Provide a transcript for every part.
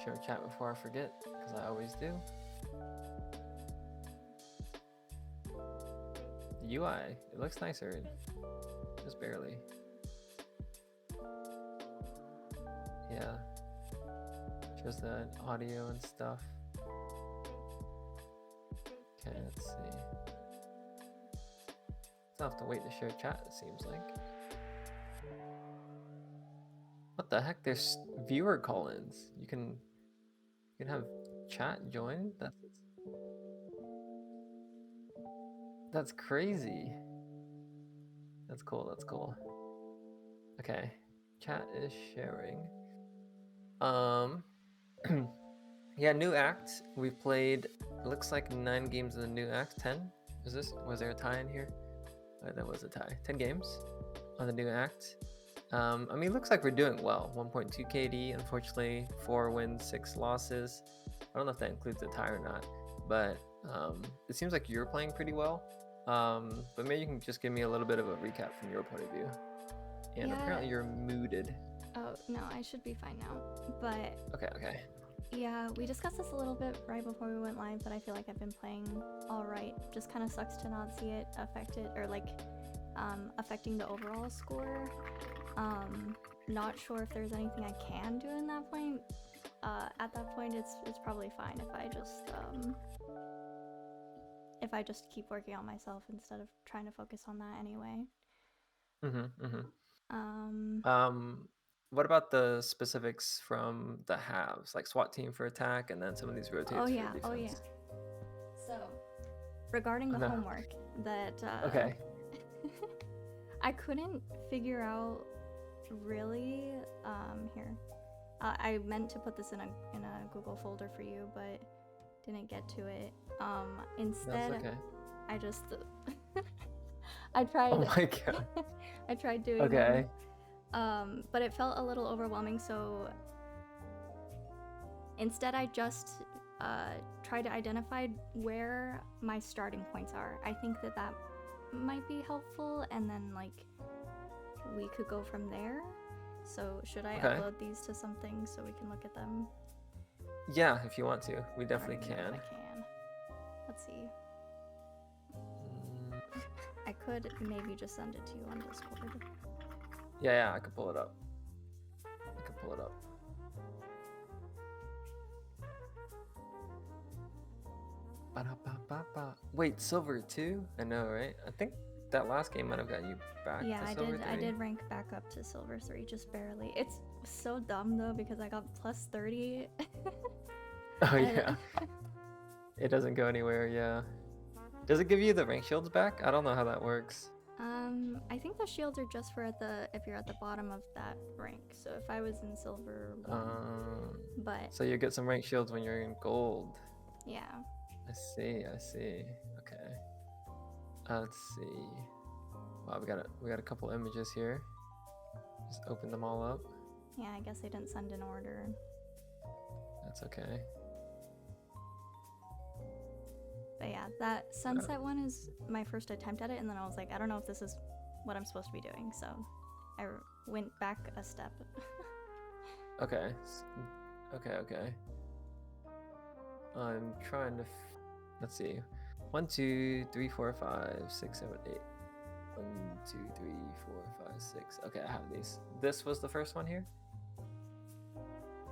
share chat before I forget, because I always do. The UI, it looks nicer, just barely. Yeah, just the audio and stuff. Okay, let's see. Still have to wait to share chat, it seems like. What the heck? There's viewer call-ins. You can have chat join. That's crazy. That's cool. That's cool. Okay, chat is sharing. Yeah, new act. We've played. It looks like 9 games in the new act. 10. Was there a tie in here? There was a tie. 10 games on the new act. I mean, it looks like we're doing well. 1.2 KD. Unfortunately, 4 wins, 6 losses. I don't know if that includes a tie or not, but it seems like you're playing pretty well. But maybe you can just give me a little bit of a recap from your point of view. And Yeah. apparently you're muted. Oh, no, I should be fine now. But Okay. yeah, we discussed this a little bit right before we went live, but I feel like I've been playing all right. Just kind of sucks to not see it affected, or like affecting the overall score. Not sure if there's anything I can do in that point. At that point, it's probably fine if I just keep working on myself instead of trying to focus on that anyway. What about the specifics from the halves, like SWAT team for attack, and then some of these rotates for defense? Oh yeah. So, regarding the homework that okay. I couldn't figure out really. Here, I meant to put this in a Google folder for you, but didn't get to it. Instead, okay. I just I tried. Oh my god. I tried doing okay. them, but it felt a little overwhelming. So instead, I just try to identify where my starting points are. I think that might be helpful, and then like we could go from there. So should I upload these to something so we can look at them? Yeah, if you want to, we definitely can. I can. Let's see. I could maybe just send it to you on Discord. Yeah, I could pull it up. Wait, silver 2? I know, right? I think that last game might have got you back. Yeah, to silver 3. I did rank back up to silver 3, just barely. It's so dumb though because I got plus 30. Oh yeah. It doesn't go anywhere. Yeah. Does it give you the rank shields back? I don't know how that works. I think the shields are just for if you're at the bottom of that rank. So if I was in silver 1, but so you get some rank shields when you're in gold. Yeah. I see. Okay. Let's see. Wow, we got a couple images here. Just open them all up. Yeah, I guess I didn't send in order. That's okay. But yeah, that sunset one is my first attempt at it, and then I was like, I don't know if this is what I'm supposed to be doing, so I went back a step. Okay. I'm trying to. Let's see. 1, 2, 3, 4, 5, 6, 7, 8. 1, 2, 3, 4, 5, 6. Okay, I have these. This was the first one here?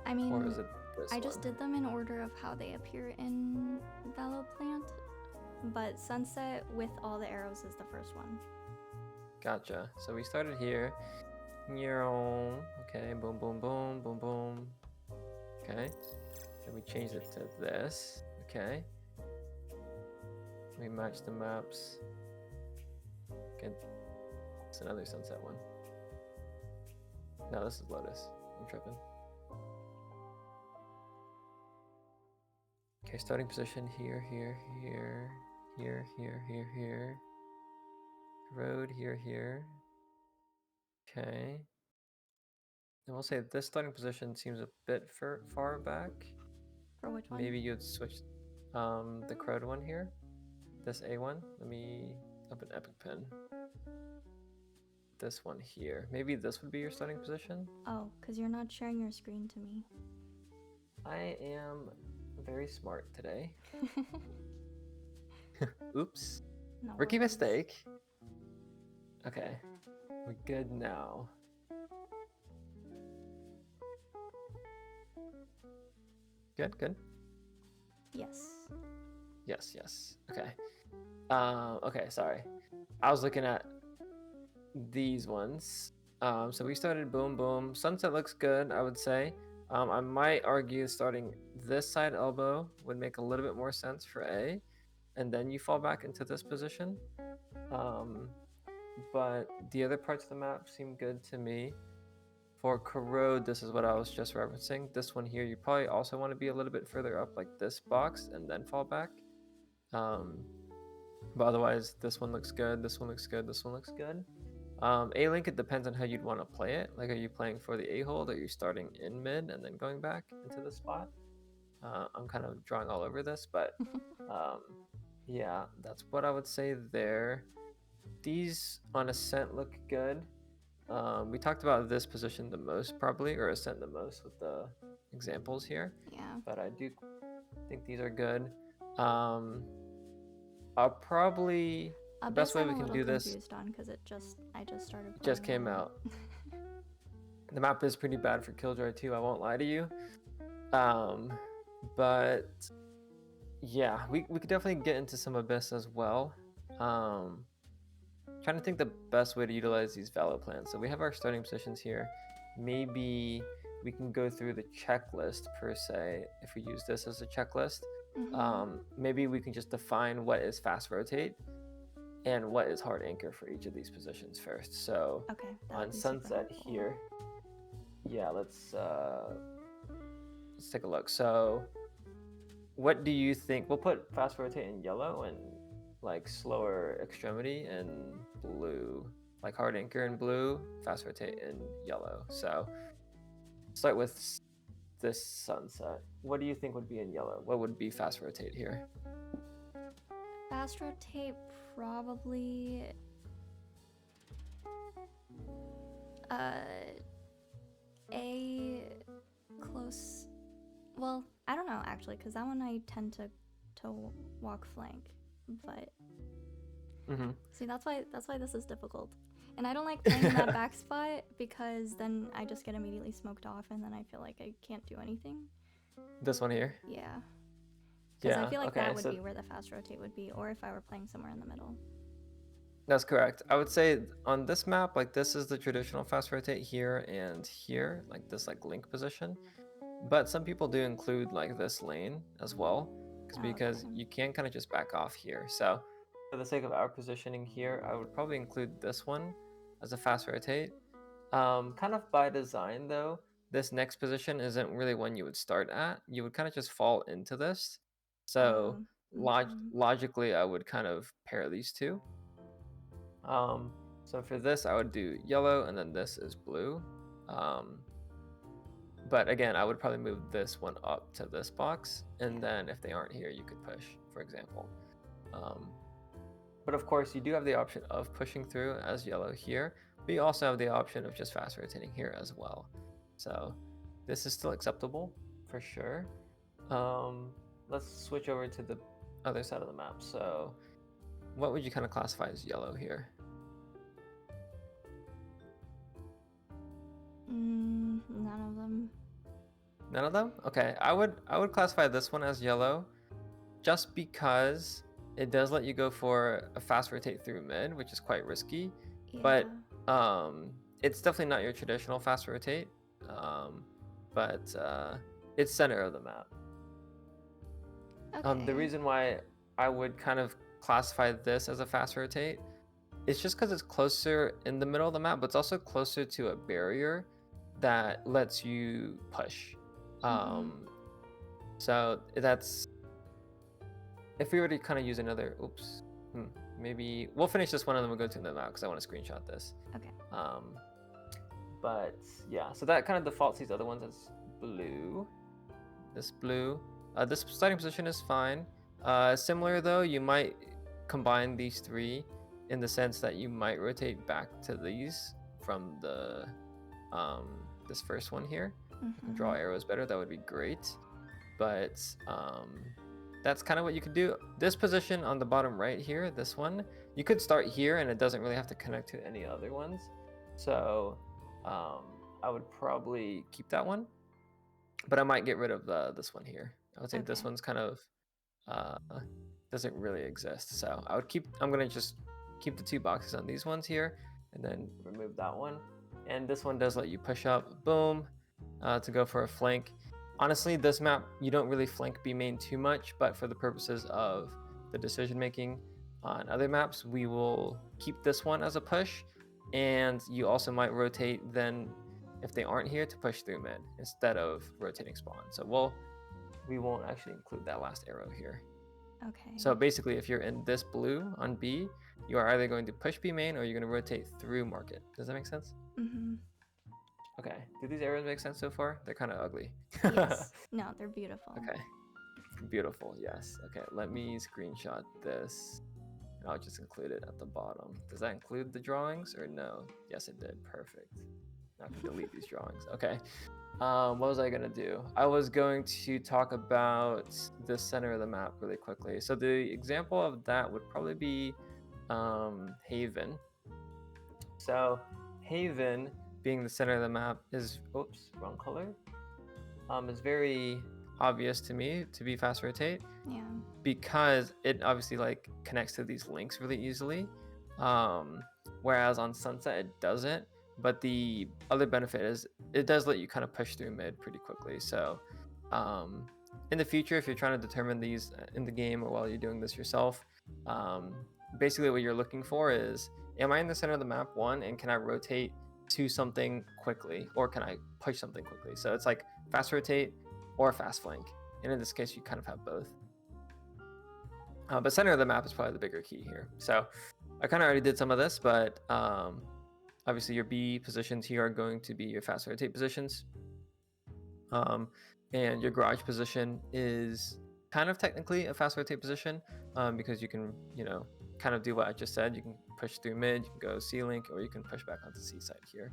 I mean, or was it this I just did them in order of how they appear in valdle plant, but sunset with all the arrows is the first one. Gotcha. So we started here. Okay, boom, boom, boom, boom, boom. Okay. Then we changed it to this. Okay. We match the maps. Okay. It's another sunset one. No, this is Lotus. I'm tripping. Okay, starting position here. Road here. Okay. And we'll say this starting position seems a bit far back. For which one? Maybe you'd switch the Corrode one here. This A1. Let me open Epic Pen. This one here. Maybe this would be your starting position? Oh, because you're not sharing your screen to me. I am very smart today. Oops. No Rookie worries. mistake. Okay. We're good now. Good, good. Yes. Yes. Okay. Okay, sorry. I was looking at these ones. So we started boom boom. Sunset looks good, I would say. I might argue starting this side elbow would make a little bit more sense for A, and then you fall back into this position. But the other parts of the map seem good to me. For Corrode, this is what I was just referencing. This one here, you probably also want to be a little bit further up like this box and then fall back. But otherwise, this one looks good, this one looks good, this one looks good. A-Link, it depends on how you'd want to play it. Like, are you playing for the A-hold, or are you starting in mid and then going back into the spot? I'm kind of drawing all over this, but yeah, that's what I would say there. These on Ascent look good. We talked about this position the most probably, or Ascent the most with the examples here. Yeah. But I do think these are good. I'll probably the best Abyss way I'm we a can little do this confused on because I just started playing just that came one. out. The map is pretty bad for Killjoy too, I won't lie to you. But yeah, we could definitely get into some Abyss as well. Trying to think the best way to utilize these valdle plans. So we have our starting positions here. Maybe we can go through the checklist per se if we use this as a checklist. Maybe we can just define what is fast rotate and what is hard anchor for each of these positions first. So Okay, that would on be super Sunset helpful. here, yeah, let's take a look. So what do you think? We'll put fast rotate in yellow and like slower extremity in blue, like hard anchor in blue, fast rotate in yellow. So start with this Sunset. What do you think would be in yellow? What would be fast rotate here? Fast rotate probably a close. Well, I don't know actually, because that one I tend to walk flank, but see that's why this is difficult, and I don't like playing in that back spot because then I just get immediately smoked off, and then I feel like I can't do anything. This one here? Yeah. Because I feel like okay, that would so be where the fast rotate would be, or if I were playing somewhere in the middle. that's correct. I would say on this map, like this is the traditional fast rotate here and here, like this like link position. But some people do include like this lane as well, because Okay. you can kind of just back off here. So for the sake of our positioning here, I would probably include this one as a fast rotate. Kind of by design though, this next position isn't really one you would start at. You would kind of just fall into this. So logically, I would kind of pair these two. So for this, I would do yellow, and then this is blue. But again, I would probably move this one up to this box, and then if they aren't here, you could push, for example. But of course, you do have the option of pushing through as yellow here, but you also have the option of just fast rotating here as well. So this is still acceptable for sure. Let's switch over to the other side of the map. So what would you kind of classify as yellow here? None of them. None of them? Okay, I would classify this one as yellow, just because it does let you go for a fast rotate through mid, which is quite risky. Yeah. But it's definitely not your traditional fast rotate. But it's center of the map. Okay. The reason why I would kind of classify this as a fast rotate, it's just because it's closer in the middle of the map, but it's also closer to a barrier that lets you push. So that's, if we were to kind of use another, maybe we'll finish this one and then we'll go to the map because I want to screenshot this. Okay. But yeah, so that kind of defaults these other ones as blue. This blue. This starting position is fine. Similar though, you might combine these three in the sense that you might rotate back to these from the this first one here. Draw arrows better, that would be great. but that's kind of what you could do. This position on the bottom right here, this one, you could start here and it doesn't really have to connect to any other ones. So I would probably keep that one, but I might get rid of this one here. I would say this Okay. one's kind of doesn't really exist. So I'm gonna just keep the 2 boxes on these ones here and then remove that one. And this one does let you push up, boom, to go for a flank. Honestly, this map, you don't really flank B main too much, but for the purposes of the decision making on other maps, we will keep this one as a push. And you also might rotate then, if they aren't here, to push through mid instead of rotating spawn. So we won't actually include that last arrow here. Okay. So basically, if you're in this blue on B, you are either going to push B main or you're going to rotate through market. Does that make sense? Mm-hmm. Okay. Do these arrows make sense so far? They're kind of ugly. Yes. No, they're beautiful. Okay. Beautiful. Yes. Okay. Let me screenshot this. And I'll just include it at the bottom. Does that include the drawings or no? Yes, it did. Perfect. Now I can delete these drawings. Okay. What was I gonna do? I was going to talk about the center of the map really quickly. So the example of that would probably be Haven. So Haven, being the center of the map, is oops, wrong color. Is very obvious to me to be fast rotate. Yeah. Because it obviously like connects to these links really easily. Whereas on Sunset it doesn't. But the other benefit is it does let you kind of push through mid pretty quickly. So in the future, if you're trying to determine these in the game or while you're doing this yourself, basically what you're looking for is, am I in the center of the map, one, and can I rotate to something quickly, or can I push something quickly? So it's like fast rotate or fast flank. And in this case, you kind of have both. But center of the map is probably the bigger key here. So I kind of already did some of this, but obviously your B positions here are going to be your fast rotate positions. And your garage position is kind of technically a fast rotate position because you can, kind of do what I just said. You can push through mid, you can go C-link, or you can push back onto C side here.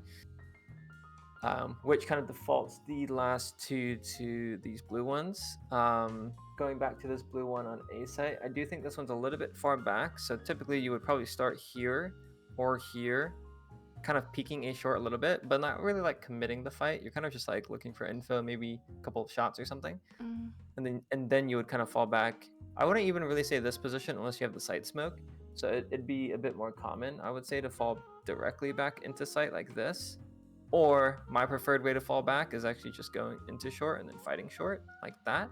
Which kind of defaults the last two to these blue ones. Going back to this blue one on A site, I do think this one's a little bit far back. So typically you would probably start here or here, kind of peeking A short a little bit, but not really like committing the fight. You're kind of just like looking for info, maybe a couple of shots or something. And then you would kind of fall back. I wouldn't even really say this position unless you have the site smoke. So it'd be a bit more common, I would say, to fall directly back into site like this. Or my preferred way to fall back is actually just going into short and then fighting short like that.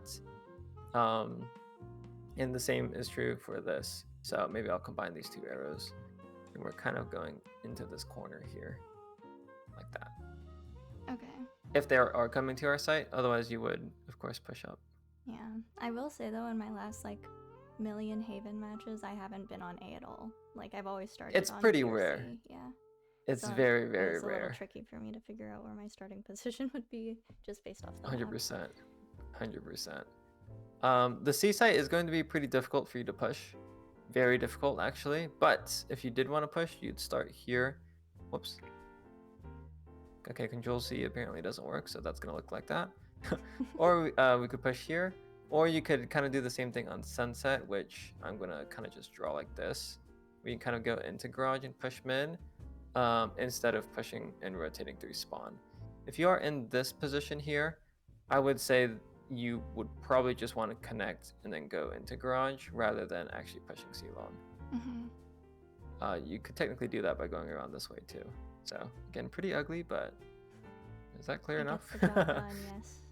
And the same is true for this. So maybe I'll combine these 2 arrows. And we're kind of going into this corner here like that. Okay. If they are coming to our site, otherwise you would, of course, push up. Yeah. I will say, though, in my last, million Haven matches, I haven't been on A at all. I've always started It's on pretty B or rare. C. Yeah. It's So very, very it's a little rare. tricky for me to figure out where my starting position would be just based off the 100%. 100%. The C site is going to be pretty difficult for you to push. Very difficult, actually. But if you did want to push, you'd start here. Whoops. Okay, Control C apparently doesn't work, so that's going to look like that. Or we could push here. Or you could kind of do the same thing on Sunset, which I'm going to kind of just draw like this. We can kind of go into garage and push mid instead of pushing and rotating through spawn. If you are in this position here, I would say you would probably just want to connect and then go into garage rather than actually pushing C-long. You could technically do that by going around this way too. So again, pretty ugly, but is that clear enough? Gets the job done, yes.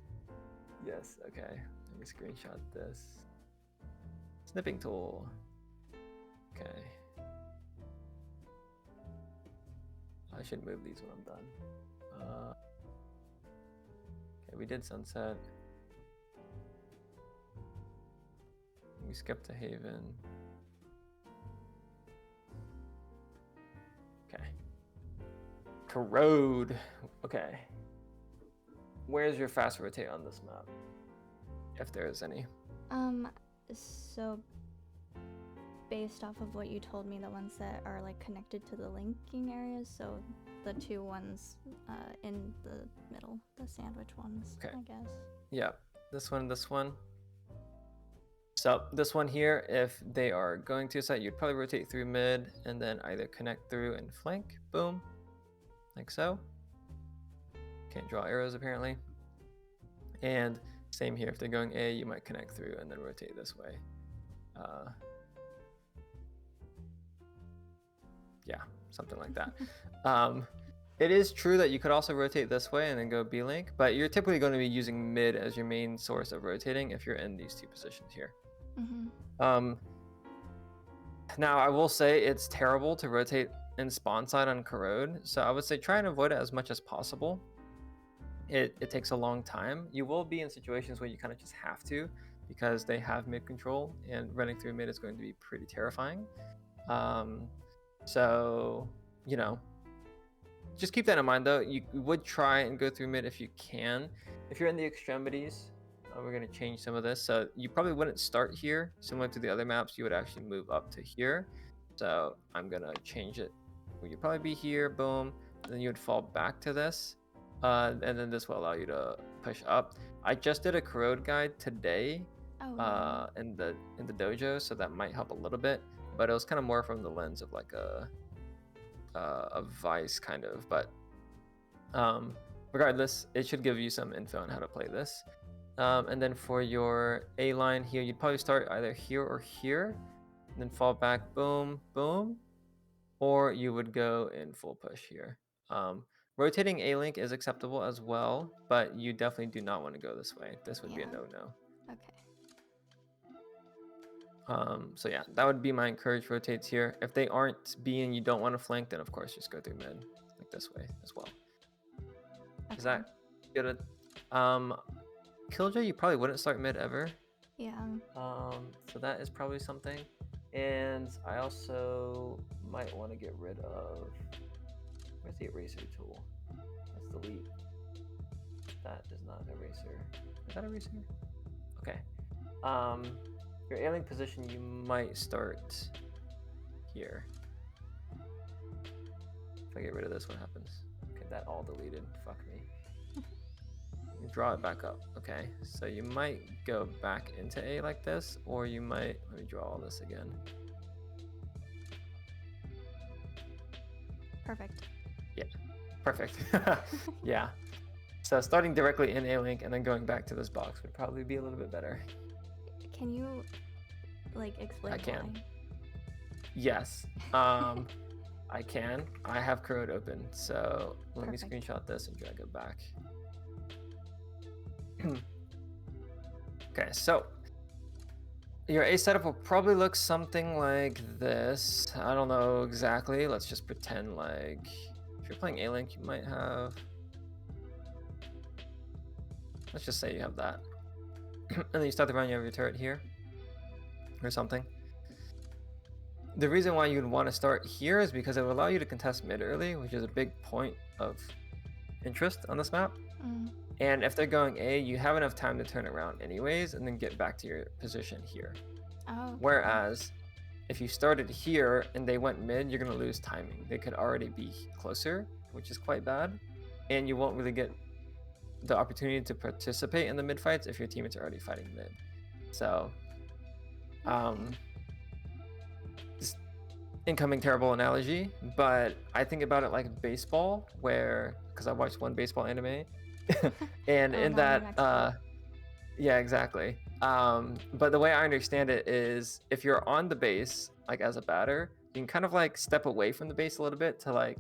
Yes, okay. Let me screenshot this. Snipping tool. Okay. I should move these when I'm done. Okay, we did Sunset. We skipped to Haven. Okay. Corrode. Okay. Where's your fast rotate on this map? If there is any. So based off of what you told me, the ones that are connected to the linking areas, so the 2 ones in the middle, the sandwich ones, Okay. I guess. Yeah. this one, this one. So this one here, if they are going to a site, you'd probably rotate through mid and then either connect through and flank. Boom. Like so. Can't draw arrows apparently. And same here, if they're going A, you might connect through and then rotate this way. Yeah, something like that. It is true that you could also rotate this way and then go B-link, but you're typically going to be using mid as your main source of rotating if you're in these two positions here. Now, I will say it's terrible to rotate in spawn side on Corrode, so I would say try and avoid it as much as possible. It takes a long time. You will be in situations where you kind of just have to because they have mid control, and running through mid is going to be pretty terrifying. So, you know, just keep that in mind though. You would try and go through mid if you can. If you're in the extremities, we're going to change some of this. So you probably wouldn't start here. Similar to the other maps, you would actually move up to here. So I'm going to change it. You'd probably be here, boom. And then you would fall back to this. And then this will allow you to push up. I just did a Corrode guide today in the dojo, so that might help a little bit. But it was kind of more from the lens of like a vice kind of. But regardless, it should give you some info on how to play this. And then for your A line here, you'd probably start either here or here, and then fall back, boom, boom, or you would go in full push here. Rotating A-link is acceptable as well, but you definitely do not want to go this way. This would be a no-no. Okay. So yeah, that would be my encouraged rotates here. If they aren't B and you don't want to flank, then of course just go through mid, like this way as well. Okay. Is that good? Killjoy, you probably wouldn't start mid ever. Yeah. So that is probably something. And I also might want to get rid of... Where's the eraser tool? Let's delete. That is not an eraser. Is that eraser? Okay. Your alien position, you might start here. If I get rid of this, what happens? Okay, that all deleted. Fuck me. Draw it back up. Okay, so you might go back into A like this, or you might... Let me draw all this again. Perfect. Yeah, perfect. Yeah. So starting directly in A-Link and then going back to this box would probably be a little bit better. Can you, like, explain I can. why? Yes. I can. I have Corrode open, so let me screenshot this and drag it back. Okay, so your A setup will probably look something like this. I don't know exactly. Let's just pretend like if you're playing A-Link, you might have... Let's just say you have that. And then you start the round, you have your turret here or something. The reason why you'd want to start here is because it will allow you to contest mid early, which is a big point of interest on this map. And if they're going A, you have enough time to turn around anyways and then get back to your position here. Oh. Whereas if you started here and they went mid, you're going to lose timing. They could already be closer, which is quite bad. And you won't really get the opportunity to participate in the mid fights if your teammates are already fighting mid. So, just incoming terrible analogy, but I think about it like baseball, where, because I watched one baseball anime, and in that, yeah, exactly. But the way I understand it is if you're on the base, like as a batter, you can kind of like step away from the base a little bit to like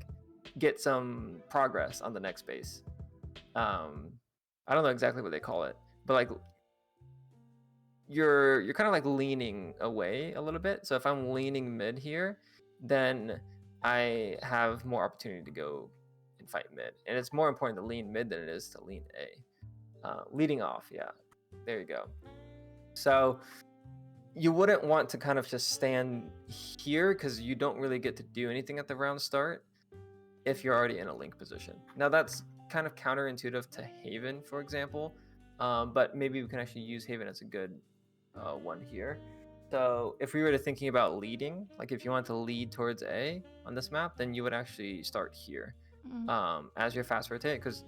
get some progress on the next base. I don't know exactly what they call it, but like you're kind of like leaning away a little bit. So if I'm leaning mid here, then I have more opportunity to go and fight mid, and it's more important to lean mid than it is to lean A. Leading off, yeah, there you go. So you wouldn't want to kind of just stand here because you don't really get to do anything at the round start if you're already in a link position. Now that's kind of counterintuitive to Haven, for example, but maybe we can actually use Haven as a good one here. So if we were to thinking about leading, like if you want to lead towards A on this map, then you would actually start here as your fast rotate, because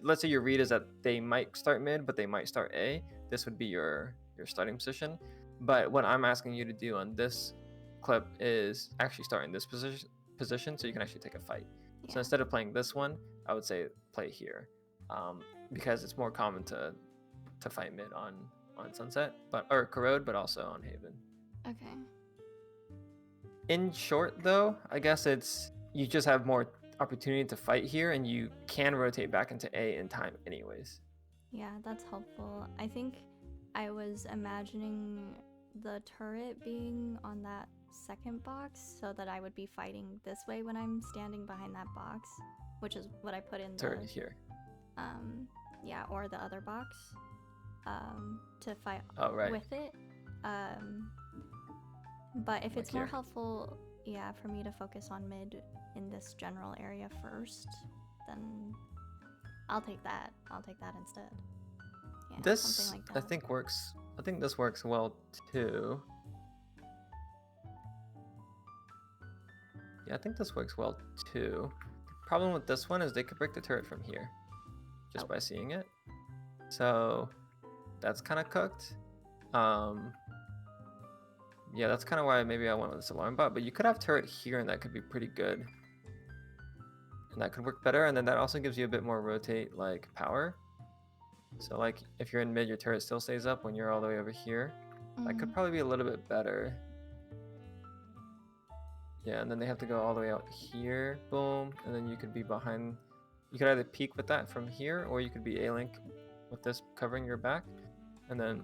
let's say your read is that they might start mid, but they might start A. This would be your starting position. But what I'm asking you to do on this clip is actually start in this position so you can actually take a fight. So instead of playing this one, I would say play here, because it's more common to fight mid on Sunset, or Corrode, but also on Haven. Okay. In short, though, I guess it's you just have more opportunity to fight here, and you can rotate back into A in time, anyways. Yeah, that's helpful. I think I was imagining the turret being on that second box so that I would be fighting this way when I'm standing behind that box, which is what I put in Turret the here. Yeah, or the other box to fight with it. But if Like it's more here. helpful, yeah, for me to focus on mid in this general area first, then I'll take that. I'll take that instead. Yeah, This something like that. I think works. I think this works well too. Yeah, I think this works well too. The problem with this one is they could break the turret from here just by seeing it. So that's kind of cooked. Yeah, that's kind of why maybe I went with this alarm bot, but you could have turret here and that could be pretty good. And that could work better, and then that also gives you a bit more rotate like power. So like if you're in mid, your turret still stays up when you're all the way over here. That could probably be a little bit better. Yeah, and then they have to go all the way out here, boom, and then you could be behind. You could either peek with that from here, or you could be A-Link with this covering your back, and then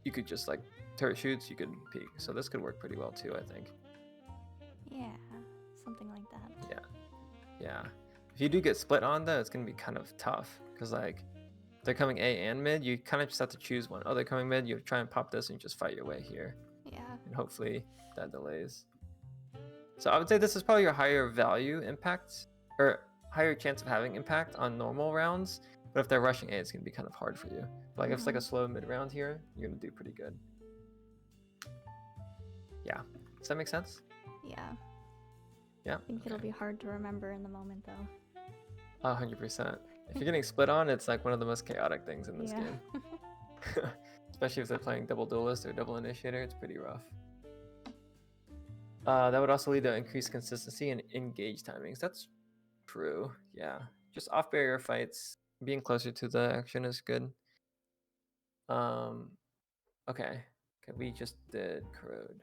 you could just like turret shoots, you could peek. So this could work pretty well too, I think. Yeah, something like that. Yeah. If you do get split on though, it's gonna be kind of tough because like they're coming A and mid, you kind of just have to choose one. Oh, they're coming mid, you try and pop this and just fight your way here. Yeah. And hopefully that delays. So I would say this is probably your higher value impact, or higher chance of having impact on normal rounds. But if they're rushing A, it's gonna be kind of hard for you. But like if it's like a slow mid round here, you're gonna do pretty good. Yeah. Does that make sense? Yeah. Yeah. I think it'll be hard to remember in the moment though. 100%. If you're getting split on, it's like one of the most chaotic things in this game. Especially if they're playing double duelist or double initiator, it's pretty rough. That would also lead to increased consistency and engage timings. That's true. Yeah. Just off barrier fights, being closer to the action is good. Okay. We just did Corrode.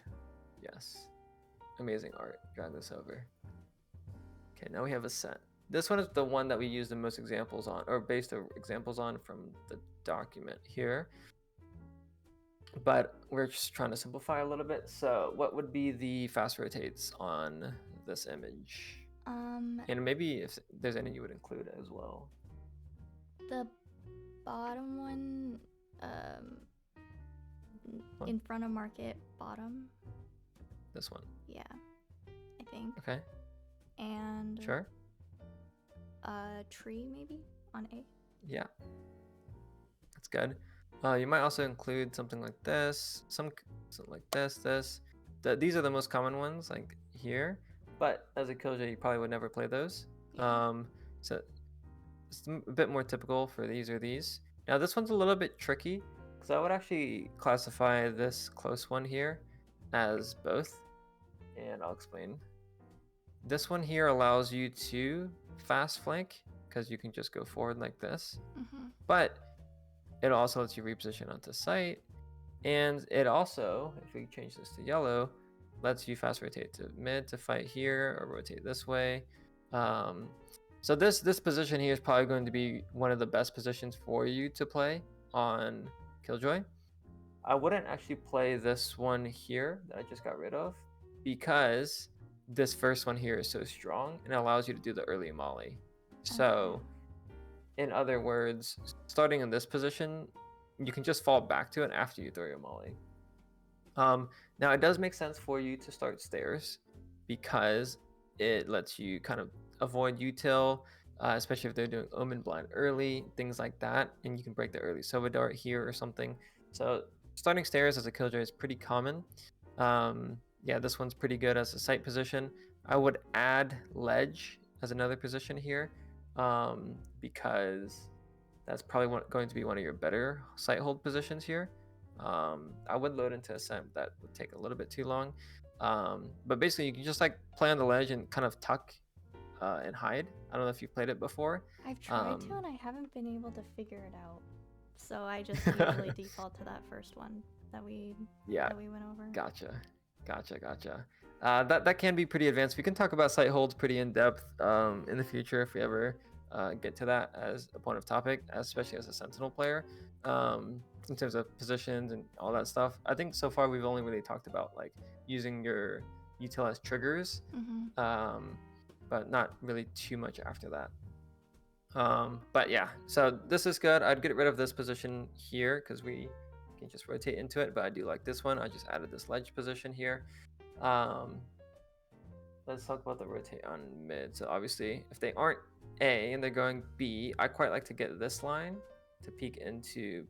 Yes. Amazing art. Drag this over. Okay, now we have Ascent. This one is the one that we use the most examples on, or based the examples on from the document here. But we're just trying to simplify a little bit. So what would be the fast rotates on this image? And maybe if there's any you would include as well. The bottom one, in front of market bottom. This one. Yeah, I think. Okay. And sure. Tree maybe on A. Yeah. That's good. You might also include something like this, something like this. These are the most common ones, like here. But as a Killjoy, you probably would never play those. So it's a bit more typical for these or these. Now this one's a little bit tricky because I would actually classify this close one here as both, and I'll explain. This one here allows you to fast flank because you can just go forward like this, but it also lets you reposition onto site, and it also, if we change this to yellow, lets you fast rotate to mid to fight here or rotate this way. So this position here is probably going to be one of the best positions for you to play on Killjoy. I wouldn't actually play this one here that I just got rid of because this first one here is so strong and it allows you to do the early molly. So in other words, starting in this position, you can just fall back to it after you throw your molly. Now it does make sense for you to start stairs because it lets you kind of avoid util, especially if they're doing Omen Blind early, things like that, and you can break the early Sova Dart here or something. So starting stairs as a Killjoy is pretty common. Yeah, this one's pretty good as a site position. I would add ledge as another position here because that's probably going to be one of your better sight hold positions here. I would load into Ascent, but that would take a little bit too long. But basically, you can just like play on the ledge and kind of tuck and hide. I don't know if you've played it before. I've tried to, and I haven't been able to figure it out. So I just usually default to that first one that we went over. Gotcha. That can be pretty advanced. We can talk about sight holds pretty in depth in the future if we ever get to that as a point of topic, especially as a Sentinel player, in terms of positions and all that stuff. I think so far we've only really talked about like using your util as triggers, but not really too much after that. But yeah, so this is good. I'd get rid of this position here because we can just rotate into it, but I do like this one. I just added this ledge position here. Let's talk about the rotate on mid. So obviously, if they aren't A and they're going B, I quite like to get this line to peek into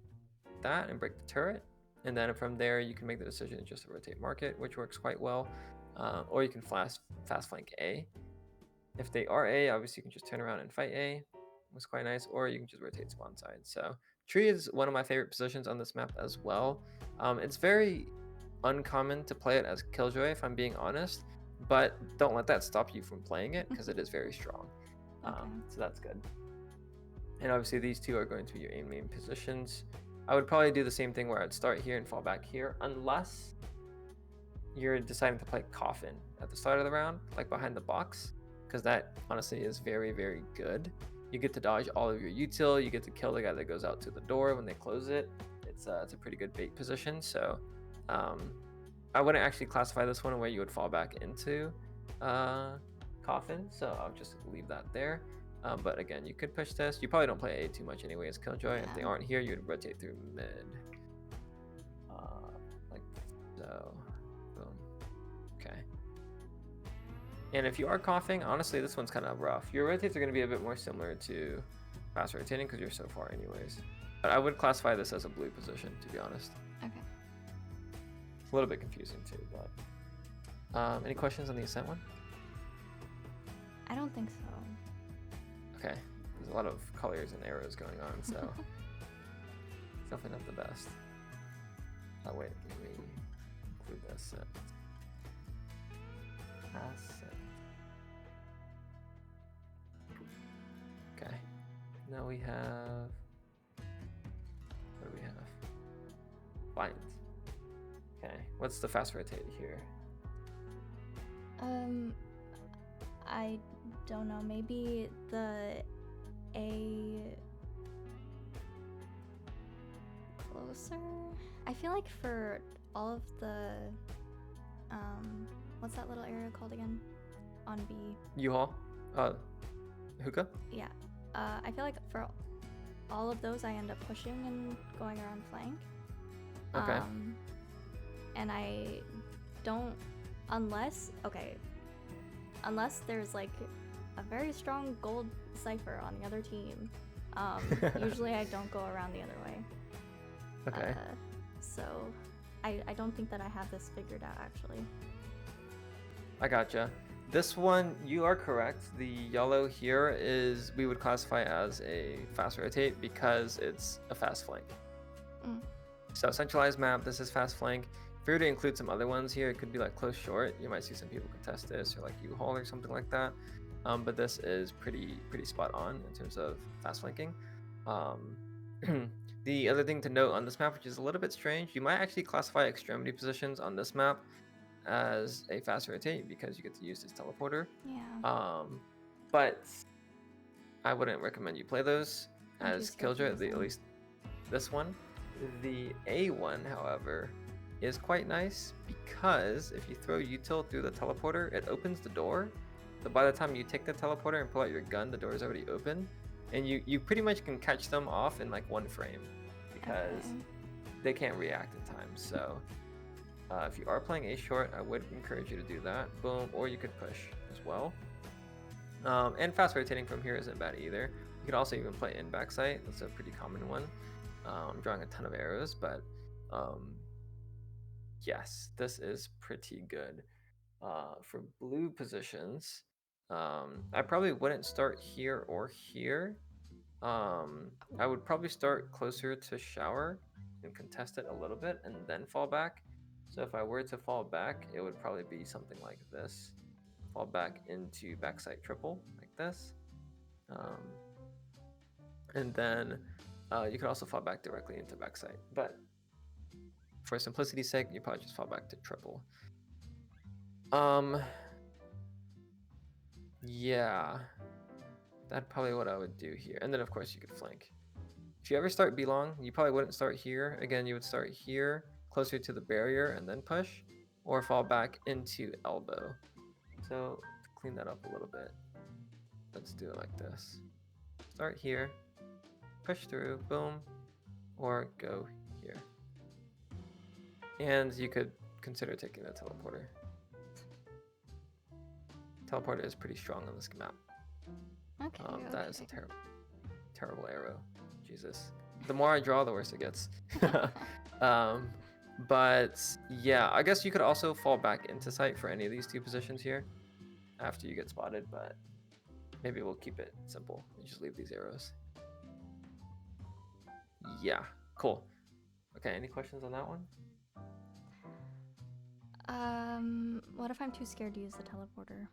that and break the turret. And then from there, you can make the decision just to rotate market, which works quite well. Or you can fast flank A. If they are A, obviously you can just turn around and fight A. Was quite nice. Or you can just rotate spawn side. So tree is one of my favorite positions on this map as well. It's very uncommon to play it as Killjoy, if I'm being honest, but don't let that stop you from playing it because it is very strong. So that's good. And obviously these two are going to be your main positions. I would probably do the same thing where I'd start here and fall back here, unless you're deciding to play Coffin at the start of the round, like behind the box, because that honestly is very, very good. You get to dodge all of your util, you get to kill the guy that goes out to the door when they close it. It's a pretty good bait position, so I wouldn't actually classify this one where you would fall back into Coffin, so I'll just leave that there. But again, you could push this. You probably don't play A too much anyway as Killjoy. If they aren't here, you would rotate through mid. Like so. Boom. Okay. And if you are coughing, honestly, this one's kind of rough. Your rotates are going to be a bit more similar to fast rotating because you're so far anyways. But I would classify this as a blue position, to be honest. Okay. It's a little bit confusing too, but any questions on the Ascent one? I don't think so. Okay, there's a lot of colors and arrows going on, so it's definitely not the best. Oh wait, let me include the Ascent. Okay, now we have, what do we have? Blind. Okay, what's the fast rotate here? I don't know, maybe the A closer? I feel like for all of the what's that little area called again? On B. U-Haul? Hookah? Yeah. I feel like for all of those I end up pushing and going around flank. Okay. And I don't, unless there's like a very strong gold cipher on the other team, usually I don't go around the other way. Okay. So I don't think that I have this figured out actually. I gotcha. This one, you are correct. The yellow here is, we would classify as a fast rotate because it's a fast flank. So centralized map, this is fast flank. If we were to include some other ones here, it could be like close short. You might see some people contest this, or like U-Haul or something like that. But this is pretty spot on in terms of fast flanking. The other thing to note on this map, which is a little bit strange, you might actually classify extremity positions on this map as a fast rotate because you get to use this teleporter. Yeah. But I wouldn't recommend you play those as Killjoy, at least this one. The A one, however, is quite nice because if you throw util through the teleporter, it opens the door. So by the time you take the teleporter and pull out your gun, the door is already open. And you pretty much can catch them off in like one frame because they can't react in time. So if you are playing A short, I would encourage you to do that. Boom, or you could push as well. And fast rotating from here isn't bad either. You could also even play in backside. That's a pretty common one. I'm drawing a ton of arrows, but yes, this is pretty good. For blue positions, I probably wouldn't start here or here. I would probably start closer to shower and contest it a little bit and then fall back. So if I were to fall back, it would probably be something like this. Fall back into backside triple like this. And then you could also fall back directly into backside. But for simplicity's sake, you probably just fall back to triple. Yeah, that's probably what I would do here. And then of course you could flank. If you ever start B long, you probably wouldn't start here. Again, you would start here, closer to the barrier, and then push, or fall back into elbow. So to clean that up a little bit, let's do it like this. Start here, push through, boom, or go here. And you could consider taking the teleporter. Teleporter is pretty strong on this map. Okay. That is a terrible arrow. Jesus. The more I draw, the worse it gets. But yeah, I guess you could also fall back into sight for any of these two positions here after you get spotted, but maybe we'll keep it simple and just leave these arrows. Yeah, cool. Okay, any questions on that one? What if I'm too scared to use the teleporter?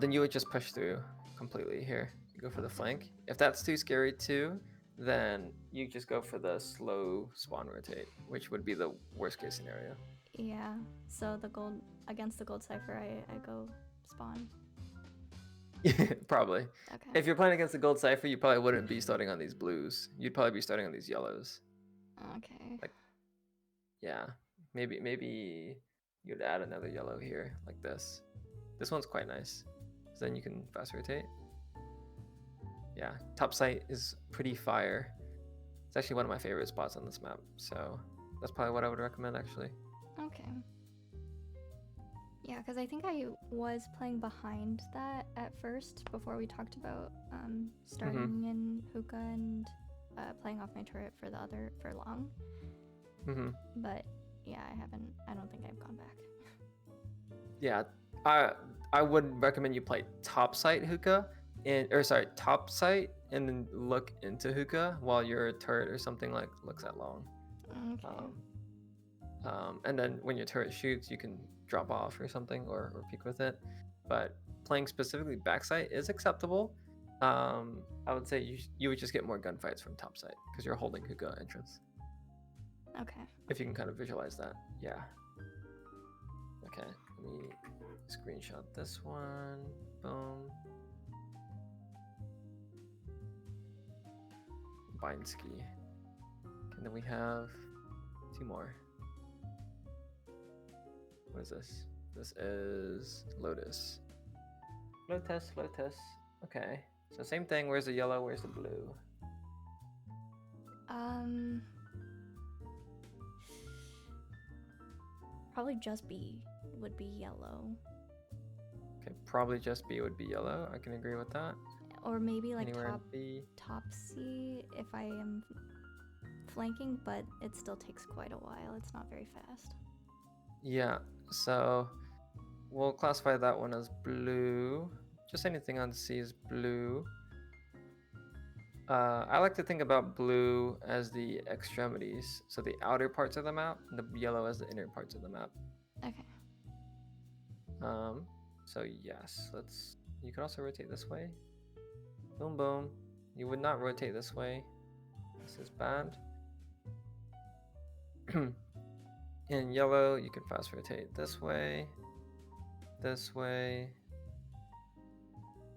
Then you would just push through completely here. You go for the flank. If that's too scary too, then you just go for the slow spawn rotate, which would be the worst case scenario. Yeah. So the gold against the gold cipher, I go spawn. Probably. Okay. If you're playing against the gold cipher, you probably wouldn't be starting on these blues. You'd probably be starting on these yellows. Okay. Like, yeah, maybe you'd add another yellow here like this. This one's quite nice. So then you can fast rotate. Yeah, top sight is pretty fire. It's actually one of my favorite spots on this map. So that's probably what I would recommend actually. Okay. Yeah, because I think I was playing behind that at first before we talked about starting in hookah and playing off my turret for long. But yeah, I don't think I've gone back. Yeah, I would recommend you play top sight hookah top sight and then look into hookah while your turret or something like looks at long. Okay. And then when your turret shoots, you can drop off or something or peek with it. But playing specifically backside is acceptable. I would say you would just get more gunfights from top sight because you're holding hookah entrance. Okay. If you can kind of visualize that, yeah. Okay, let me screenshot this one. Boom. Binsky. And then we have two more. What is this? This is Lotus. Lotus. Okay. So same thing. Where's the yellow? Where's the blue? Probably just B would be yellow. Okay, probably just B would be yellow. I can agree with that. Or maybe like Anywhere in B. top C if I am flanking, but it still takes quite a while. It's not very fast. Yeah, so we'll classify that one as blue. Just anything on C is blue. I like to think about blue as the extremities, so the outer parts of the map, and the yellow as the inner parts of the map. Okay. So yes, you can also rotate this way. Boom, boom. You would not rotate this way. This is bad. In yellow, you can fast rotate this way,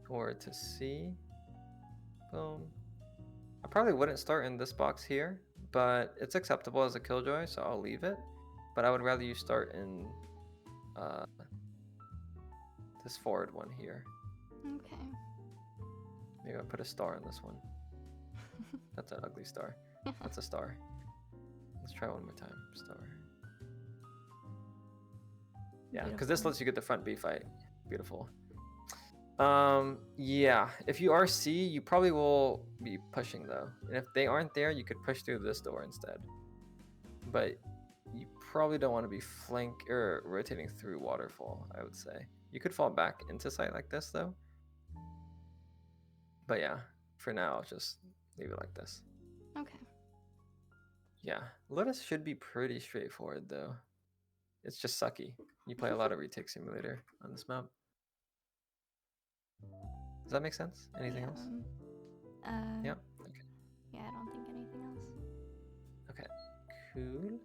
or to C. Boom. I probably wouldn't start in this box here, but it's acceptable as a Killjoy, so I'll leave it. But I would rather you start in this forward one here. Okay. Maybe I'll put a star on this one. That's an ugly star. That's a star. Let's try one more time. Star. Yeah, because this lets you get the front B fight. Beautiful. Yeah, if you are C, you probably will be pushing though. And if they aren't there, you could push through this door instead. But you probably don't want to be rotating through waterfall, I would say. You could fall back into sight like this though. But yeah, for now, just leave it like this. Okay. Yeah, Lotus should be pretty straightforward though. It's just sucky. You play a lot of retake simulator on this map. Does that make sense? Anything else? Yeah. Okay. Yeah, I don't think anything else. Okay. Cool.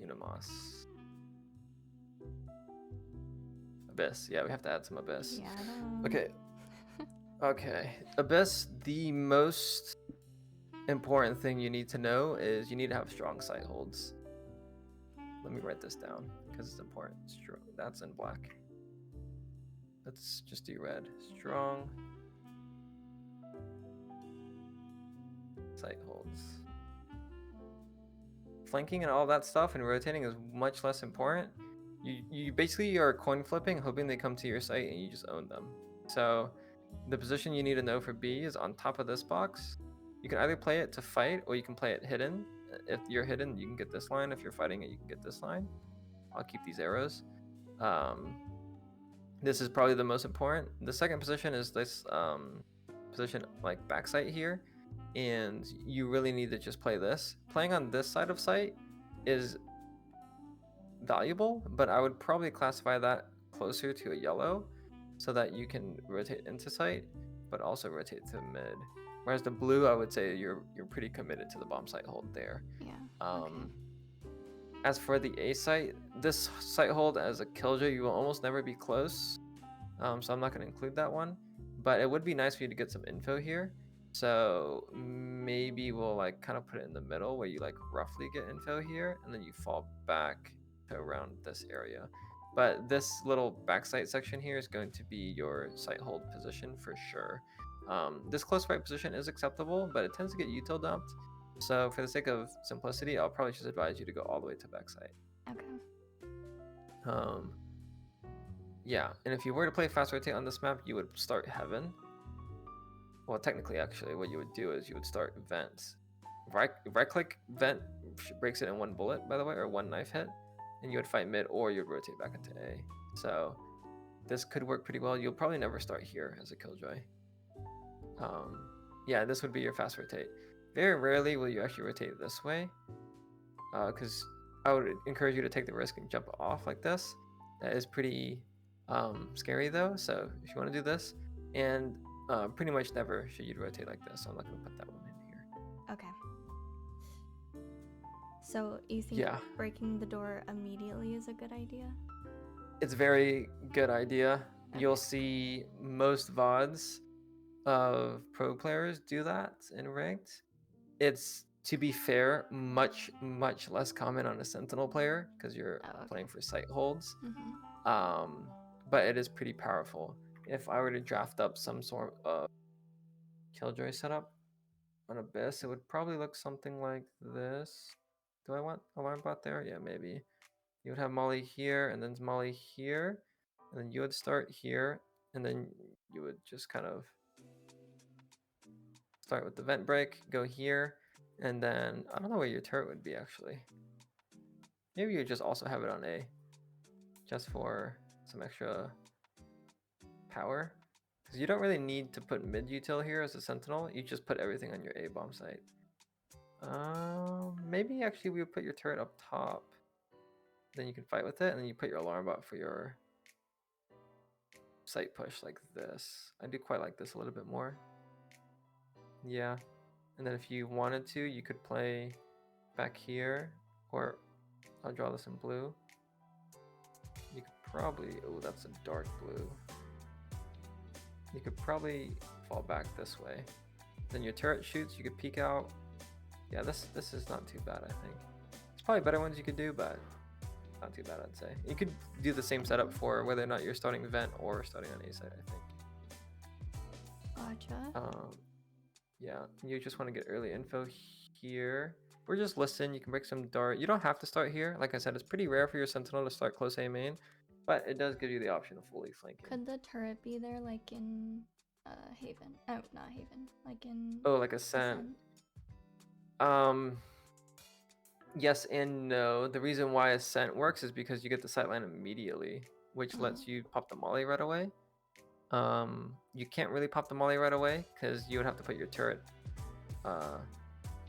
Unimos. Abyss. Yeah, we have to add some Abyss. Yeah, I don't. Okay. Okay. Abyss, the most important thing you need to know is you need to have strong sight holds. Let me write this down because it's important. Strong. That's in black. Let's just do red. Strong sight holds. Flanking and all that stuff and rotating is much less important. You basically are coin flipping, hoping they come to your site and you just own them. So the position you need to know for B is on top of this box. You can either play it to fight or you can play it hidden. If you're hidden, you can get this line. If you're fighting it, you can get this line. I'll keep these arrows. This is probably the most important. The second position is this position like backside here, and you really need to just play this. Playing on this side of sight is valuable, but I would probably classify that closer to a yellow so that you can rotate into sight, but also rotate to mid. Whereas the blue, I would say you're pretty committed to the bomb site hold there. Yeah. Okay. As for the A site, this site hold as a Killjoy, you will almost never be close. So I'm not going to include that one. But it would be nice for you to get some info here. So maybe we'll like kind of put it in the middle where you like roughly get info here, and then you fall back to around this area. But this little backside section here is going to be your site hold position for sure. This close right position is acceptable, but it tends to get util dumped. So for the sake of simplicity, I'll probably just advise you to go all the way to backside. Okay. Yeah, and if you were to play fast rotate on this map, you would start heaven. Well, technically, actually, what you would do is you would start vents. Right click vent breaks it in one bullet, by the way, or one knife hit, and you would fight mid, or you'd rotate back into A. So this could work pretty well. You'll probably never start here as a Killjoy. Yeah, this would be your fast rotate. Very rarely will you actually rotate this way, because I would encourage you to take the risk and jump off like this. That is pretty scary though. So if you want to do this, and pretty much never should you rotate like this. So I'm not going to put that one in here. Okay. So you think breaking the door immediately is a good idea? It's a very good idea. Okay. You'll see most VODs of pro players do that in ranked. It's, to be fair, much less common on a Sentinel player because you're playing for sight holds. But it is pretty powerful. If I were to draft up some sort of Killjoy setup on Abyss, it would probably look something like this. Do I want a line bot there? Yeah, maybe. You would have Molly here, and then Molly here, and then you would start here, and then you would just kind of start with the vent break, go here, and then I don't know where your turret would be actually. Maybe you just also have it on A, just for some extra power. Because you don't really need to put mid util here as a sentinel. You just put everything on your A bomb site. Maybe actually we would put your turret up top. Then you can fight with it, and then you put your alarm bot for your site push like this. I do quite like this a little bit more. Yeah. And then if you wanted to, you could play back here, or I'll draw this in blue. You could probably, oh, that's a dark blue. You could probably fall back this way. Then your turret shoots, you could peek out. Yeah, this is not too bad, I think. There's probably better ones you could do, but not too bad, I'd say. You could do the same setup for whether or not you're starting vent or starting on A side, I think. Gotcha. Yeah, you just want to get early info here. Or just listen, you can break some dart. You don't have to start here. Like I said, it's pretty rare for your sentinel to start close A main, but it does give you the option of fully flanking. Could the turret be there like in Haven? Oh, not Haven. Like in like Ascent. Yes and no. The reason why Ascent works is because you get the sightline immediately, which lets you pop the molly right away. You can't really pop the molly right away because you would have to put your turret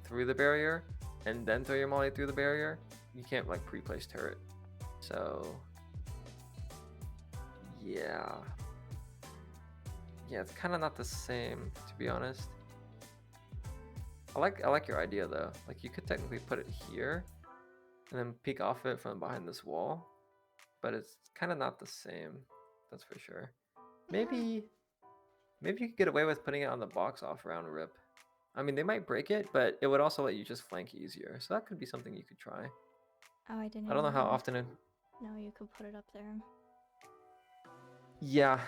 through the barrier and then throw your molly through the barrier. You can't like pre-place turret. So yeah, it's kind of not the same, to be honest. I like your idea though. Like you could technically put it here and then peek off it from behind this wall, but it's kind of not the same. That's for sure. Maybe you could get away with putting it on the box off round rip. I mean, they might break it, but it would also let you just flank easier. So that could be something you could try. Oh, I didn't I don't know how even often it... know you could put it up there. Yeah,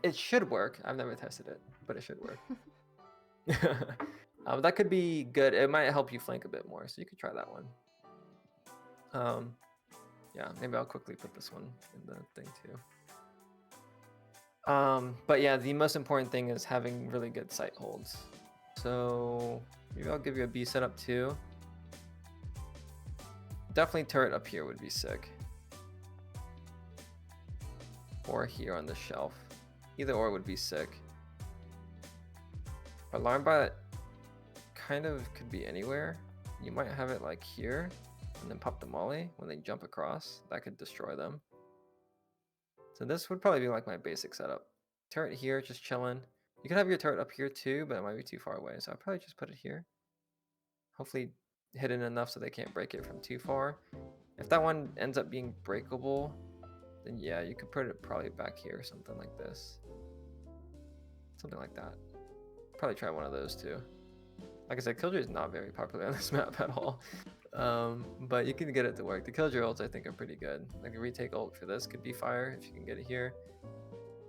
it should work. I've never tested it, but it should work. That could be good. It might help you flank a bit more, so you could try that one. Yeah, maybe I'll quickly put this one in the thing too. But yeah, the most important thing is having really good sight holds. So maybe I'll give you a B setup too. Definitely turret up here would be sick. Or here on the shelf. Either or would be sick. Alarm bot kind of could be anywhere. You might have it like here and then pop the molly when they jump across. That could destroy them. So this would probably be like my basic setup. Turret here, just chilling. You could have your turret up here too, but it might be too far away. So I'll probably just put it here. Hopefully hidden enough so they can't break it from too far. If that one ends up being breakable, then yeah, you could put it probably back here or something like this. Something like that. Probably try one of those too. Like I said, Killjoy is not very popular on this map at all. But you can get it to work. The Killjoy ults I think are pretty good. Like the retake ult for this could be fire if you can get it here.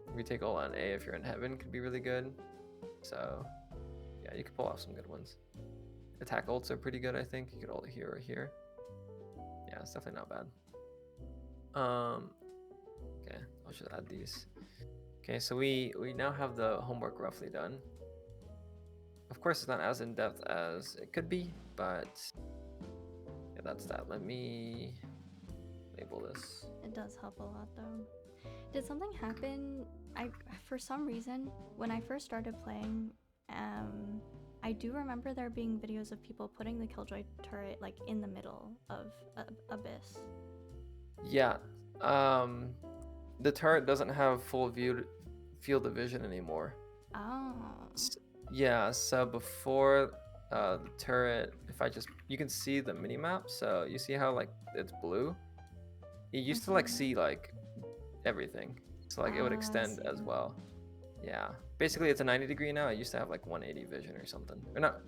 Retake ult on A if you're in heaven could be really good. So yeah, you could pull off some good ones. Attack ults are pretty good, I think. You could ult here or here. Yeah, it's definitely not bad. Okay, I'll just add these. Okay, so we now have the homework roughly done. Of course, it's not as in-depth as it could be, but yeah, that's that. Let me label this. It does help a lot though. Did something happen? For some reason, when I first started playing, I do remember there being videos of people putting the Killjoy turret like in the middle of Abyss. Yeah, the turret doesn't have full field of vision anymore. Oh. Yeah, so before the turret, you can see the mini map. So you see how like it's blue. You used to like see like everything, so like it would extend as well. Yeah, basically it's a 90-degree now. It used to have like 180 vision or something, or not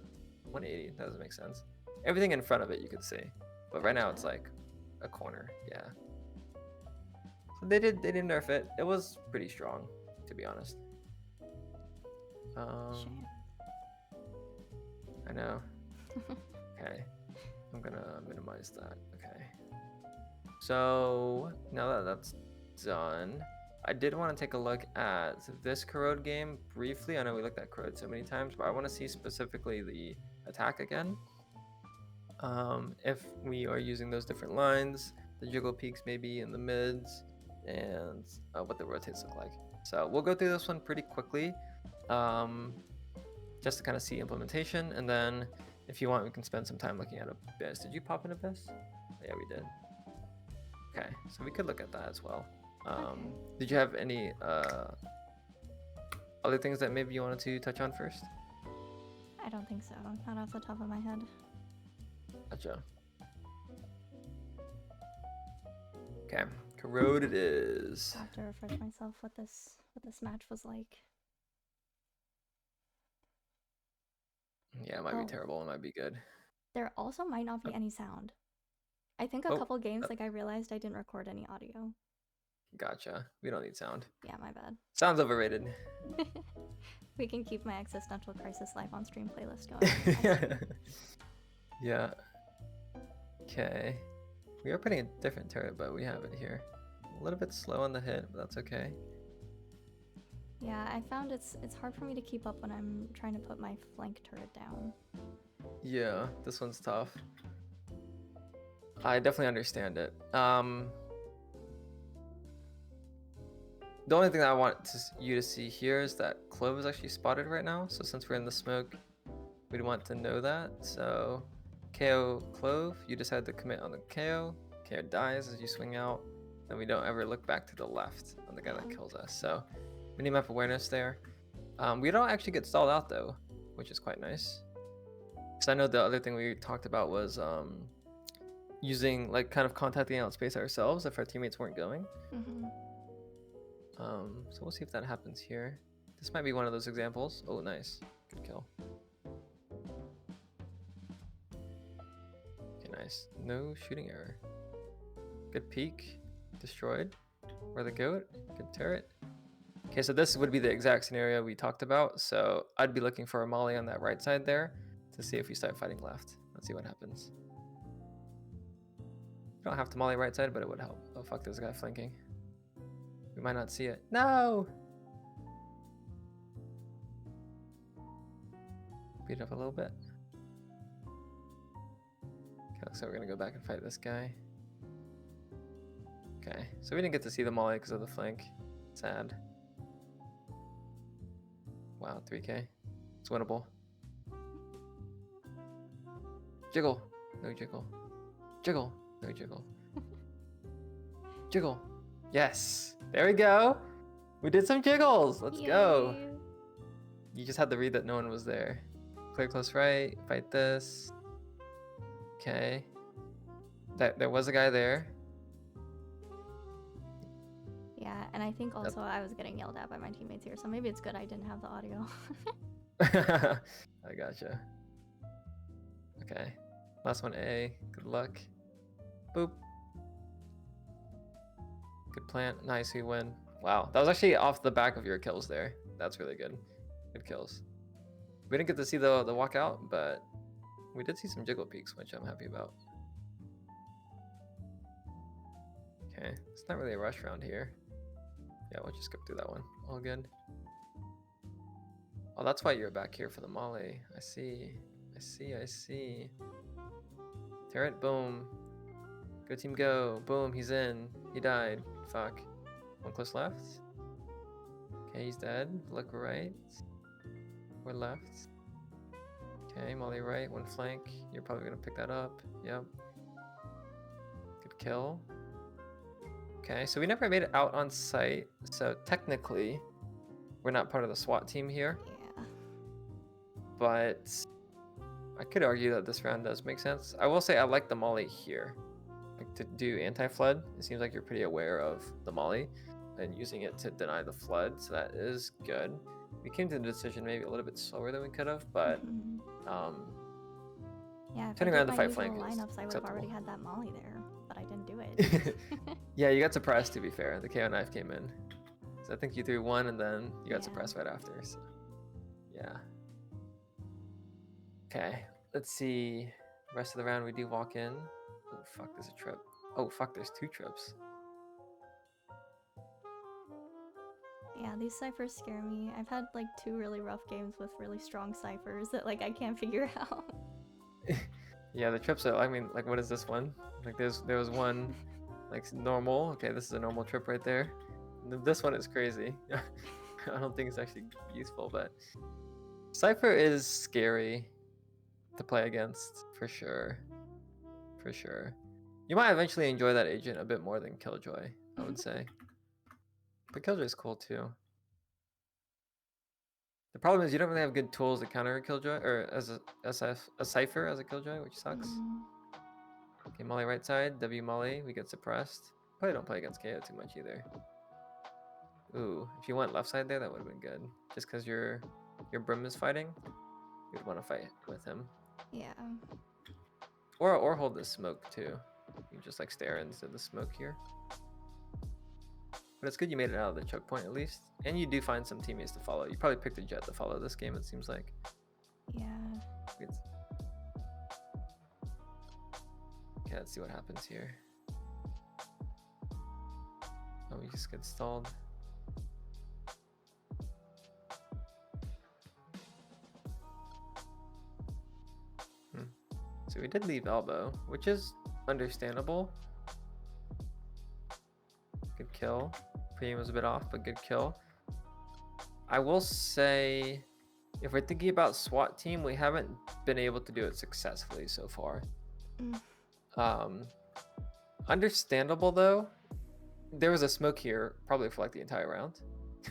180. That doesn't make sense. Everything in front of it you could see, but right now it's like a corner. Yeah. So they did nerf it. It was pretty strong, to be honest. Shame. I know. Okay, I'm gonna minimize that. Okay. So now that that's done, I did want to take a look at this Corrode game briefly. I know we looked at Corrode so many times, but I want to see specifically the attack again. If we are using those different lines, the jiggle peaks maybe in the mids, and what the rotates look like. So we'll go through this one pretty quickly, just to kind of see implementation, and then if you want, we can spend some time looking at Abyss. Did you pop in Abyss? Oh, yeah, we did. Okay, so we could look at that as well. Did you have any other things that maybe you wanted to touch on first? I don't think so. Not off the top of my head. Gotcha. Okay, Corrode it is. I have to refresh myself what this match was like. Yeah, it might be terrible. It might be good. There also might not be any sound. I think a couple games, like I realized I didn't record any audio. Gotcha. We don't need sound. Yeah, my bad. Sound's overrated. We can keep my existential crisis live on stream playlist going. Yeah. Okay. We are putting a different turret, but we have it here. A little bit slow on the hit, but that's okay. Yeah, I found it's hard for me to keep up when I'm trying to put my flank turret down. Yeah, this one's tough. I definitely understand it. The only thing that I want you to see here is that Clove is actually spotted right now. So since we're in the smoke, we'd want to know that. So KO Clove, you decide to commit on the KO. KO dies as you swing out. Then we don't ever look back to the left on the guy that kills us. So minimap awareness there. We don't actually get stalled out though, which is quite nice. Because I know the other thing we talked about was using like kind of contacting out space ourselves if our teammates weren't going. Mm-hmm. So we'll see if that happens here. This might be one of those examples. Oh, nice. Good kill. Okay, nice. No shooting error. Good peek. Destroyed. We're the goat. Good turret. Okay, so this would be the exact scenario we talked about. So I'd be looking for a molly on that right side there to see if we start fighting left. Let's see what happens. You don't have to molly right side, but it would help. Oh, fuck, there's a guy flanking. We might not see it. No! Beat up a little bit. Okay, looks like we're gonna go back and fight this guy. Okay, so we didn't get to see the molly because of the flank. Sad. Wow, 3k. It's winnable. Jiggle. No jiggle. Jiggle. No jiggle. Jiggle. Yes. There we go. We did some jiggles. Let's go. You just had to read that no one was there. Clear close right. Fight this. Okay. There was a guy there. Yeah, and I think also I was getting yelled at by my teammates here, so maybe it's good I didn't have the audio. I gotcha. Okay. Last one A. Good luck. Boop. Good plant. Nice, we win. Wow, that was actually off the back of your kills there. That's really good. Good kills. We didn't get to see the walkout, but we did see some jiggle peaks, which I'm happy about. Okay, it's not really a rush round here. Yeah, we'll just go through that one. All good. Oh, that's why you're back here for the molly. I see. I see. I see. Turret, boom. Go team, go. Boom, he's in. He died. Fuck. One close left. Okay, he's dead. Look right. We're left. Okay, molly right. One flank. You're probably gonna pick that up. Yep. Good kill. Okay, so we never made it out on site. So technically, we're not part of the SWAT team here. Yeah. But I could argue that this round does make sense. I will say I like the molly here. Like to do anti-flood, it seems like you're pretty aware of the molly and using it to deny the flood, so that is good. We came to the decision maybe a little bit slower than we could have, but yeah, if turning I around did the my fight usual flank is lineups, I would have already acceptable. had that molly there, but I didn't do it. Yeah, you got suppressed to be fair. The KO knife came in. So I think you threw one and then you got Yeah. suppressed right after. So yeah. Okay, let's see. Rest of the round we do walk in. Oh fuck, there's a trip. Oh fuck, there's two trips. Yeah, these ciphers scare me. I've had like 2 really rough games with really strong ciphers that like I can't figure out. Yeah, the trips are, I mean, like what is this one? Like there was one like normal. Okay, this is a normal trip right there. This one is crazy. I don't think it's actually useful, but Cypher is scary to play against for sure. For sure. You might eventually enjoy that agent a bit more than Killjoy, I would say. But Killjoy's cool too. The problem is you don't really have good tools to counter a Killjoy, or as a Cypher as a Killjoy, which sucks. Okay, Molly right side, W Molly, we get suppressed. Probably don't play against KO too much either. Ooh, if you went left side there, that would have been good. Just because your Brim is fighting, you'd want to fight with him. Yeah. Or hold the smoke too. You just like stare into the smoke here. But it's good you made it out of the choke point at least. And you do find some teammates to follow. You probably picked a Jet to follow this game, it seems like. Yeah. Okay, let's see what happens here. Oh, we just get stalled. So we did leave elbow, which is understandable. Good kill. Premium was a bit off, but good kill. I will say, if we're thinking about SWAT team, we haven't been able to do it successfully so far. Understandable though. There was a smoke here, probably for like the entire round.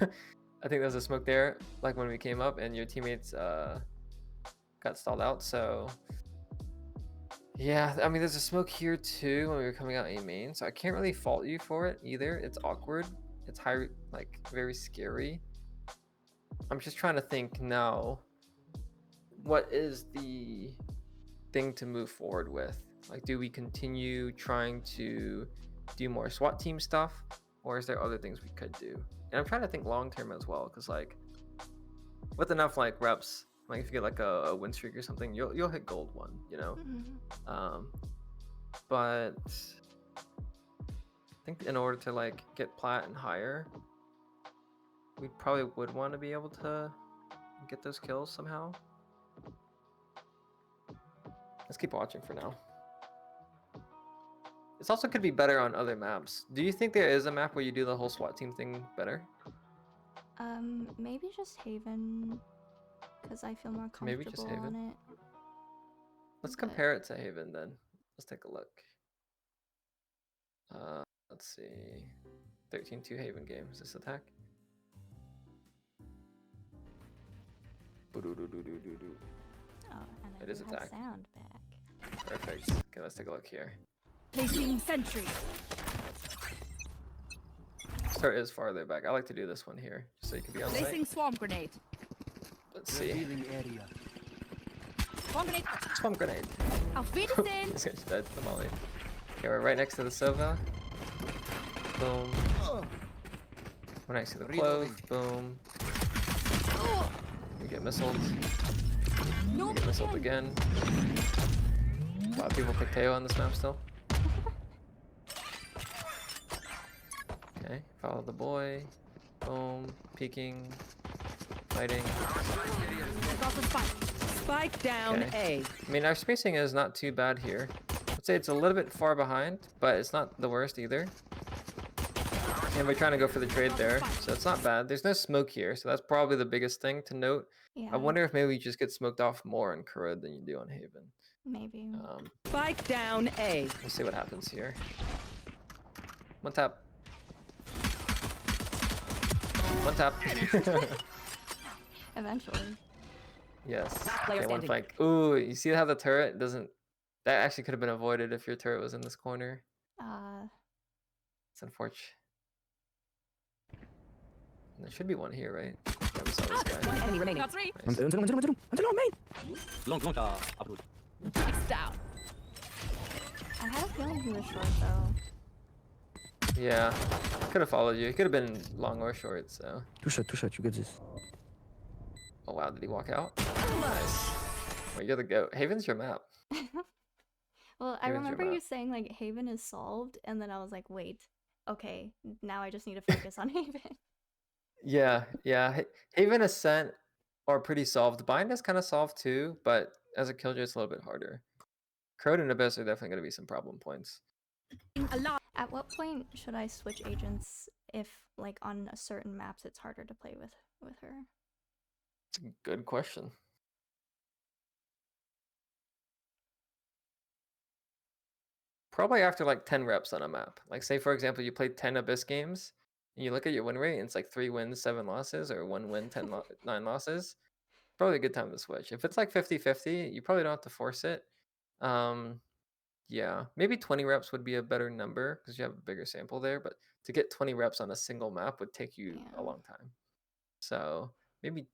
I think there was a smoke there, like when we came up, and your teammates got stalled out. So yeah, I mean, there's a smoke here too when we were coming out A main. So I can't really fault you for it either. It's awkward. It's high, like very scary. I'm just trying to think now. What is the thing to move forward with? Like, do we continue trying to do more SWAT team stuff, or is there other things we could do? And I'm trying to think long term as well, because like with enough like reps, like if you get like a win streak or something, you'll hit gold 1, you know. But I think in order to like get plat and higher, we probably would want to be able to get those kills somehow. Let's keep watching for now. This also could be better on other maps. Do you think there is a map where you do the whole SWAT team thing better? Maybe just Haven, because I feel more comfortable Maybe just Haven. on it. Let's compare it to Haven then. Let's take a look. Let's see. 13-2 Haven game. Is this attack? Oh, and it is attack. Sound back. Perfect. Okay, let's take a look here. Placing sentry. Start is farther back. I like to do this one here, just so you can be on site. Placing swarm grenade. Let's see. Area. Swarm grenade. Swamp grenade. Auf Wiedersehen. This guy's dead. The molly. Okay, we're right next to the Sova. Boom. We're next to the clove. Boom. We get missiled. We get missiled again. A lot of people pick Teo on this map still. Okay, follow the boy. Boom. Peeking. Fighting. Spike down Okay. A. I mean, our spacing is not too bad here. I'd say it's a little bit far behind, but it's not the worst either. And we're trying to go for the trade there, so it's not bad. There's no smoke here, so that's probably the biggest thing to note. Yeah. I wonder if maybe we just get smoked off more on Corrode than you do on Haven. Maybe. Spike down A. We'll see what happens here. One tap. One tap. Eventually. Yes. Player Okay, one standing. fight. Ooh, you see how the turret doesn't... That actually could have been avoided if your turret was in this corner. It's unfortunate. There should be one here, right? Yeah, we saw this guy. One enemy remaining. Got 3. Nice. Long upload. Spike's down. I had a feeling he was short though. Yeah, could have followed you. He could have been long or short, so... Two shot, you get this. Oh wow, did he walk out? Nice. Well, you're the goat. Haven's your map. Well, I Haven's your remember you map. saying like Haven is solved, and then I was like, wait, okay, now I just need to focus on Haven. Yeah. Haven, Ascent are pretty solved. Bind is kind of solved too, but as a Killjoy, it's a little bit harder. Corrode and Abyss are definitely going to be some problem points. At what point should I switch agents if, like, on a certain maps it's harder to play with her? It's a good question. Probably after like 10 reps on a map. Like say for example, you played 10 Abyss games and you look at your win rate and it's like 3 wins, 7 losses, or 1 win, 9 losses. Probably a good time to switch. If it's like 50-50, you probably don't have to force it. Yeah, maybe 20 reps would be a better number because you have a bigger sample there, but to get 20 reps on a single map would take you a long time. So maybe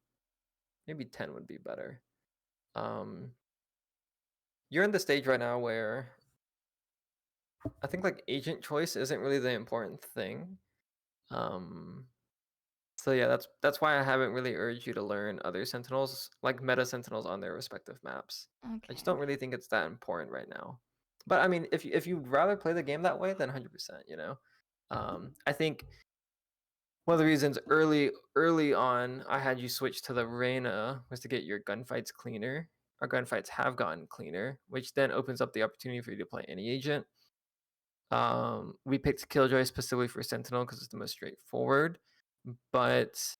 10 would be better. You're in the stage right now where I think like agent choice isn't really the important thing. So yeah, that's why I haven't really urged you to learn other sentinels, like meta sentinels on their respective maps. Okay. I just don't really think it's that important right now. But I mean, if you'd rather play the game that way, then 100%, you know. I think one of the reasons early on I had you switch to the Reyna was to get your gunfights cleaner. Our gunfights have gotten cleaner, which then opens up the opportunity for you to play any agent. We picked Killjoy specifically for Sentinel because it's the most straightforward, but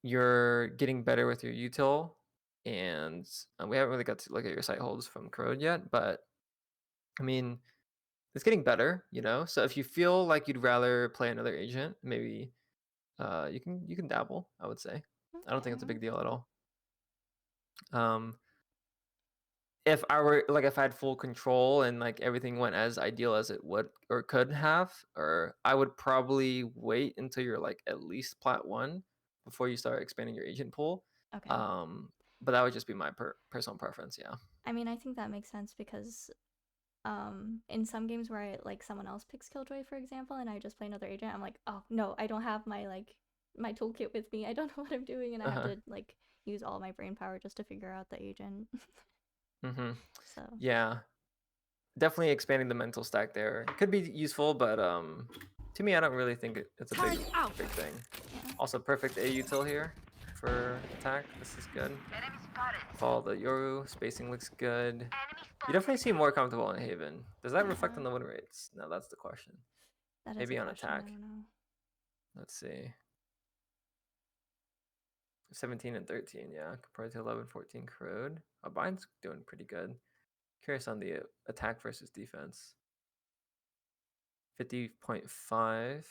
you're getting better with your util, and we haven't really got to look at your sight holds from Corrode yet, but I mean, it's getting better, you know. So if you feel like you'd rather play another agent, maybe you can dabble. I would say I don't think it's a big deal at all. If I were like if I had full control and like everything went as ideal as it would or could have, or I would probably wait until you're like at least plat 1 before you start expanding your agent pool. Okay. But that would just be my personal preference. Yeah. I mean, I think that makes sense because in some games where I like someone else picks Killjoy, for example, and I just play another agent, I'm like, oh no, I don't have my my toolkit with me. I don't know what I'm doing, and I have to like use all my brain power just to figure out the agent. So yeah, definitely expanding the mental stack there could be useful, but to me, I don't really think it's a big thing. yeah. Also, perfect A util here for attack. This is good. Follow the Yoru. Spacing looks good. You definitely seem more comfortable in Haven. Does that reflect on the win rates? No, that's the question. That is Maybe a on question, attack. I don't know. Let's see. 17 and 13, yeah, compared to 11, 14 Corrode. Bind's doing pretty good. Curious on the attack versus defense. 50.5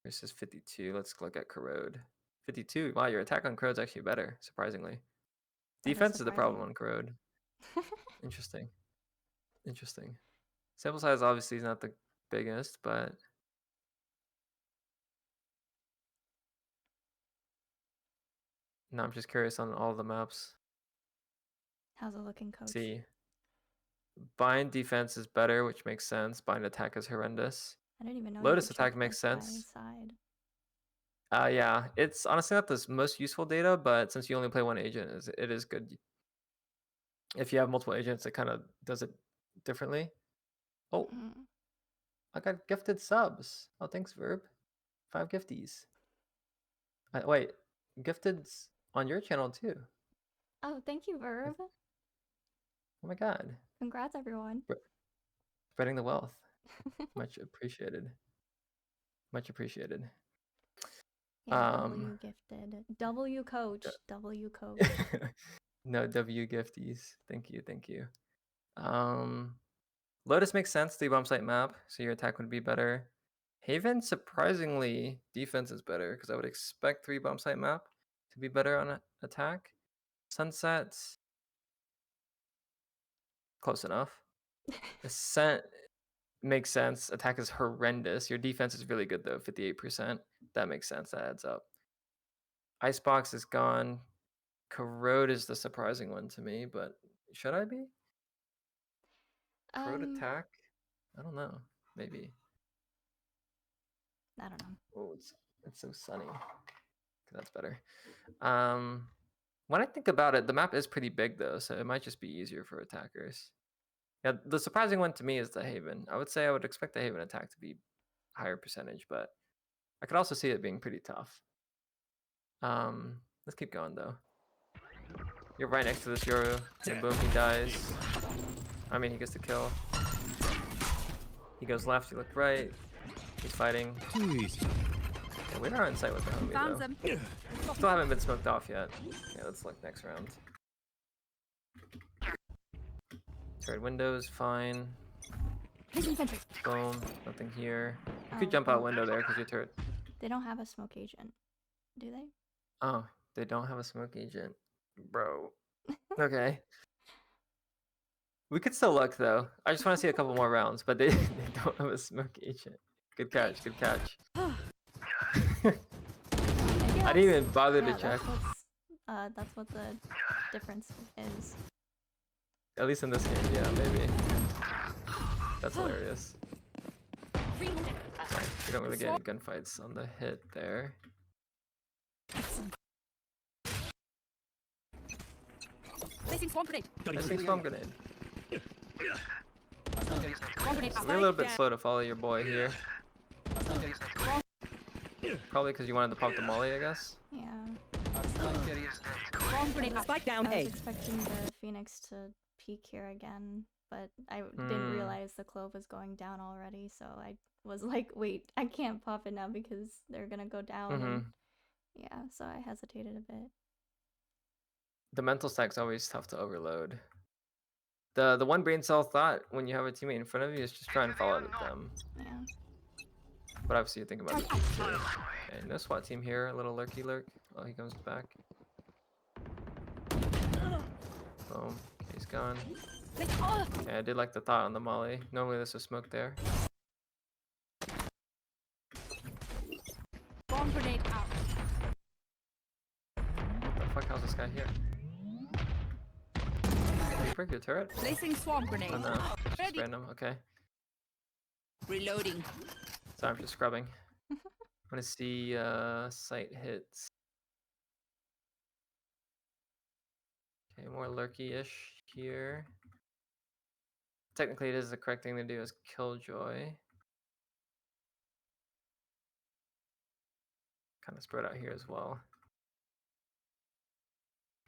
versus 52. Let's look at Corrode. 52. Wow, your attack on Corrode's actually better, surprisingly. Defense is the problem on Corrode. Interesting. Interesting. Sample size obviously is not the biggest, but no, I'm just curious on all the maps. How's it looking, coach? See. Bind defense is better, which makes sense. Bind attack is horrendous. I didn't even know. Lotus attack makes sense. Side. Yeah, it's honestly not the most useful data, but since you only play one agent, it is good. If you have multiple agents, it kind of does it differently. Oh, I got gifted subs. Oh, thanks, Verb. 5 gifties. Wait, gifted on your channel too. Oh, thank you, Verb. Oh my god. Congrats, everyone. Spreading the wealth. Much appreciated. Much appreciated. Yeah, W gifted. W coach. W coach. No, W gifties. Thank you, thank you. Lotus makes sense, the bomb site map, so your attack would be better. Haven, surprisingly, defense is better because I would expect 3 bomb site map to be better on attack. Sunset, close enough. Ascent makes sense. Attack is horrendous. Your defense is really good though, 58%. That makes sense. That adds up. Icebox is gone. Corrode is the surprising one to me, but should I be? Corrode attack? I don't know. Maybe. I don't know. Oh, it's so sunny. That's better. When I think about it, the map is pretty big though, so it might just be easier for attackers. Yeah, the surprising one to me is the Haven. I would say I would expect the Haven attack to be higher percentage, but I could also see it being pretty tough. Let's keep going though. You're right next to this Yoru, and boom, he dies. I mean, he gets the kill. He goes left, you look right. He's fighting. Yeah, we are on site with the homie though. Still haven't been smoked off yet. Yeah, let's look next round. Turret windows, fine. Boom, nothing here. You could jump out window there because your turret. They don't have a smoke agent, do they? Oh, they don't have a smoke agent, bro. Okay. We could still look though. I just want to see a couple more rounds, but they don't have a smoke agent. Good catch, good catch. I didn't even bother to check. That's what the difference is. At least in this game, yeah, maybe. That's hilarious. You don't really get any gunfights on the hit there. Placing swamp grenade. Placing swamp grenade. Swamp grenade. We're a little bit slow to follow your boy here. Probably because you wanted to pop the molly, I guess. Yeah. Swamp grenade. Spike down I A. was expecting the Phoenix to peek here again, but I didn't realize the clove was going down already, so I was like, wait, I can't pop it now because they're gonna go down. And yeah, so I hesitated a bit. The mental stack's always tough to overload. The one brain cell thought when you have a teammate in front of you is just try and follow them. Yeah. But obviously you're thinking about it too. Okay, no SWAT team here. A little lurky lurk. Oh, he comes back. Boom. Okay, he's gone. Okay, I did like the thought on the molly. Normally there's a smoke there. Bomb grenade out. What the fuck? How's this guy here? Did you break your turret? Placing swarm grenade. Oh no, it's just Ready. random. Okay. Reloading. Sorry, I'm just scrubbing. I want to see sight hits. Okay, more lurky-ish here. Technically, it is the correct thing to do as Killjoy. Kind of spread out here as well.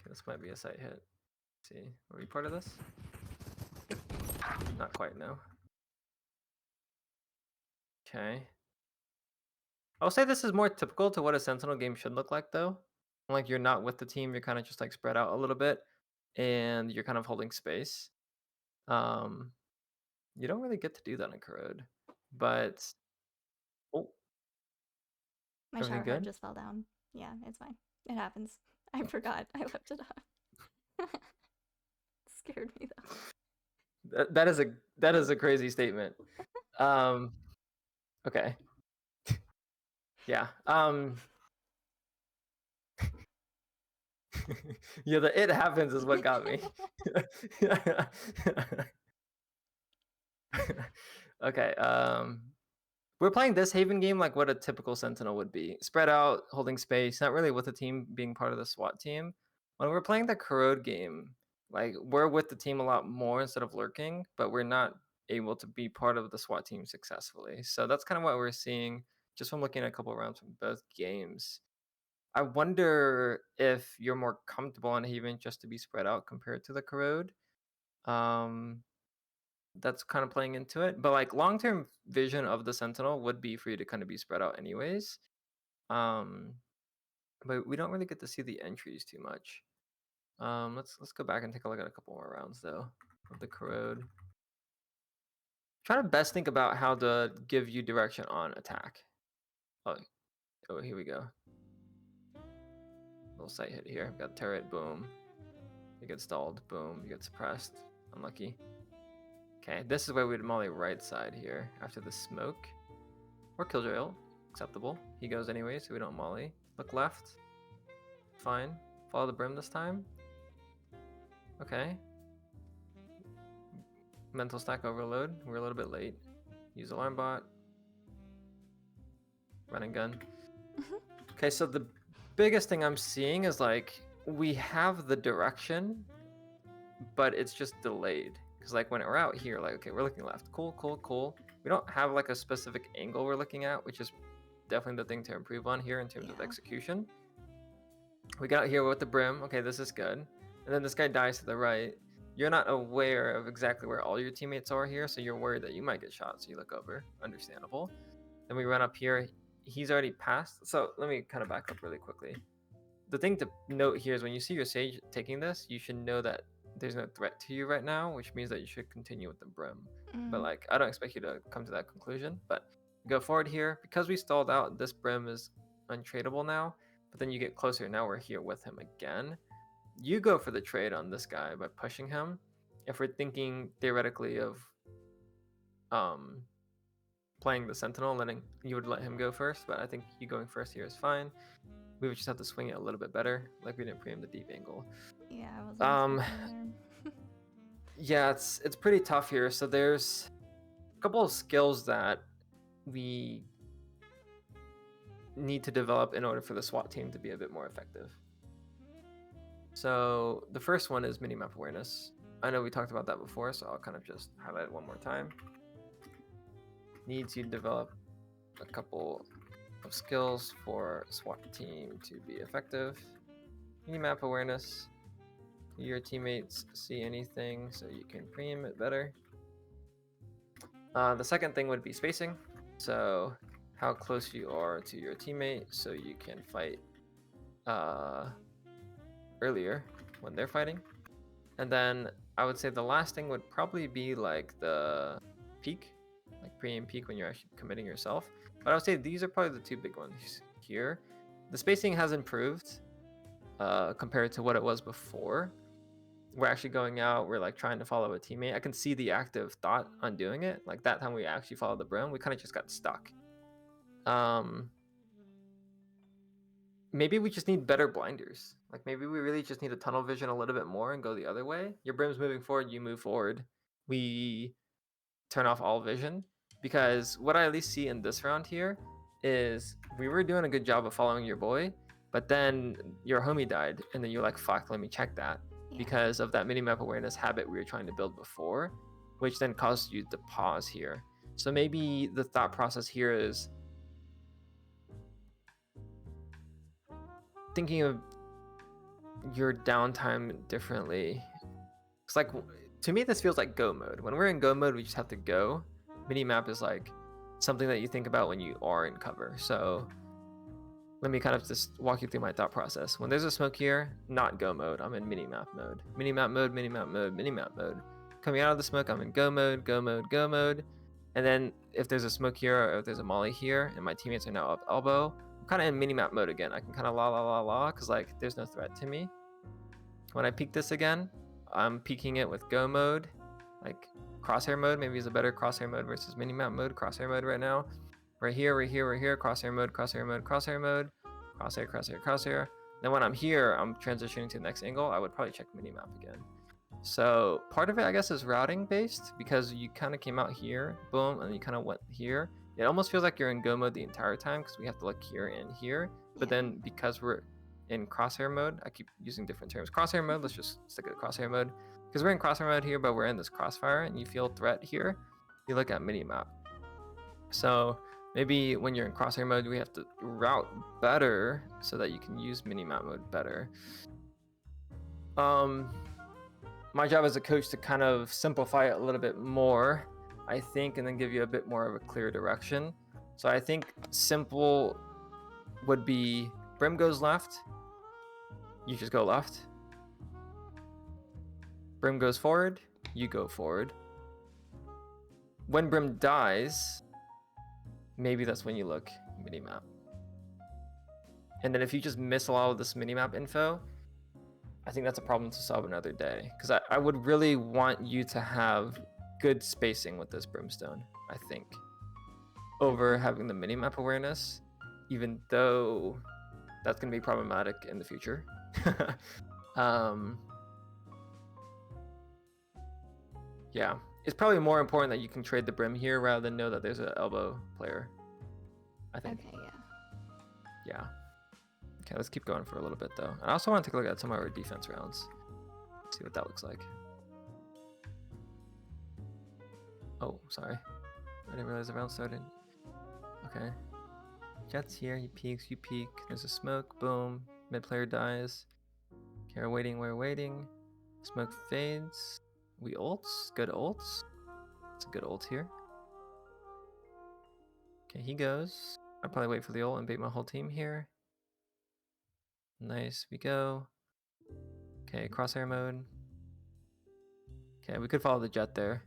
Okay, this might be a sight hit. Let's see, are we part of this? Not quite, no. Okay. I'll say this is more typical to what a Sentinel game should look like, though. Like, you're not with the team, you're kind of just like spread out a little bit, and you're kind of holding space. You don't really get to do that in Corrode, but oh, My everything shower head good? just fell down. Yeah, it's fine. It happens. I forgot. I left it on. Scared me though. That is a crazy statement. Okay. Yeah. Yeah, the it happens is what got me. Okay. We're playing this Haven game like what a typical Sentinel would be. Spread out, holding space, not really with the team being part of the SWAT team. When we're playing the Corrode game, like we're with the team a lot more instead of lurking, but we're not able to be part of the SWAT team successfully. So that's kind of what we're seeing just from looking at a couple of rounds from both games. I wonder if you're more comfortable on Haven just to be spread out compared to the Corrode. That's kind of playing into it. But like long-term vision of the Sentinel would be for you to kind of be spread out anyways. But we don't really get to see the entries too much. Let's go back and take a look at a couple more rounds though of the Corrode. Try to best think about how to give you direction on attack. Oh, here we go. Little sight hit here. Got turret, boom. You get stalled, boom. You get suppressed. Unlucky. Okay, this is where we'd molly right side here after the smoke. Or Killjoy ult. Acceptable. He goes anyway, so we don't molly. Look left. Fine. Follow the brim this time. Okay. Mental stack overload. We're a little bit late. Use alarm bot. Run and gun. Okay, so the biggest thing I'm seeing is like we have the direction, but it's just delayed. Because like when we're out here, like, okay, we're looking left. Cool, cool, cool. We don't have like a specific angle we're looking at, which is definitely the thing to improve on here in terms of execution. We got here with the brim. Okay, this is good. And then this guy dies to the right. You're not aware of exactly where all your teammates are here, so you're worried that you might get shot, so you look over. Understandable. Then we run up here. He's already passed. So let me kind of back up really quickly. The thing to note here is when you see your Sage taking this, you should know that there's no threat to you right now, which means that you should continue with the brim. But like, I don't expect you to come to that conclusion, but go forward here. Because we stalled out, this brim is untradeable now, but then you get closer. Now we're here with him again. You go for the trade on this guy by pushing him. If we're thinking theoretically of playing the Sentinel, you would let him go first, but I think you going first here is fine. We would just have to swing it a little bit better, like we didn't preempt the deep angle. Yeah, I wasn't expecting there. Yeah, it's pretty tough here. So there's a couple of skills that we need to develop in order for the SWAT team to be a bit more effective. So the first one is minimap awareness. I know we talked about that before, so I'll kind of just highlight it one more time. Need to develop a couple of skills for SWAT team to be effective. Minimap awareness. Do your teammates see anything so you can preem it better? The second thing would be spacing. So how close you are to your teammate so you can fight earlier when they're fighting. And then I would say the last thing would probably be like the peak, like pre and peak when you're actually committing yourself. But I would say these are probably the two big ones here. The spacing has improved compared to what it was before. We're actually going out, we're like trying to follow a teammate. I can see the active thought on doing it. Like that time we actually followed the brim, we kind of just got stuck. Maybe we just need better blinders. Like maybe we really just need to tunnel vision a little bit more and go the other way. Your brim's moving forward, you move forward. We turn off all vision, because what I at least see in this round here is we were doing a good job of following your boy, but then your homie died and then you're like, fuck, let me check that. Yeah. Because of that minimap awareness habit we were trying to build before, which then caused you to pause here. So maybe the thought process here is thinking of your downtime differently. It's like, to me, this feels like go mode. When we're in go mode, we just have to go. Minimap is like something that you think about when you are in cover. So let me kind of just walk you through my thought process. When there's a smoke here, not go mode, I'm in minimap mode. Minimap mode, minimap mode, minimap mode. Coming out of the smoke, I'm in go mode, go mode, go mode. And then if there's a smoke here or if there's a molly here and my teammates are now up elbow, I'm kind of in minimap mode again. I can kind of la because like there's no threat to me. When I peek this again, I'm peeking it with go mode, like crosshair mode. Maybe is a better crosshair mode versus minimap mode. Crosshair mode right now. Right here, right here, right here. Crosshair mode, crosshair mode, crosshair mode. Crosshair, crosshair, crosshair. Then when I'm here, I'm transitioning to the next angle. I would probably check minimap again. So part of it, I guess, is routing based, because you kind of came out here, boom, and you kind of went here. It almost feels like you're in go mode the entire time because we have to look here and here. But then because we're in crosshair mode, I keep using different terms. Crosshair mode, let's just stick with crosshair mode. Because we're in crosshair mode here, but we're in this crossfire and you feel threat here, you look at minimap. So maybe when you're in crosshair mode, we have to route better so that you can use minimap mode better. My job as a coach to kind of simplify it a little bit more, I think, and then give you a bit more of a clear direction. So I think simple would be brim goes left, you just go left. Brim goes forward, you go forward. When brim dies, maybe that's when you look minimap. And then if you just miss a lot of this minimap info, I think that's a problem to solve another day. Because I would really want you to have good spacing with this brimstone, I think, over having the minimap awareness, even though that's going to be problematic in the future. Yeah, it's probably more important that you can trade the brim here rather than know that there's an elbow player, I think. Okay, yeah. Yeah. Okay, let's keep going for a little bit though. I also want to take a look at some of our defense rounds. See what that looks like. Oh, sorry. I didn't realize the round started. Okay. Jet's here, he peeks, you peek. There's a smoke, boom. Mid player dies. Okay, we're waiting. Smoke fades. We ults, good ults. It's a good ult here. Okay, he goes. I'll probably wait for the ult and bait my whole team here. Nice, we go. Okay, crosshair mode. Okay, we could follow the jet there.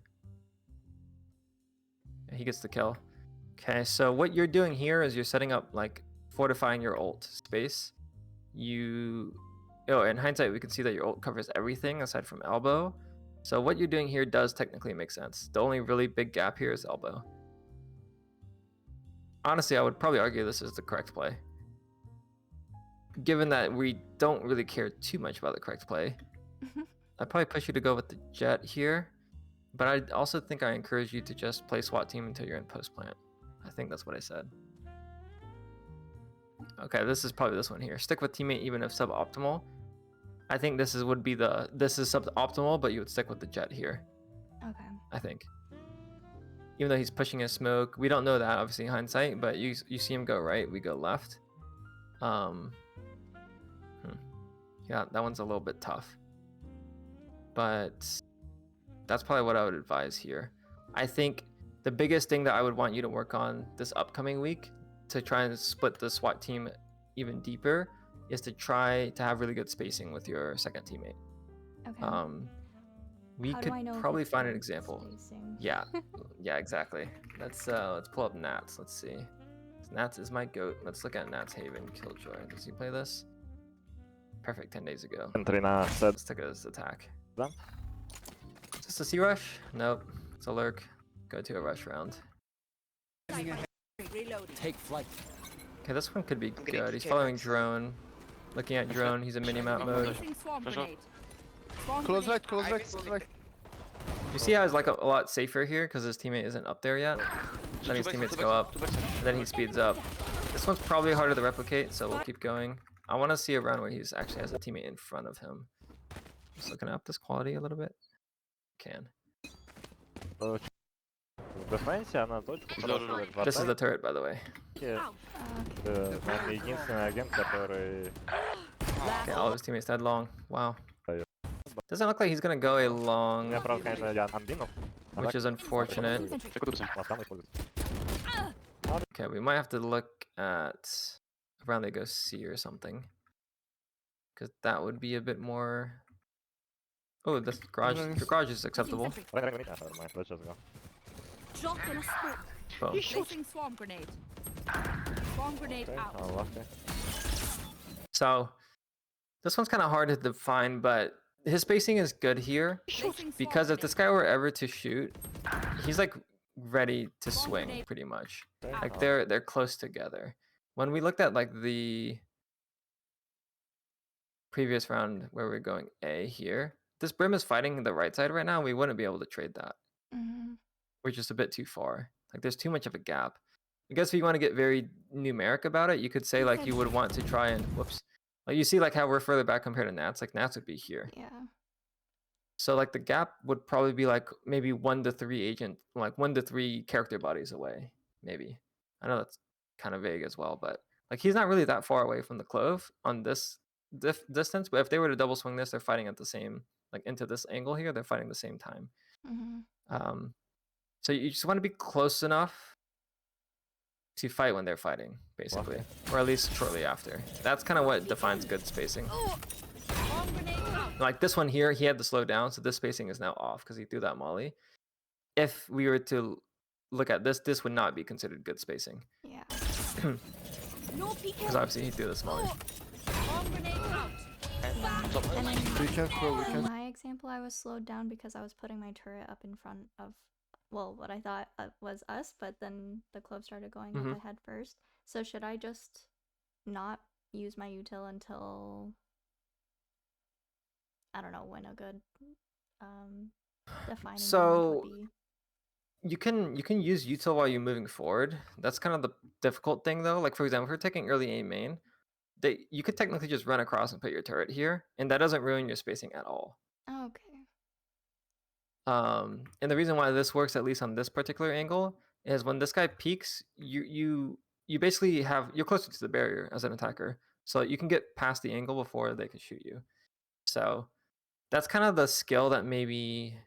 Yeah, he gets the kill. Okay, so what you're doing here is you're setting up, like, fortifying your ult space. In hindsight, we can see that your ult covers everything aside from elbow. So what you're doing here does technically make sense. The only really big gap here is elbow. Honestly, I would probably argue this is the correct play. Given that we don't really care too much about the correct play, I'd probably push you to go with the jet here. But I also think I encourage you to just play SWAT team until you're in post plant. I think that's what I said. Okay, this is probably this one here. Stick with teammate even if suboptimal. I think this is suboptimal, but you would stick with the jet here. Okay. I think. Even though he's pushing a smoke, we don't know that obviously in hindsight, but you see him go right, we go left. Yeah, that one's a little bit tough. but that's probably what I would advise here. I think the biggest thing that I would want you to work on this upcoming week to try and split the SWAT team even deeper is to try to have really good spacing with your second teammate. Okay. We How do could I know if probably it's find an good example. spacing? Yeah, yeah, exactly. Let's pull up Nats. Let's see. Nats is my goat. Let's look at Nats Haven Killjoy. Does he play this? Perfect 10 days ago. Entry na set. Let's take his attack. Done. Is this a C rush? Nope. It's a lurk. Go to a rush round. Take flight. Okay, this one could be I'm getting good. He's kicked. following drone. Looking at drone. He's in minimap mode. Placing swarm Pressure. grenade. Swarm Close grenade right, close I right, missed close it. right. You see how he's like a lot safer here because his teammate isn't up there yet. Then his teammates go up. And then he speeds up. This one's probably harder to replicate, so we'll keep going. I want to see a round where he's actually has a teammate in front of him. Just looking up this quality a little bit. Can. В дефенсе она точку спрашивает в This is the атаке. turret, by the way. Наверное, единственный агент, который... Okay, all of his teammates dead long. Wow. Yeah. Doesn't look like he's gonna go a long, Я, правда, конечно, я анбинул. which is unfortunate. Ластам используется. Okay, we might have to look at around they go C or something. Because that would be a bit more... Oh, this garage, the garage is acceptable. Рейн, нормально, let's just go. Drop in a smoke. Boom. Placing swarm grenade. Swarm grenade Okay, out. лафты. So, this one's kind of hard to define, but his spacing is good here. Placing Because swarm if this guy were ever to shoot, he's like ready to swing pretty much. Like they're close together. When we looked at like the previous round where we're going A here, this Brim is fighting the right side right now. We wouldn't be able to trade that. Mm-hmm. We're just a bit too far. Like there's too much of a gap. I guess if you want to get very numeric about it, you could say like you would want to try and whoops. Like you see like how we're further back compared to Nats. Like Nats would be here. Yeah. So like the gap would probably be like maybe 1 to 3 agent, like 1 to 3 character bodies away, maybe. I know that's kind of vague as well, but like he's not really that far away from the clove on this distance. But if they were to double swing this, they're fighting at the same, like into this angle here, they're fighting the same time. Mm-hmm. So you just want to be close enough to fight when they're fighting, basically, or at least shortly after. That's kind of what defines good spacing. Swarm grenade out. Like this one here, he had to slow down, so this spacing is now off because he threw that molly. If we were to look at this, this would not be considered good spacing Yeah. No peeking. because obviously he threw this molly. Swarm grenade out. And We can throw, we in can. my example, I was slowed down because I was putting my turret up in front of, well, what I thought was us, but then the clove started going Mhm. up ahead first. So should I just not use my util until, I don't know, when a good defining moment So- would be? You can use util while you're moving forward. That's kind of the difficult thing though. Like for example, if we're taking early aim main, you could technically just run across and put your turret here, and that doesn't ruin your spacing at all. Oh, okay. And the reason why this works, at least on this particular angle, is when this guy peeks, you basically you're closer to the barrier as an attacker, so you can get past the angle before they can shoot you. So that's kind of the skill that maybe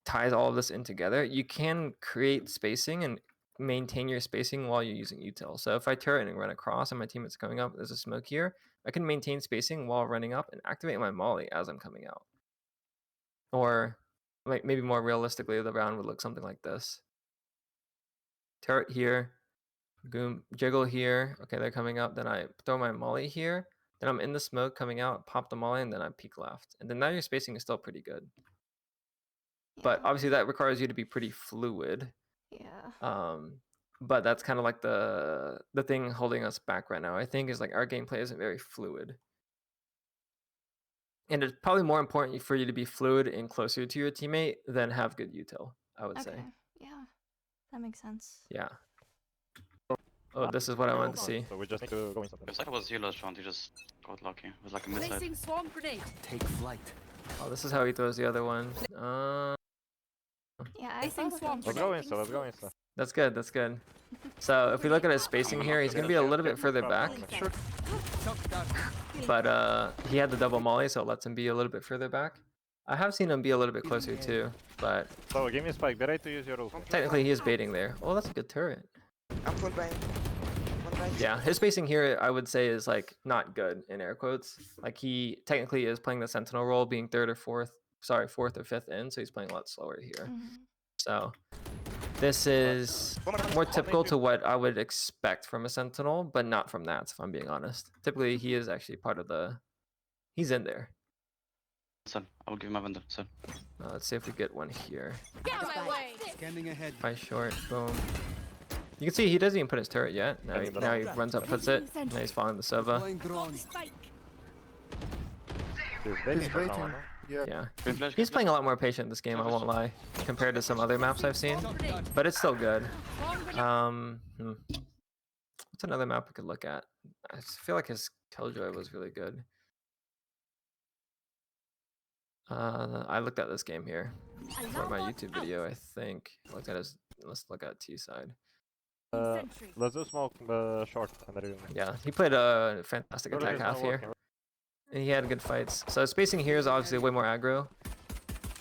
ties all of this in together. You can create spacing and maintain your spacing while you're using util. So if I turret and run across and my teammate's coming up, there's a smoke here, I can maintain spacing while running up and activate my molly as I'm coming out. Or like maybe more realistically, the round would look something like this. Turret here, boom, jiggle here. Okay, they're coming up. Then I throw my molly here. Then I'm in the smoke coming out, pop the molly, and then I peek left. And then now your spacing is still pretty good. But Yeah. obviously that requires you to be pretty fluid. Yeah. But that's kind of like the thing holding us back right now, I think, is like our gameplay isn't very fluid. And it's probably more important for you to be fluid and closer to your teammate than have good util, I would say. Okay. Yeah. That makes sense. Yeah. Oh, this is what I wanted to see. So we just need to go inside. It's like it was you last round, you just got lucky. It was like a mid-side. Placing swarm grenade. Take flight. Oh, this is how he throws the other one. Yeah, I Placing thought swarm Let's go inside, let's go inside. That's good, that's good. So if we look at his spacing here, he's going to be a little bit further back. Sure. But he had the double molly, so it lets him be a little bit further back. I have seen him be a little bit closer too, but So give me a spike. Be ready to use your ult. technically he is baiting there. Oh, that's a good turret. I'm full buying. One buy. Yeah, his spacing here I would say is like not good in air quotes. Like he technically is playing the sentinel role, being fourth or fifth in, so he's playing a lot slower here. Mhm. So this is more typical to what I would expect from a sentinel, but not from that, if I'm being honest. Typically he is actually part of the, he's in there. Son, I will give him a vendor. Son. Let's see if we get one here. Get out of my way. Scanning ahead. By short, boom. You can see he doesn't even put his turret yet. Now he runs up, puts it. Now he's following the Sova. Deploying drone. Spike. He's baiting for now, no? Yeah, Green flash, he's green playing a lot more patient this game. I won't lie, compared to some other maps I've seen. But it's still good. Bomb grenade. What's another map we could look at? I feel like his Killjoy was really good. I looked at this game here for my YouTube video. I think looked at his. Let's look at T side. Sentry. Let's do smoke short and then Yeah, he played a fantastic Corrode attack is half not here. working. And he had good fights. So spacing here is obviously way more aggro.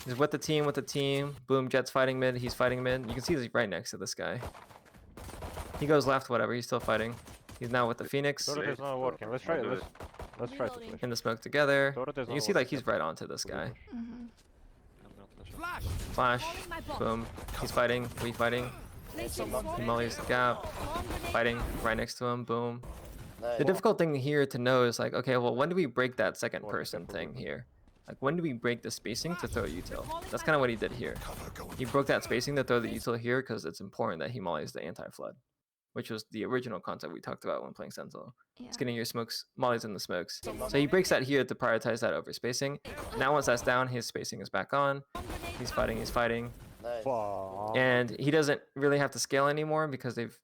He's with the team. Boom, Jet's fighting mid. He's fighting mid. You can see he's right next to this guy. He goes left, whatever. He's still fighting. He's now with the Phoenix Corrode is not working. Let's try it. Let's try to Reloading. push. in the smoke together. Corrode is You not can see like working. he's right onto this guy. Mhm. Flash, Calling my bot. boom. He's fighting. We fighting. Placing He smoke. mollies the gap. Bomb grenade Fighting out. right next to him. Boom. Nice. The difficult thing here to know is like, okay, well, when do we break that second Well, person careful thing with it. here? Like, when do we break the spacing to throw util? That's kind of what he did here. He broke that spacing to throw the util here because it's important that he mollies the anti-flood, which was the original concept we talked about when playing Sentinel. Yeah. It's getting your smokes, mollies in the smokes. So he breaks that here to prioritize that over spacing. Now once that's down, his spacing is back on. He's fighting. Nice. Fuck. And he doesn't really have to scale anymore because they've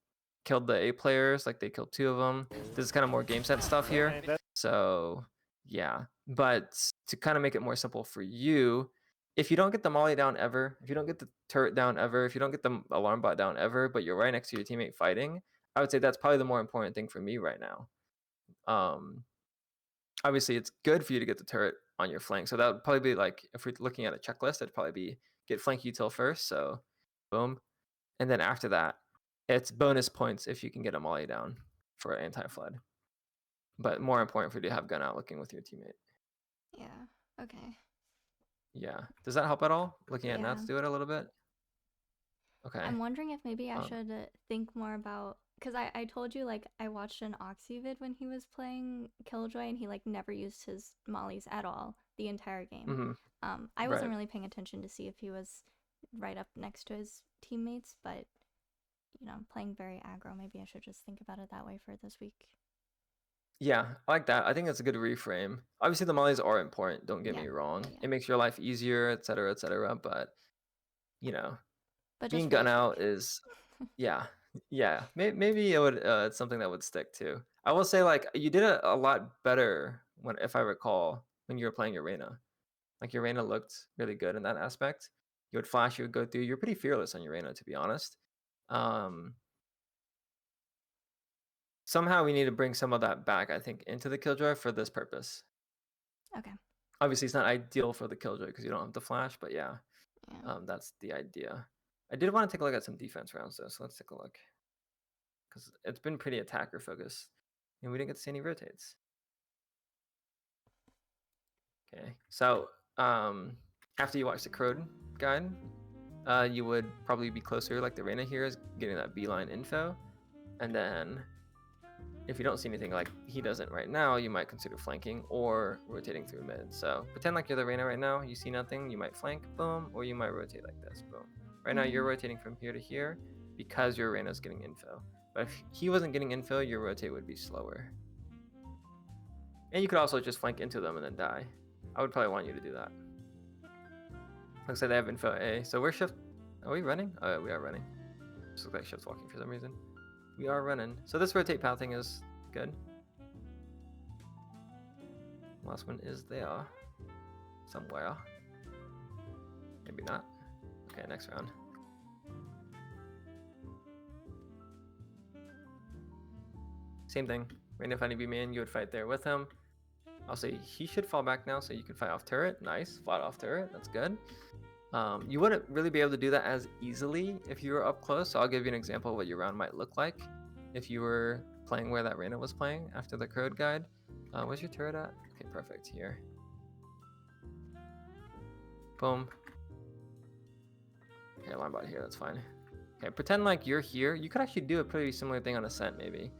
killed the A players, like they killed 2 of them. This is kind of more game set stuff here. Ain't that- So yeah, but to kind of make it more simple for you, if you don't get the molly down ever, if you don't get the turret down ever, if you don't get the alarm bot down ever, but you're right next to your teammate fighting, I would say that's probably the more important thing for me right now. Obviously it's good for you to get the turret on your flank. So that would probably be like, if we're looking at a checklist, it'd probably be get flank util first. So boom. And then after that, it's bonus points if you can get a molly down for anti-flood. But more important for you to have gun out looking with your teammate. Yeah. Okay. Yeah. Does that help at all? Looking at Nats Yeah. do it a little bit? Okay. I'm wondering if maybe I Um, should think more about, because I told you like I watched an Oxy vid when he was playing Killjoy and he like never used his mollies at all the entire game. I wasn't Right. really paying attention to see if he was right up next to his teammates, but you know, playing very aggro, maybe I should just think about it that way for this week. Yeah, I like that. I think that's a good reframe. Obviously, the mollies are important. Don't get Yeah, me wrong. yeah. It makes your life easier, etc., etc. But you know, But being just gun really out quick. is, yeah, yeah. Maybe it would. It's something that would stick too. I will say, like, you did a lot better when, if I recall, when you were playing Urena. Like Urena looked really good in that aspect. You would flash, you would go through. You're pretty fearless on Urena, to be honest. Somehow we need to bring some of that back, I think, into the Killjoy for this purpose. Okay. Obviously, it's not ideal for the Killjoy because you don't have the flash, but yeah, Yeah. that's the idea. I did want to take a look at some defense rounds though, so let's take a look. Because it's been pretty attacker focused, and we didn't get to see any rotates. Okay, so after you watch the Corrode guide, you would probably be closer, like the Reyna here is getting that beeline info, and then if you don't see anything like he doesn't right now, you might consider flanking or rotating through mid. So pretend like you're the Reyna right now, you see nothing, you might flank, boom, or you might rotate like this, boom. Right now you're rotating from here to here because your Reyna's getting info. But if he wasn't getting info, your rotate would be slower. And you could also just flank into them and then die. I would probably want you to do that. Looks like they have info A. So we're shift. Are we running? Oh, yeah, we are running. Just looks like shift's walking for some reason. We are running. So this rotate path thing is good. Last one is there. Somewhere. Maybe not. Okay, next round. Same thing. Reyna finding B main, you would fight there with him. I'll say he should fall back now, so you can fight off turret. Nice, fought off turret. That's good. You wouldn't really be able to do that as easily if you were up close. So I'll give you an example of what your round might look like if you were playing where that Reyna was playing after the Corrode guide. Where's your turret at? Okay, perfect. Here. Boom. Okay, alarm bot here. That's fine. Okay, pretend like you're here. You could actually do a pretty similar thing on Ascent, maybe.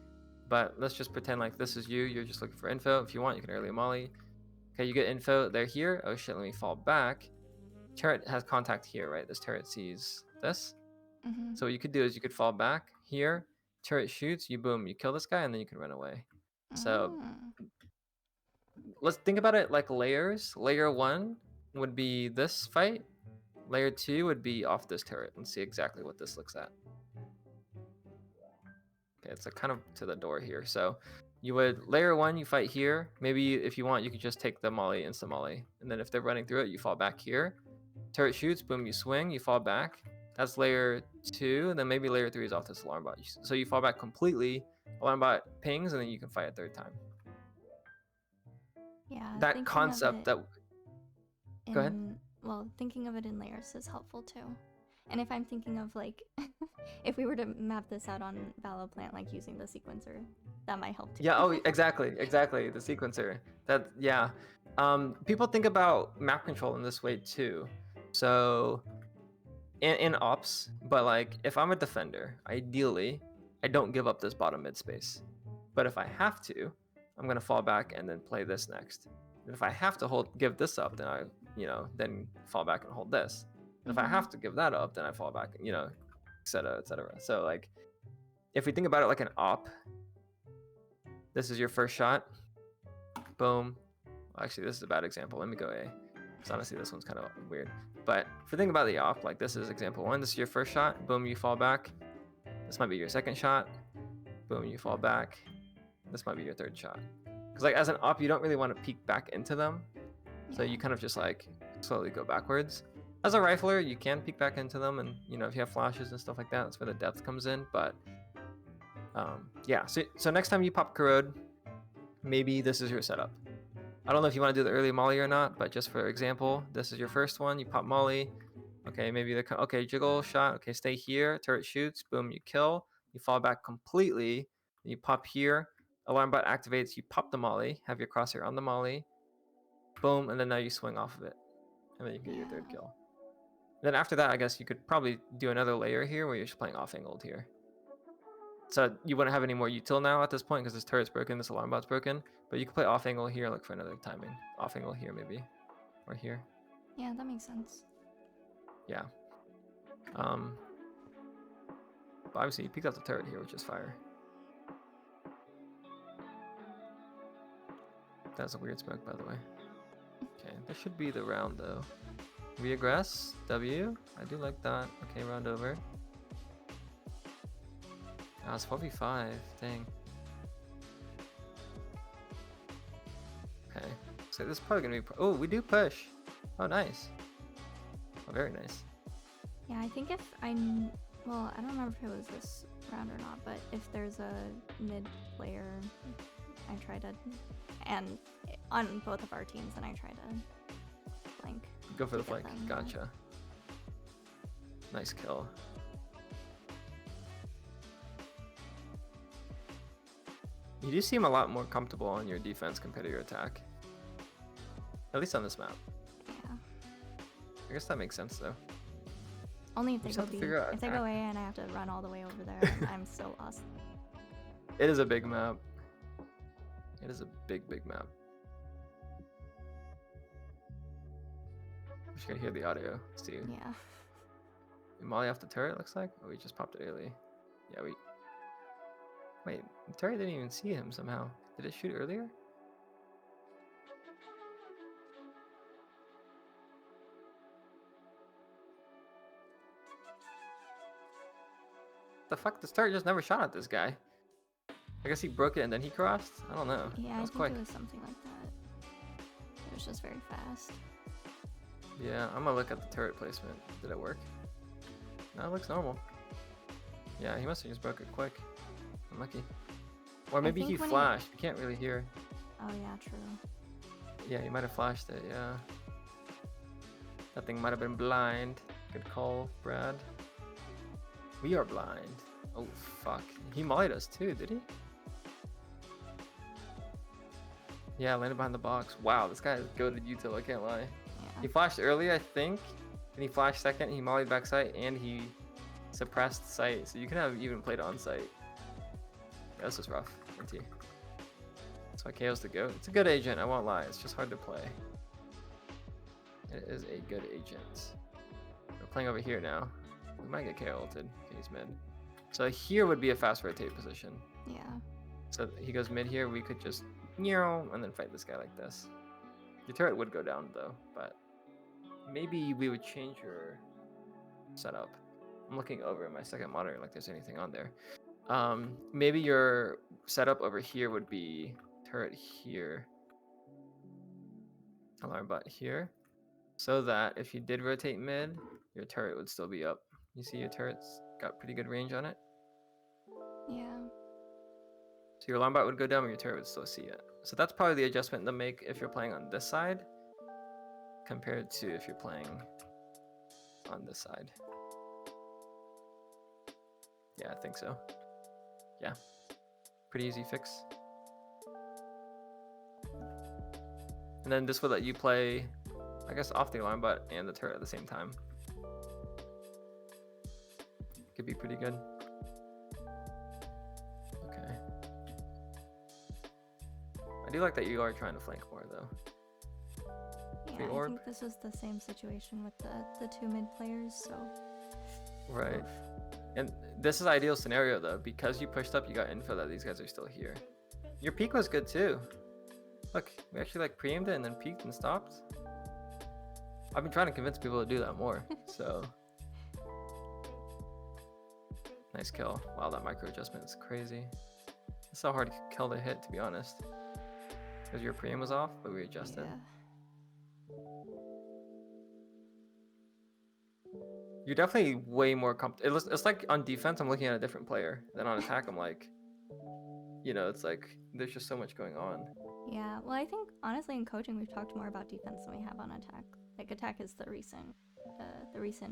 But let's just pretend like this is you. You're just looking for info. If you want, you can early molly. Okay, you get info. They're here. Oh shit, let me fall back. Turret has contact here, right? This turret sees this. Mm-hmm. So what you could do is you could fall back here. Turret shoots. You boom. You kill this guy, and then you can run away. So let's think about it like layers. Layer 1 would be this fight. Layer 2 would be off this turret. Let's see exactly what this looks at. Okay, it's like kind of to the door here. So you would layer 1, you fight here. Maybe if you want, you could just take the molly, insta molly, and then if they're running through it, you fall back here. Turret shoots, boom, you swing, you fall back. That's layer 2, and then maybe layer 3 is off this alarm bot. So you fall back completely. Alarm bot pings, and then you can fight a third time. Yeah. That concept that. Go ahead. Well, thinking of it in layers is helpful too. And if I'm thinking of like, if we were to map this out on Valdle plant, like using the sequencer, that might help too. Yeah. Oh, exactly. Exactly. The sequencer. That. Yeah. People think about map control in this way too. So, in ops, but like if I'm a defender, ideally, I don't give up this bottom mid space. But if I have to, I'm gonna fall back and then play this next. And if I have to give this up, then I, then fall back and hold this. And if I have to give that up, then I fall back, et cetera, et cetera. So like, if we think about it like an op, this is your first shot. Boom. Well, actually, this is a bad example. Let me go A. Because honestly, this one's kind of weird. But if we think about the op, like this is example 1. This is your first shot. Boom, you fall back. This might be your second shot. Boom, you fall back. This might be your third shot. Because like as an op, you don't really want to peek back into them. So you kind of just like slowly go backwards. As a rifler, you can peek back into them, and if you have flashes and stuff like that, that's where the depth comes in. But yeah, so next time you pop Corrode, maybe this is your setup. I don't know if you want to do the early molly or not, but just for example, this is your first one. You pop molly. Okay, maybe okay, jiggle shot. Okay, stay here. Turret shoots. Boom, you kill. You fall back completely. You pop here. Alarm bot activates. You pop the molly. Have your crosshair on the molly. Boom, and then now you swing off of it, and then you get your third kill. Then after that, I guess you could probably do another layer here where you're just playing off-angled here. So you wouldn't have any more util now at this point because this turret's broken, this alarm bot's broken. But you could play off-angle here, look for another timing. Off-angle here maybe, or here. Yeah, that makes sense. Yeah. But obviously you peeked out the turret here, which is fire. That's a weird smoke, by the way. Okay, this should be the round though. Reaggress, W. I do like that. Okay, round over. Ah, it's 4v5. Dang. Okay. So this is probably gonna be. Oh, we do push. Oh, nice. Oh, very nice. Yeah, I think if well, I don't remember if it was this round or not, but if there's a mid player, I try to, and on both of our teams, then I try to flank. Go for the to get flank. them, Gotcha. Nice kill. You do seem a lot more comfortable on your defense compared to your attack. At least on this map. Yeah. I guess that makes sense though. Only if they just go have to B. figure out If they go A and I have to run all the way over there, I'm so lost. It is a big map. It is a big, big map. Just gotta hear the audio. See. Yeah. We molly off the turret, looks like. Oh, we just popped it early. Yeah, we. Wait, the turret didn't even see him somehow. Did it shoot earlier? The fuck? This turret just never shot at this guy. I guess he broke it and then he crossed? I don't know. Yeah, That I was think quick. it was something like that. It was just very fast. Yeah, I'm gonna look at the turret placement. Did it work? No, it looks normal. Yeah, he must have just broke it quick. Unlucky. Or maybe he think when flashed. You can't really hear. Oh yeah, true. Yeah, he might have flashed it, yeah. That thing might have been blind. Good call, Brad. We are blind. Oh, fuck. He mollied us too, did he? Yeah, landed behind the box. Wow, this guy is goated util, I can't lie. Yeah. He flashed early, I think. And he flashed second, he mollied back sight, and he suppressed sight. So you could have even played on sight. Yeah, this was rough. NT. That's why KO's the GOAT. It's a good agent, I won't lie. It's just hard to play. It is a good agent. We're playing over here now. We might get KO ulted. Okay, he's mid. So here would be a fast rotate position. Yeah. So he goes mid here, we could just and then fight this guy like this. Your turret would go down though, but maybe we would change your setup. I'm looking over at my second monitor like there's anything on there. Maybe your setup over here would be turret here, alarm bot here, so that if you did rotate mid, your turret would still be up. You see your turret's got pretty good range on it. Yeah. So your alarm bot would go down, but your turret would still see it. So that's probably the adjustment to make if you're playing on this side compared to if you're playing on this side. Yeah, I think so. Yeah, pretty easy fix. And then this would let you play, I guess, off the alarm bot and the turret at the same time. Could be pretty good. Okay. I do like that you are trying to flank more though. Yeah, The I orb. think this was the same situation with the two mid players, so. Right. And this is ideal scenario though, because you pushed up, you got info that these guys are still here. Your peek was good too. Look, we actually like pre-aimed it and then peeked and stopped. I've been trying to convince people to do that more, so. Nice kill. Wow, that micro adjustment is crazy. It's so hard to kill to hit, to be honest. Because your pre-aim was off, but we adjusted. Yeah. You're definitely way more comfortable. It's like on defense, I'm looking at a different player. Then on attack, I'm like, you know, it's like there's just so much going on. Yeah. Well, I think honestly in coaching we've talked more about defense than we have on attack. Like attack is the recent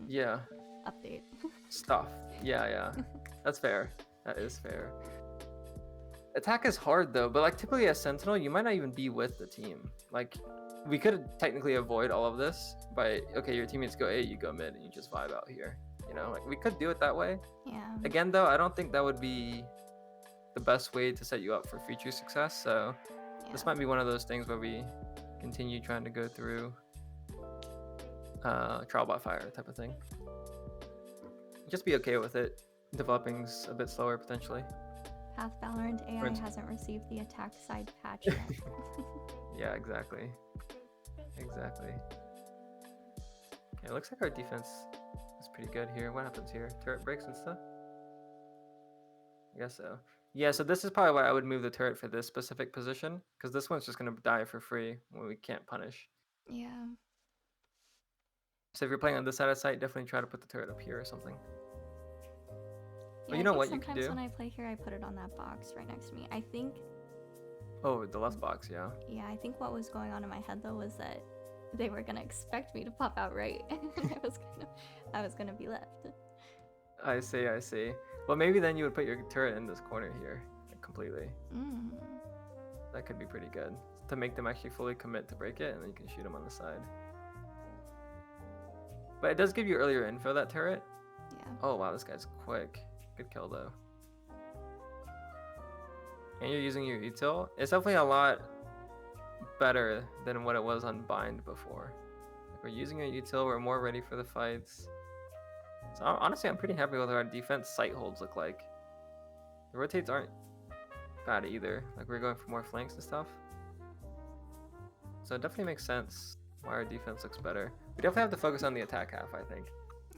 Yeah, update. stuff. Yeah. That's fair. That is fair. Attack is hard though, but like typically as Sentinel, you might not even be with the team. Like we could technically avoid all of this by, okay, your teammates go A, you go mid, and you just vibe out here. You know, like we could do it that way. Yeah. Again though, I don't think that would be the best way to set you up for future success. So this Yeah. might be one of those things where we continue trying to go through trial by fire type of thing. Just be okay with it. Developing's a bit slower potentially. Path Valorant AI Friends. hasn't received the attack side patch yet. Yeah, exactly. Exactly. Okay, it looks like our defense is pretty good here. What happens here? Turret breaks and stuff? I guess so. Yeah, so this is probably why I would move the turret for this specific position, because this one's just going to die for free when we can't punish. Yeah. So if you're playing on this side of sight, definitely try to put the turret up here or something. Yeah, you I know think what you could sometimes do? when I play here, I put it on that box right next to me. I think, Oh, the left box, yeah. yeah, I think what was going on in my head though was that they were gonna expect me to pop out right, and I was gonna be left. I see. Well, maybe then you would put your turret in this corner here, like, completely. Mm. That could be pretty good. To make them actually fully commit to break it, and then you can shoot them on the side. But it does give you earlier info, that turret. Yeah. Oh wow, this guy's quick. Good kill though. And you're using your util. It's definitely a lot better than what it was on bind before. Like we're using your util, we're more ready for the fights. So honestly, I'm pretty happy with what our defense sight holds look like. The rotates aren't bad either. Like we're going for more flanks and stuff. So it definitely makes sense why our defense looks better. We definitely have to focus on the attack half, I think.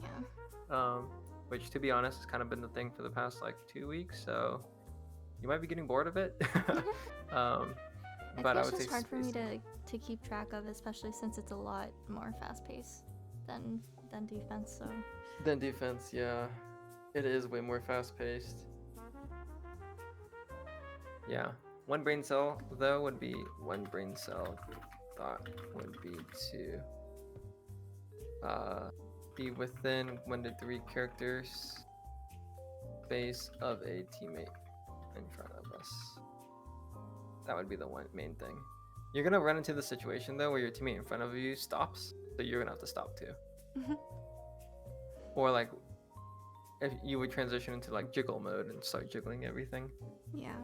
Yeah. Which to be honest has kind of been the thing for the past like 2 weeks, so you might be getting bored of it. But I it's would just say hard for me to keep track of, especially since it's a lot more fast paced than defense. So then defense, yeah, it is way more fast paced. Yeah, one brain cell though would be one brain cell thought would be to be within 1 to 3 characters space of a teammate in front of us. That would be the one main thing. You're gonna run into the situation though where your teammate in front of you stops, so you're gonna have to stop too. Or like if you would transition into like jiggle mode and start jiggling everything. Yeah.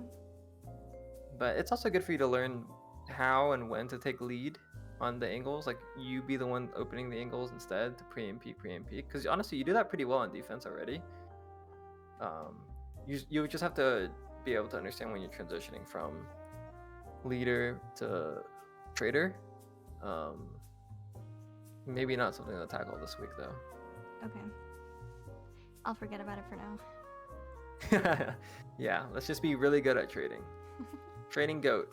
But it's also good for you to learn how and when to take lead on the angles. Like you be the one opening the angles instead to pre-MP. Because honestly, you do that pretty well on defense already. You would just have to be able to understand when you're transitioning from leader to trader. Maybe not something to tackle this week though. Okay. I'll forget about it for now. Yeah, let's just be really good at trading. Trading goat.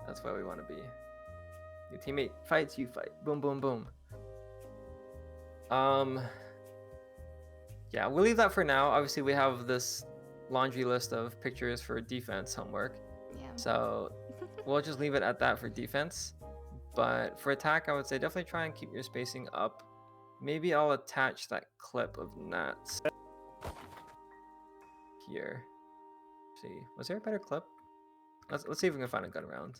That's where we want to be. Your teammate fights, you fight. Boom, boom, boom. Yeah, we'll leave that for now. Obviously, we have this laundry list of pictures for defense homework. Yeah. So we'll just leave it at that for defense. But for attack, I would say definitely try and keep your spacing up. Maybe I'll attach that clip of Nats here. Let's see, was there a better clip? Let's see if we can find a good round.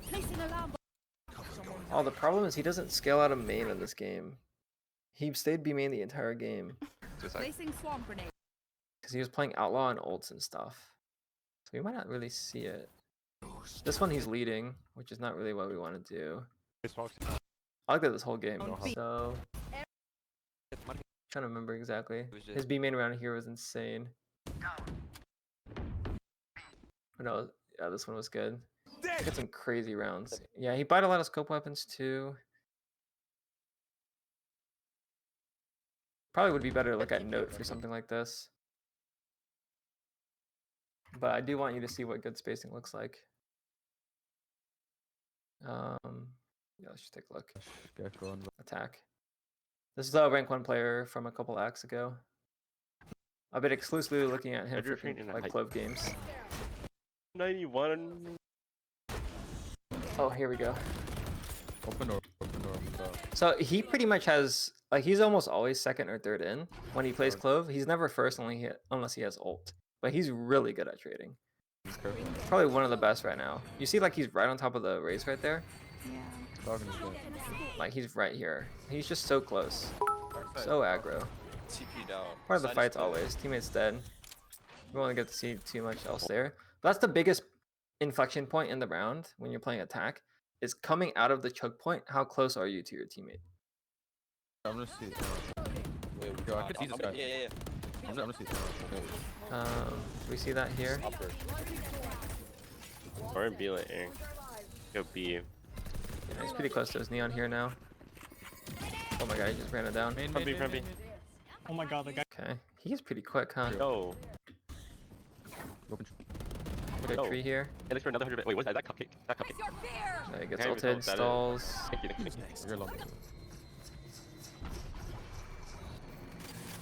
Placing alarm. Oh, the problem is he doesn't scale out of main in this game. He stayed B main the entire game Placing swarm grenade. because he was playing outlaw and ults and stuff. So we might not really see it. This one he's leading, which is not really what we want to do. He smokes. I looked at this whole game, No help. so trying to remember exactly. His B main round here was insane. Oh, no, yeah, this one was good. He got some crazy rounds. Yeah, he bought a lot of scope weapons too. Probably would be better to look at note for something like this. But I do want you to see what good spacing looks like. Yeah, let's just take a look. Attack. This is a rank 1 player from a couple acts ago. I've been exclusively looking at him How'd you for train in that like height? Clove games. 91. Oh, here we go. Open door. So he pretty much has like he's almost always second or third in when he plays Clove. He's never first unless he has ult. But he's really good at trading. Probably one of the best right now. You see like he's right on top of the race right there? Yeah. Like he's right here. He's just so close. So aggro. TP down. Part of the fight's always. Teammate's dead. We won't get to see too much else there. But that's the biggest inflection point in the round when you're playing attack. Is coming out of the choke point. How close are you to your teammate? I'm gonna see. Wait, Yo, I could see this guy. Yeah. I'm gonna see. We see that here. Upper. Or in B lane. Go B. Yeah, he's pretty close to his neon here now. Oh my god, he just ran it down. From B, from B. Oh my god, the guy. Okay, he's pretty quick, huh? Yo. Good Oh. tree here. It looks for another 100. Wait, what's that? That cupcake? That cupcake. He gets Can't even tell ulted, what that is. stalls. Thank you, thank you. You're long.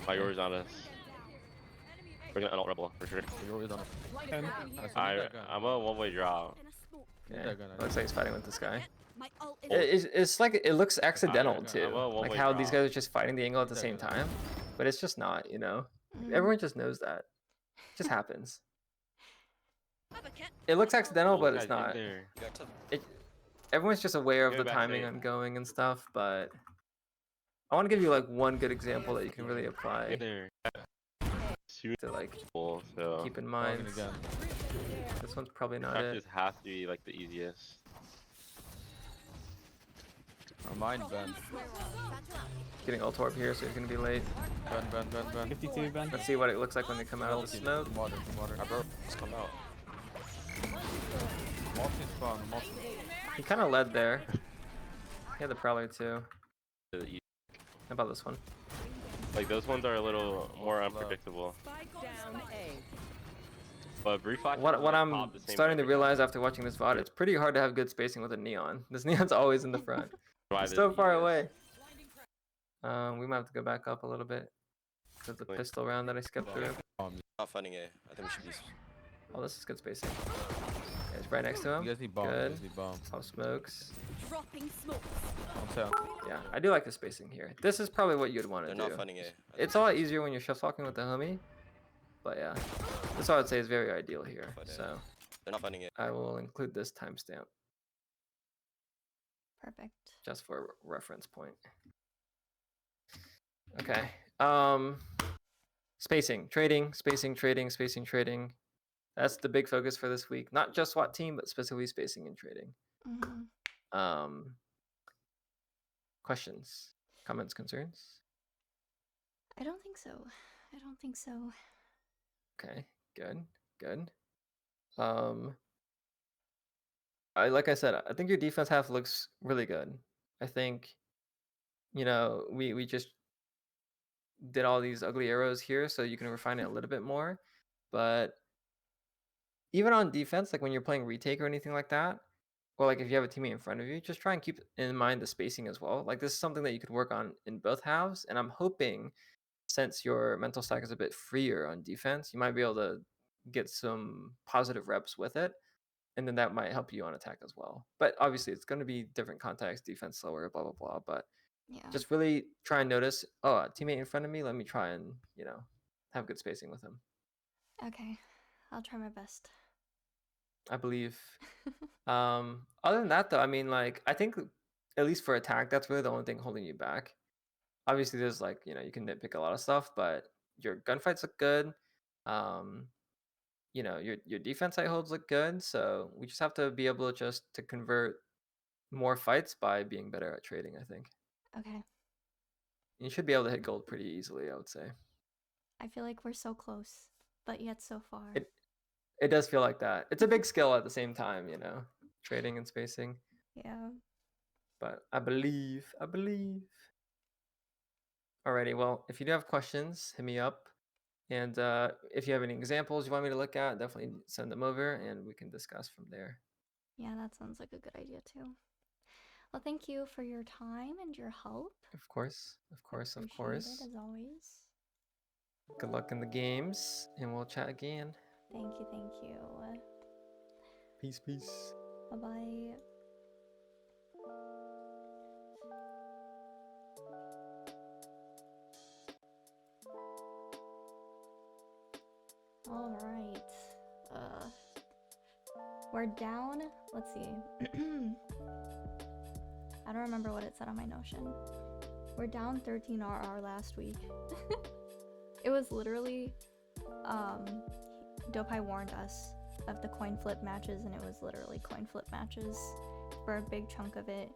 My yours on us. We're gonna ult rebel for sure. You're always on. I'm a one-way draw. Okay. that gun, I Looks like he's fighting with this guy. My ult is It's like it looks accidental I'm too. a Like one-way how these draw. guys are just fighting the angle at the same time, but it's just not. You know, Mm. everyone just knows that. It just happens. It looks accidental, but it's not. You got to Everyone's just aware of Go the back timing there. on going and stuff, but I want to give you like one good example that you can really apply There. to like Cool, so keep in mind. Again. This one's probably not that it. just has to be like the easiest. Mine, Ben. Getting ult orb here, so he's gonna be late. Ben. 52, Ben. Let's see what it looks like when they come out of the smoke. Water. I bro, just come out. Multi spawn. He kind of led there. He had the prowler too. The e- How about this one? Like those ones are a little more unpredictable. But reflex. What I'm starting to realize after watching this VOD, it's pretty hard to have good spacing with a neon. This neon's always in the front. It's so far away. We might have to go back up a little bit because the pistol round that I skipped through. Not finding A. I think we should be. Oh, this is good spacing. Yeah, it's Right next to him. You guys need bomb. You Good. guys need bomb. Pop smokes. Dropping smokes. One sound. Yeah, I do like the spacing here. This is probably what you'd want to They're do. not finding A. It's a lot easier when you're shift walking with the homie. But yeah, that's what I'd say is very ideal here. So They're not finding A. I will include this timestamp Perfect. just for a reference point. Okay. Spacing, trading, spacing, trading, spacing, trading. That's the big focus for this week. Not just SWAT team, but specifically spacing and trading. Mm-hmm. Questions, comments, concerns? I don't think so. I don't think so. Okay, good, good. Like I said, I think your defense half looks really good. I think, you know, we just did all these ugly arrows here, so you can refine it a little bit more. But even on defense, like when you're playing retake or anything like that, or like if you have a teammate in front of you, just try and keep in mind the spacing as well. Like this is something that you could work on in both halves, and I'm hoping since your mental stack is a bit freer on defense, you might be able to get some positive reps with it, and then that might help you on attack as well. But obviously, it's going to be different context, defense slower, blah blah blah. But Yeah. just really try and notice, oh, a teammate in front of me. Let me try and have good spacing with him. Okay. I'll try my best. I believe. Other than that, though, I mean, like I think at least for attack, that's really the only thing holding you back. Obviously, there's like you can nitpick a lot of stuff, but your gunfights look good. Your defense side holds look good. So we just have to be able to convert more fights by being better at trading. I think Okay. you should be able to hit gold pretty easily. I would say I feel like we're so close, but yet so far. it does feel like that. It's a big skill at the same time, trading and spacing. Yeah. But I believe. Alrighty, well, if you do have questions, hit me up. And if you have any examples you want me to look at, definitely send them over and we can discuss from there. Yeah, that sounds like a good idea too. Well, thank you for your time and your help. Of course. Appreciate it as always. Good luck in the games, and we'll chat again. Thank you. Peace. Bye-bye. All right. We're down. Let's see. I don't remember what it said on my Notion. We're down 13 RR last week. It was literally, Dopai warned us of the coin flip matches, and it was literally coin flip matches for a big chunk of it.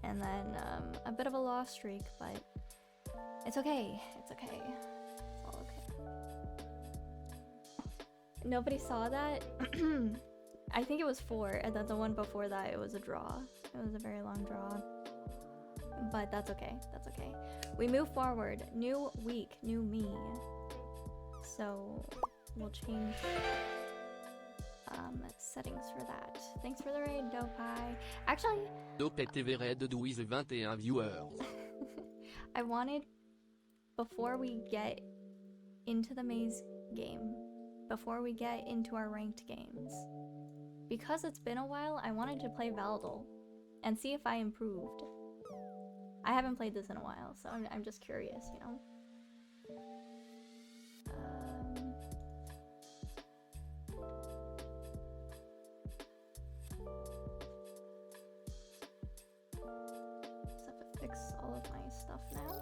And then, a bit of a loss streak, but it's okay. It's all okay. Nobody saw that. I think it was 4, and then the one before that, it was a draw. It was a very long draw. But that's okay. We move forward. New week, new me. So we'll change settings for that. Thanks for the raid, Dopai. Actually, DopeTV Red with 21 viewers. I wanted, before we get into the maze game, before we get into our ranked games, because it's been a while, I wanted to play valdle and see if I improved. I haven't played this in a while, so I'm just curious, Just have to fix all of my stuff now.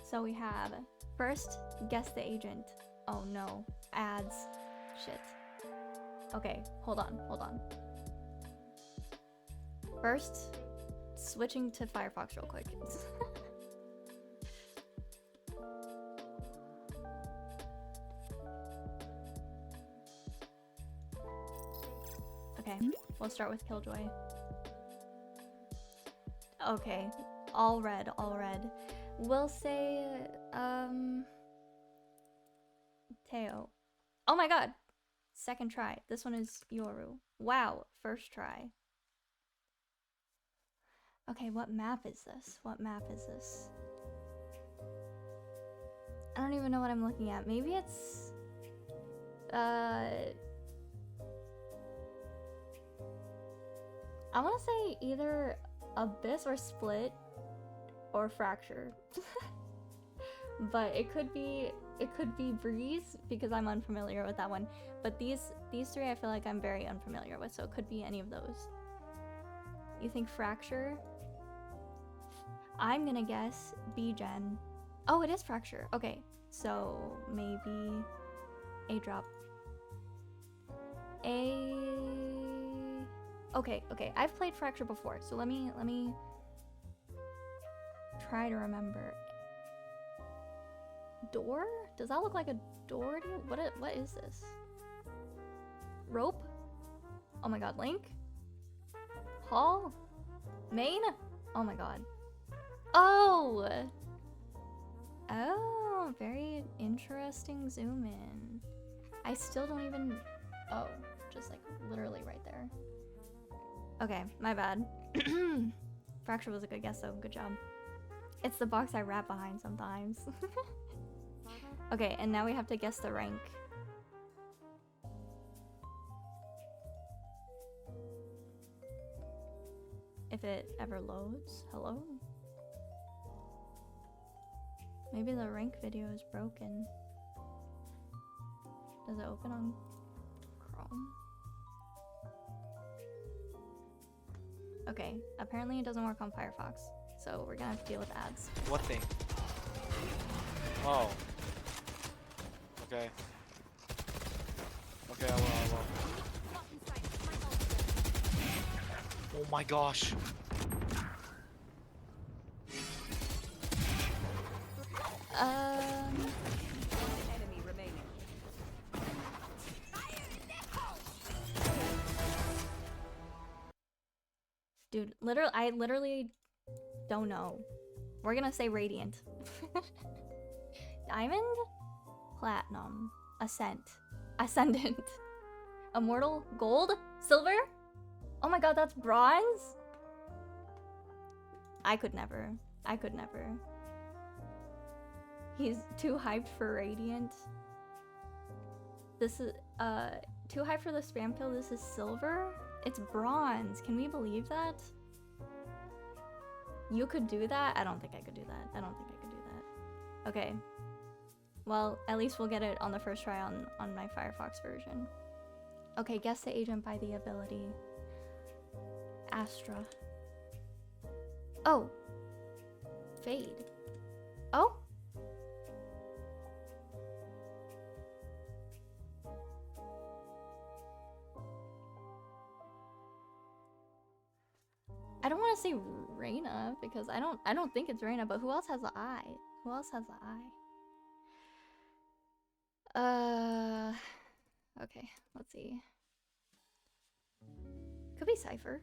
So we have, first, guess the agent. Oh no, ads. Shit. Okay, hold on. First, switching to Firefox real quick. Okay, we'll start with Killjoy. Okay, all red. We'll say, Teo. Oh my god! Second try. This one is Yoru. Wow, first try. Okay, what map is this? I don't even know what I'm looking at. Maybe it's I want to say either Abyss or Split or Fracture. But it could be Breeze because I'm unfamiliar with that one. But these three I feel like I'm very unfamiliar with, so it could be any of those. You think Fracture? I'm gonna guess B-Gen. Oh, it is Fracture. Okay, so maybe A drop. Okay, I've played Fracture before, so let me try to remember. Door? Does that look like a door to you? What is this? Rope? Oh my god, Link? Hall? Main? Oh my god. Oh! Oh, very interesting zoom in. I still don't even... Oh, just like literally right there. Okay, my bad. Fracture was a good guess though, good job. It's the box I wrap behind sometimes. Okay, and now we have to guess the rank. If it ever loads. Hello? Maybe the rank video is broken. Does it open on Chrome? Okay, apparently it doesn't work on Firefox, so we're gonna have to deal with ads. What thing? Oh. Okay. Okay, I will. Oh my gosh. Enemy remaining. Dude, I literally don't know. We're gonna say Radiant. Diamond? Platinum. Ascent. Ascendant. Immortal? Gold? Silver? Oh my god, that's bronze? I could never. He's too hyped for Radiant. This is, too hyped for the spam kill. This is silver? It's bronze. Can we believe that? You could do that? I don't think I could do that. Okay. Well, at least we'll get it on the first try on my Firefox version. Okay, guess the agent by the ability. Astra. Oh. Fade. Oh? I don't want to say Reyna because I don't think it's Reyna, but who else has the eye? Okay, let's see. Could be Cypher.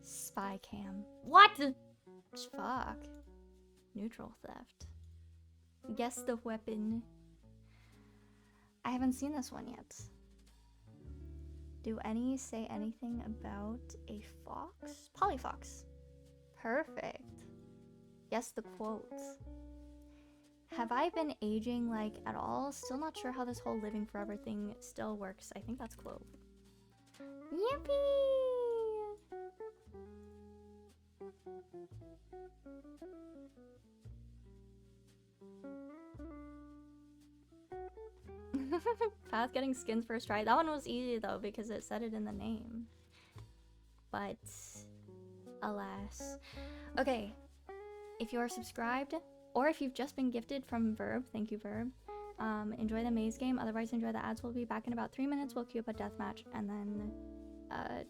Spy cam. What? Fuck. Neutral theft. Guess the weapon. I haven't seen this one yet. Do any say anything about a fox? Polyfox. Perfect. Guess the quotes. Have I been aging like at all? Still not sure how this whole living forever thing still works. I think that's quote. Yippee! Path getting skins first try. That one was easy though because it said it in the name. But alas. Okay. If you are subscribed or if you've just been gifted from Verb, thank you Verb. Enjoy the maze game. Otherwise enjoy the ads. We'll be back in about 3 minutes. We'll queue up a deathmatch and then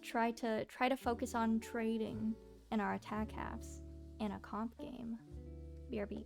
try to focus on trading in our attack halves in a comp game. BRB.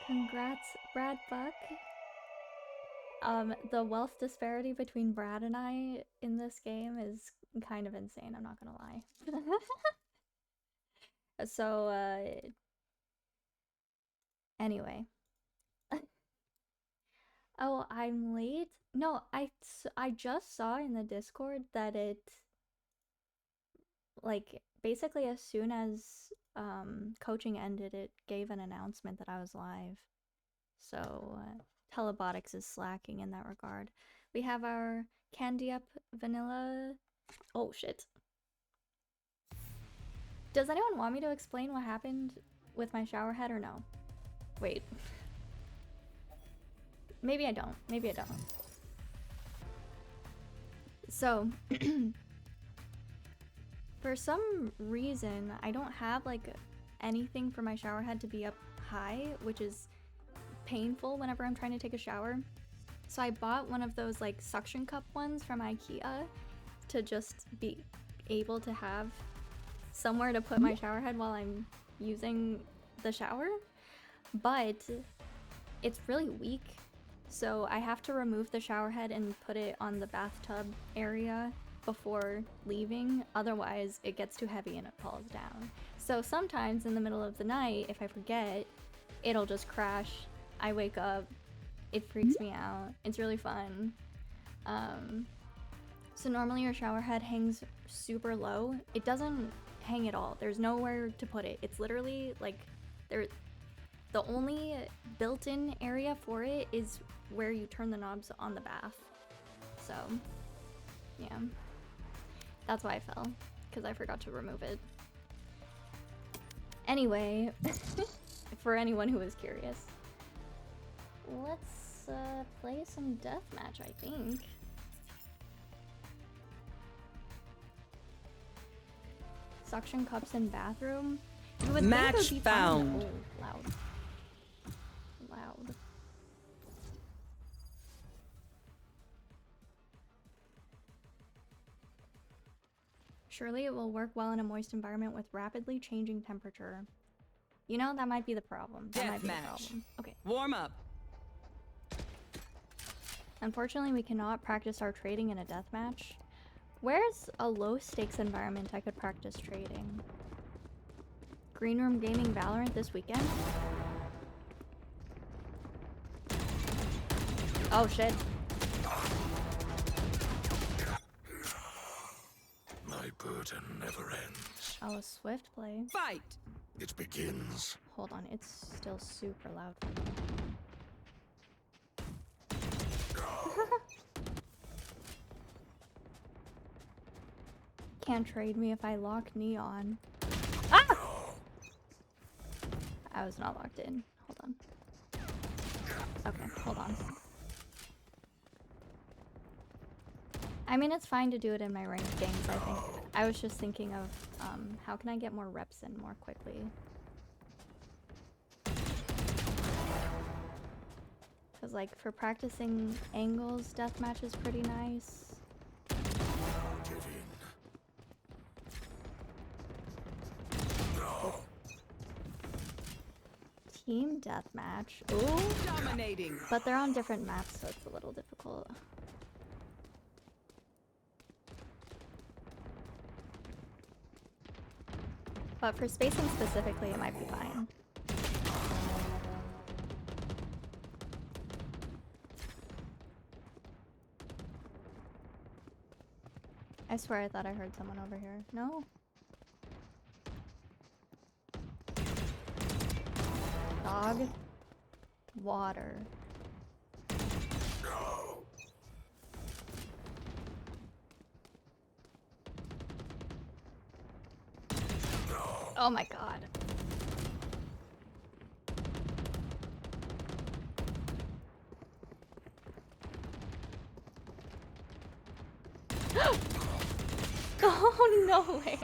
Congrats, Brad Buck. The wealth disparity between Brad and I in this game is kind of insane, I'm not gonna lie. So, anyway. Oh, I'm late? No, I just saw in the Discord that it, like, basically as soon as coaching ended, it gave an announcement that I was live. So, Telebotics is slacking in that regard. We have our Candy Up Vanilla. Oh, shit. Does anyone want me to explain what happened with my shower head or no? Wait. Maybe I don't. Maybe I don't. So, for some reason, I don't have like anything for my shower head to be up high, which is painful whenever I'm trying to take a shower. So I bought one of those like suction cup ones from IKEA to just be able to have somewhere to put my shower head while I'm using the shower, but it's really weak. So I have to remove the shower head and put it on the bathtub area before leaving, otherwise it gets too heavy and it falls down. So sometimes in the middle of the night, if I forget, it'll just crash. I wake up, it freaks me out. It's really fun. So normally your shower head hangs super low. It doesn't hang at all. There's nowhere to put it. It's literally like the only built-in area for it is where you turn the knobs on the bath. So yeah, that's why I fell, because I forgot to remove it. Anyway, for anyone who is curious, let's play some deathmatch, I think. Suction cups in bathroom. You would think it would Match be found. fun. Oh, loud. Loud. Surely it will work well in a moist environment with rapidly changing temperature. You know, that might be the problem. That might be the Deathmatch. problem. Okay. Warm up. Unfortunately, we cannot practice our trading in a deathmatch. Where's a low-stakes environment I could practice trading? Green Room Gaming Valorant this weekend? Oh, shit. My burden never ends. Oh, a swift play. Fight. It begins. Hold on, it's still super loud. Can't trade me if I lock Neon. Ah! I was not locked in. Hold on. Okay, hold on. I mean, it's fine to do it in my ranked games, I think. I was just thinking of how can I get more reps in more quickly? Because, like, for practicing angles, deathmatch is pretty nice. Give in. No. Team deathmatch. Ooh. Dominating. But they're on different maps, so it's a little difficult. But for spacing specifically, it might be fine. I swear I thought I heard someone over here. No? Dog. Water. Oh my god. Oh, no way.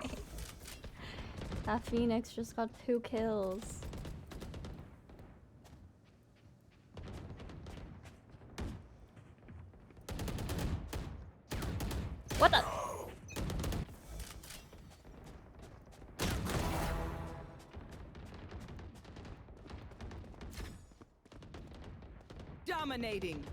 That Phoenix just got 2 kills. What the? Dominating.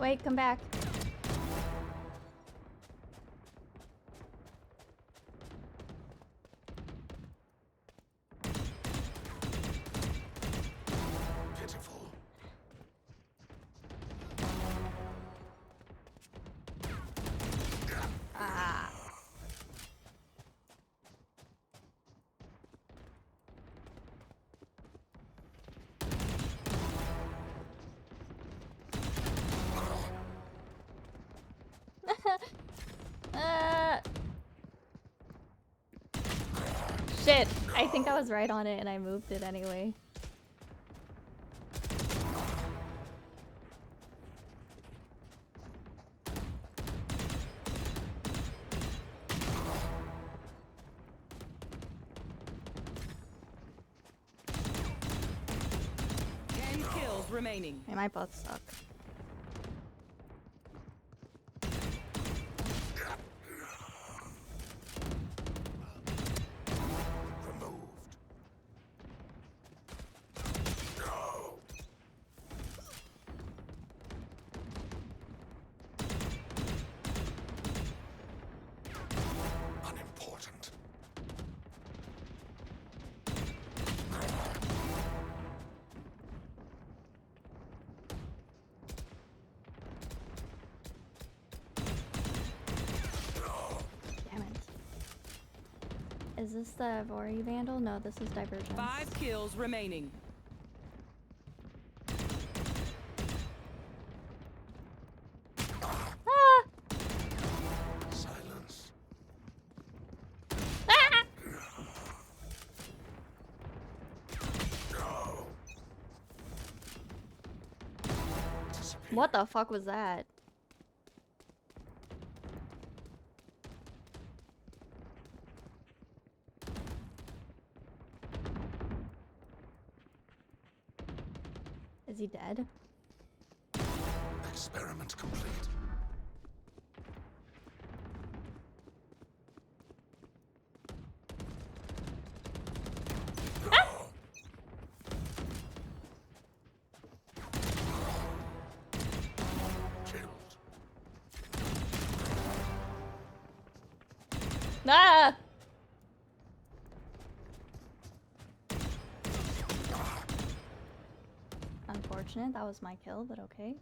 Wait, come back. Pitiful. Ah. Shit, I think I was right on it and I moved it anyway. remaining. They might both suck. Removed. Unimportant. Damn it. Is this the Vori Vandal? No, this is Divergence. 5 kills remaining. Ah! Silence. Ah! What the fuck was that? Is he dead? Experiment complete. Killed. Ah! Unfortunate, that was my kill, but okay.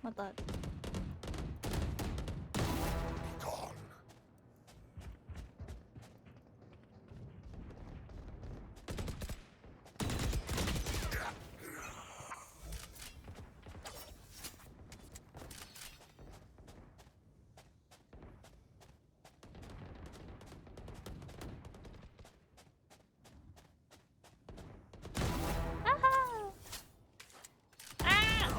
What the? Gone. Ah! Ah!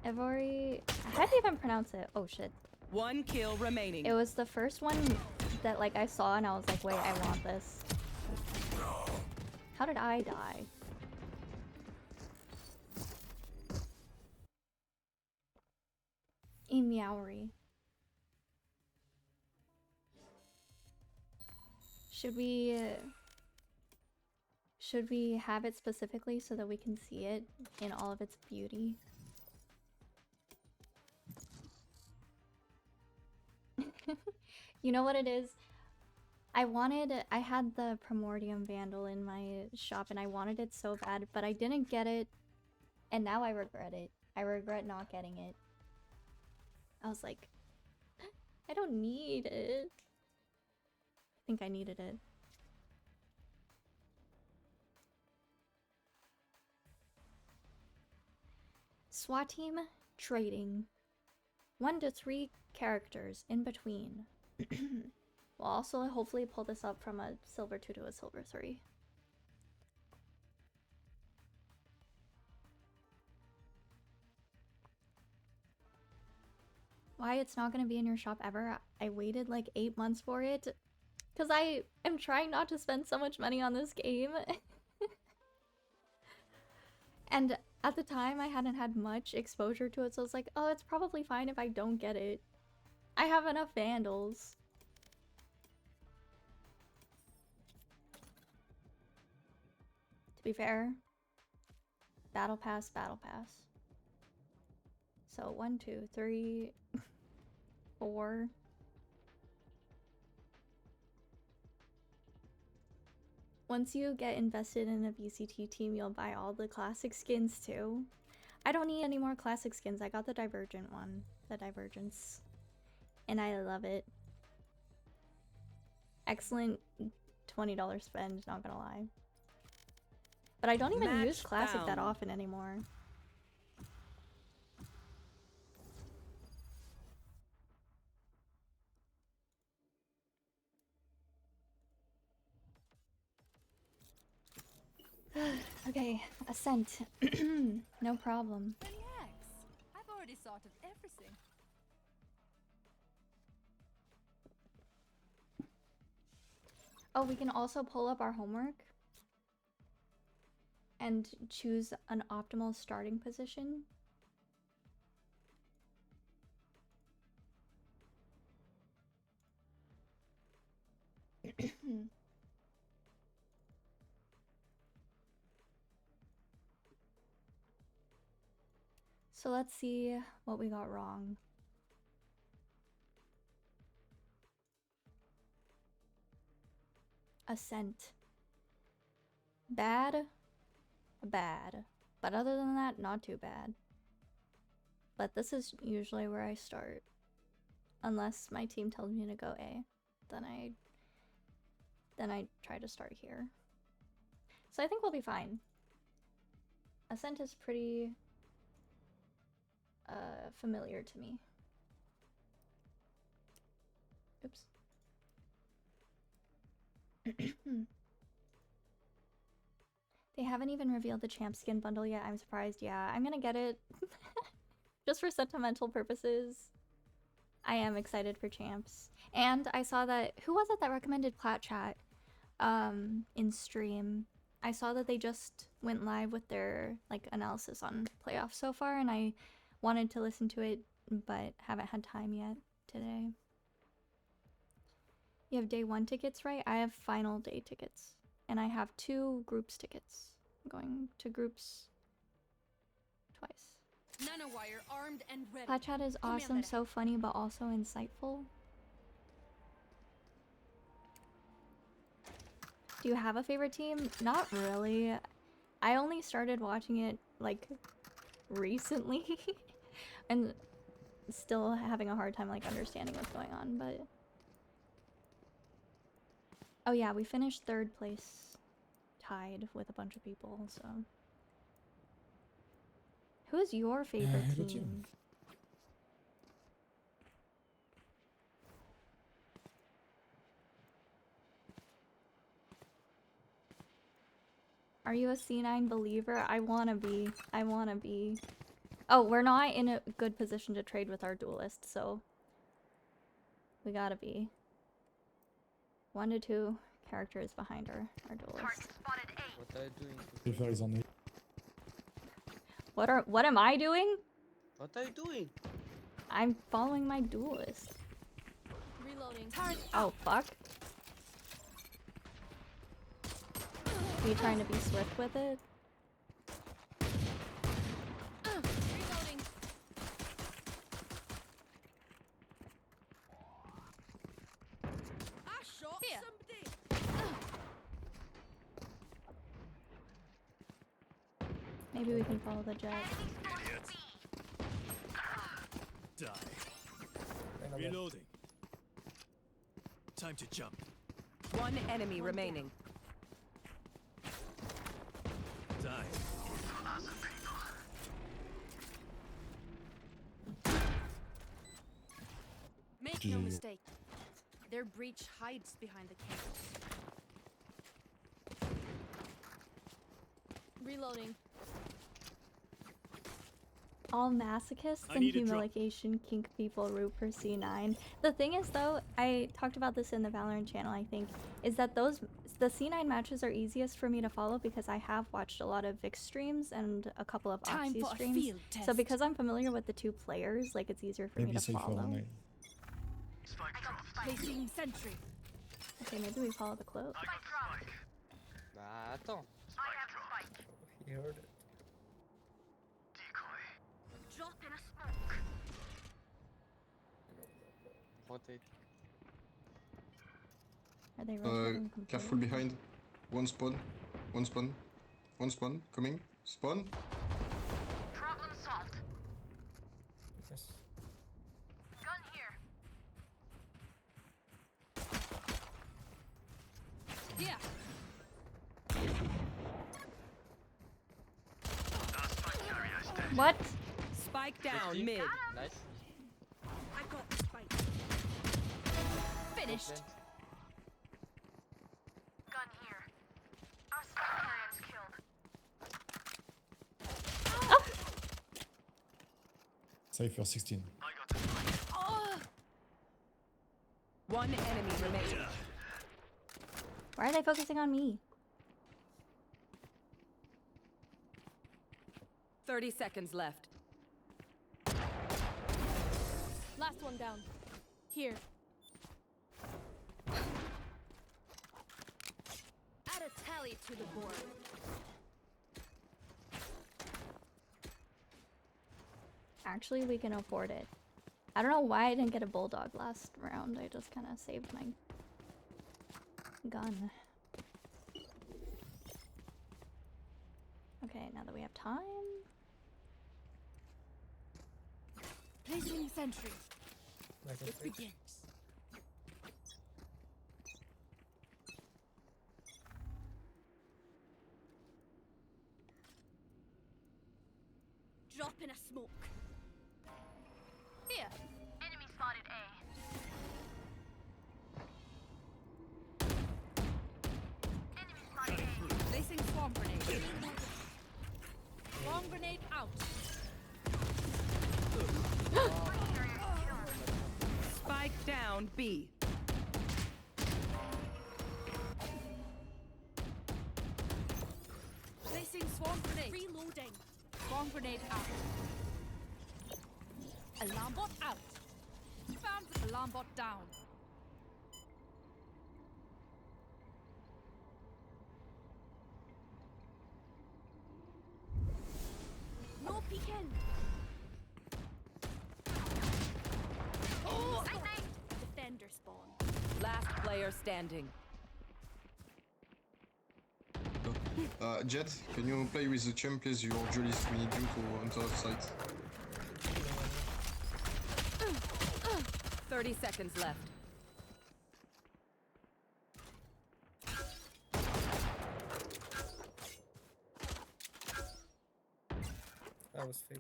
Evori, how do you even pronounce it? Oh shit. 1 kill remaining. It was the first one that like I saw and I was like, wait, I want this. How did I die? A meowery. Should we have it specifically so that we can see it in all of its beauty? You know what it is? I had the Primordium Vandal in my shop and I wanted it so bad, but I didn't get it, and now I regret it. I regret not getting it. I was like, I don't need it. I think I needed it. SWAT team trading. 1 to 3 characters in between. We'll also hopefully pull this up from a silver 2 to a silver 3. Why it's not going to be in your shop ever? I waited like 8 months for it because I am trying not to spend so much money on this game. And at the time I hadn't had much exposure to it, so I was like, oh, it's probably fine if I don't get it. I have enough Vandals. To be fair, battle pass, battle pass. So 1, 2, 3, 4. Once you get invested in a VCT team, you'll buy all the classic skins too. I don't need any more classic skins. I got the Divergent one, the Divergence, and I love it. Excellent $20 spend, not gonna lie. But I don't even Match use Classic that found. often anymore. Okay, Ascent. No problem. Relax. I've already thought of everything. Oh, we can also pull up our homework and choose an optimal starting position. So let's see what we got wrong. Ascent. Bad. Bad. But other than that, not too bad. But this is usually where I start. Unless my team tells me to go A. Then I try to start here. So I think we'll be fine. Ascent is pretty familiar to me. Oops. They haven't even revealed the champ skin bundle yet. I'm surprised. Yeah, I'm gonna get it. Just for sentimental purposes. I am excited for champs. And I saw that, who was it that recommended Plat Chat in stream? I saw that they just went live with their like analysis on playoffs so far, and I wanted to listen to it, but haven't had time yet today. You have day 1 tickets, right? I have final day tickets, and I have 2 groups tickets. I'm going to groups twice. Nanowire armed and ready. Plat Chat is awesome, so funny, but also insightful. Do you have a favorite team? Not really. I only started watching it like recently and still having a hard time like understanding what's going on, but oh yeah, we finished 3rd place, tied with a bunch of people, so who's your favorite team? Are you a C9 believer? I wanna be. I wanna be. Oh, we're not in a good position to trade with our duelist, so we gotta be. 1 to 2 characters behind our duelist. What are you doing? Is on it. What am I doing? What are you doing? I'm following my duelist. Reloading. Oh fuck. Are you trying to be swift with it? Reloading. I shot somebody. Maybe we can follow the jet. Die. Reloading. Time to jump. One enemy remaining. Die. Make no mistake. Their breach hides behind the cables. Reloading. All masochists I and need a drop. humiliation kink people root for C9. The thing is though, I talked about this in the Valorant channel I think, is that the C9 matches are easiest for me to follow because I have watched a lot of Vix streams and a couple of Time Oxy for a streams. field So test. because I'm familiar with the 2 players, like it's easier for me to follow. Placing sentry. Okay, maybe we follow the cloak. Bah, attends. He heard it. Rotate. Are they rushing Careful behind. One spawn. One spawn. One spawn. Coming. Spawn. Yes. Yeah. What? Spike down 50. mid. Nice. I got the spike. Finished. Plant. Cypher 16. One enemy remaining. Why are they focusing on me? 30 seconds left. Last one down. Here. Add a tally to the board. Actually, we can afford it. I don't know why I didn't get a bulldog last round. I just kind of saved my gun. Okay, now that we have time. Placing sentry. It begins. Drop in a smoke. Here. Enemy spotted A. Enemy spotted A. Placing swarm grenade. Swarm grenade out. Spike down B. Placing swarm grenade. Reloading. Swarm grenade out. Alarm bot out. Found the alarm bot down. No peeking. Oh, defender spawn. Last player standing. Jet, can you play with the champ, please? Your duelist, we need you to enter the site. 30 seconds left. That was fake.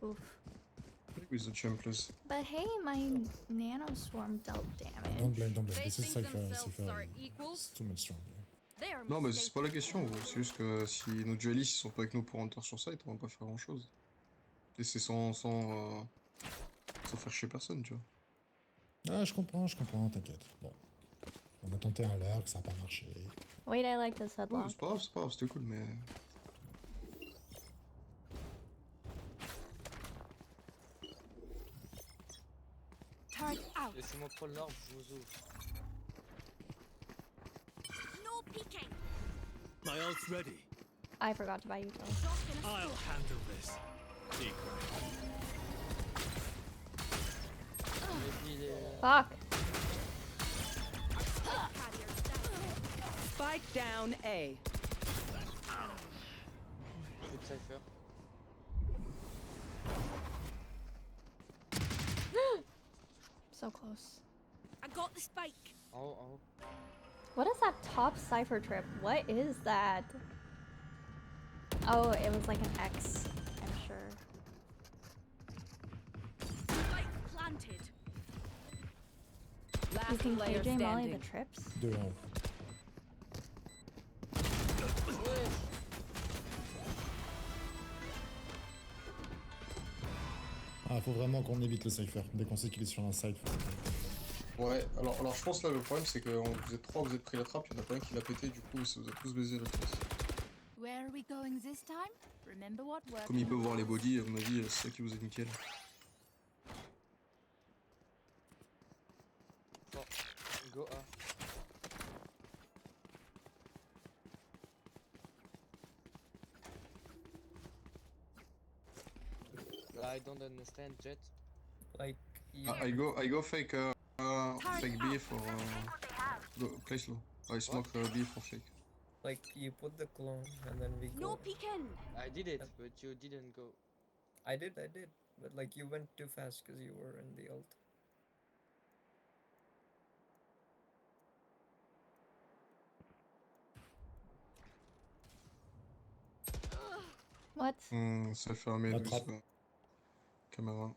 Oof. Play with the champ, please. But hey, my nano swarm dealt damage. Don't blame. This They is think Cypher. themselves are equals. It's too much strong. They are Non, mais c'est mistaken. pas la question, gros. C'est juste que si nos duelistes ils sont pas avec nous pour enter sur site, on va pas faire grand chose. Et c'est sans faire chier personne, tu vois. Ah, je comprends, t'inquiète. Bon. On a tenté un lurk, ça a pas marché. Wait, I like this Ouais, headlock. c'est pas grave, c'était cool, mais. Turret out. Laissez-moi prendre l'orbe, je vous ouvre. No peeking. My ult's ready. I forgot to buy you those. I'll handle this. Secret. Il est... Fuck! Spike down A. Good Cypher. So close. I got the spike. En haut, en haut. What is that top cipher trip? What is that? Oh, it was like an X, I'm sure. Spike planted. You Last can player KJ Molly the standing. trips? Deux en haut. Ah, faut vraiment qu'on évite le Cypher. Dès qu'on sait qu'il est sur un site, faut... Ouais, alors je pense là le problème c'est que vous êtes trois, vous êtes pris la trappe, il y en a pas un qui l'a pété, du coup ça vous a tous baisé la face. Where are we going this time? Remember what worked. Comme il peut voir les bodies, à mon avis, c'est ça qui vous est nickel. Bon, go A. I don't understand, Jet. Like, I go fake fake B for go play slow. I smoke B for fake. like you put the clone and then we go. No peeking. I did it, but you didn't go. I did, but like you went too fast because you were in the ult. What? Ça fait un mid, Attrape. ça. Caméra.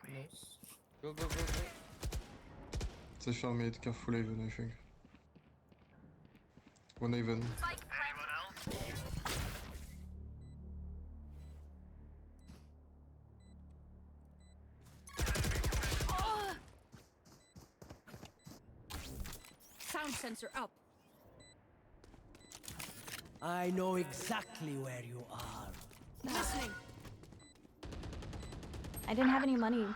Nice. Go, go, go, go. Ça fait un mid, careful Haven, I think. One Haven. Sound sensor up. I know exactly where you are. Listening. I didn't have any money.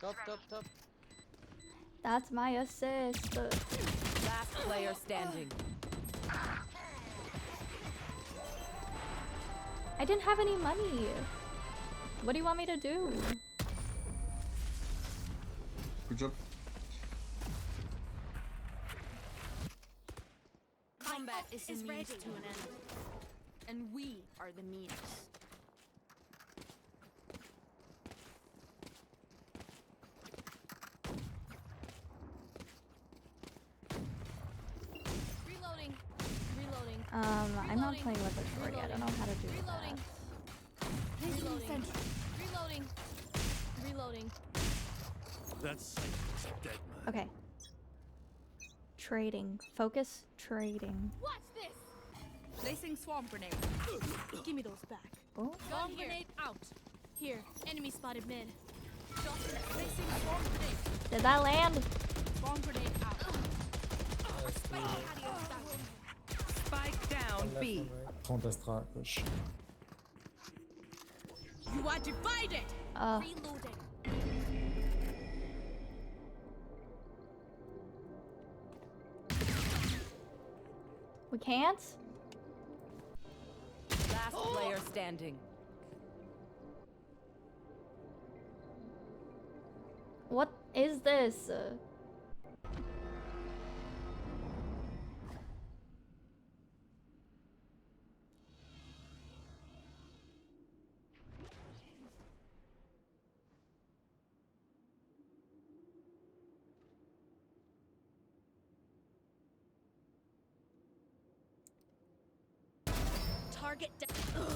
Top, top, top. That's my assist. Last player standing. I didn't have any money. What do you want me to do? Good job. Combat is the means to an end. And we are the means. Reloading. Reloading. I'm not playing with a shorty. I don't know how to do Reloading. that. Reloading. Reloading. Reloading. That sight is dead, man. Okay. Trading. Focus. Trading. Watch this. Placing swarm grenade. Give me those back. Oh. Swarm grenade out. Here. Enemy spotted mid. Placing swarm grenade. Did that land? Swarm grenade out. Spike down B. 30 Astra à gauche. You are divided. Reloading. We can't? Last player standing. What is this? Target down.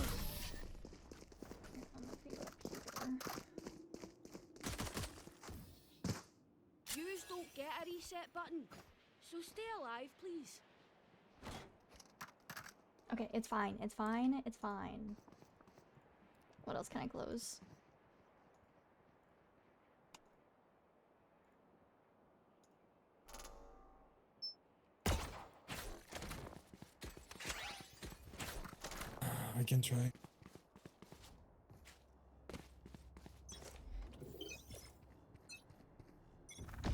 Yous don't get a reset button, so stay alive, please. Okay, it's fine. It's fine. It's fine. What else can I close? I can try.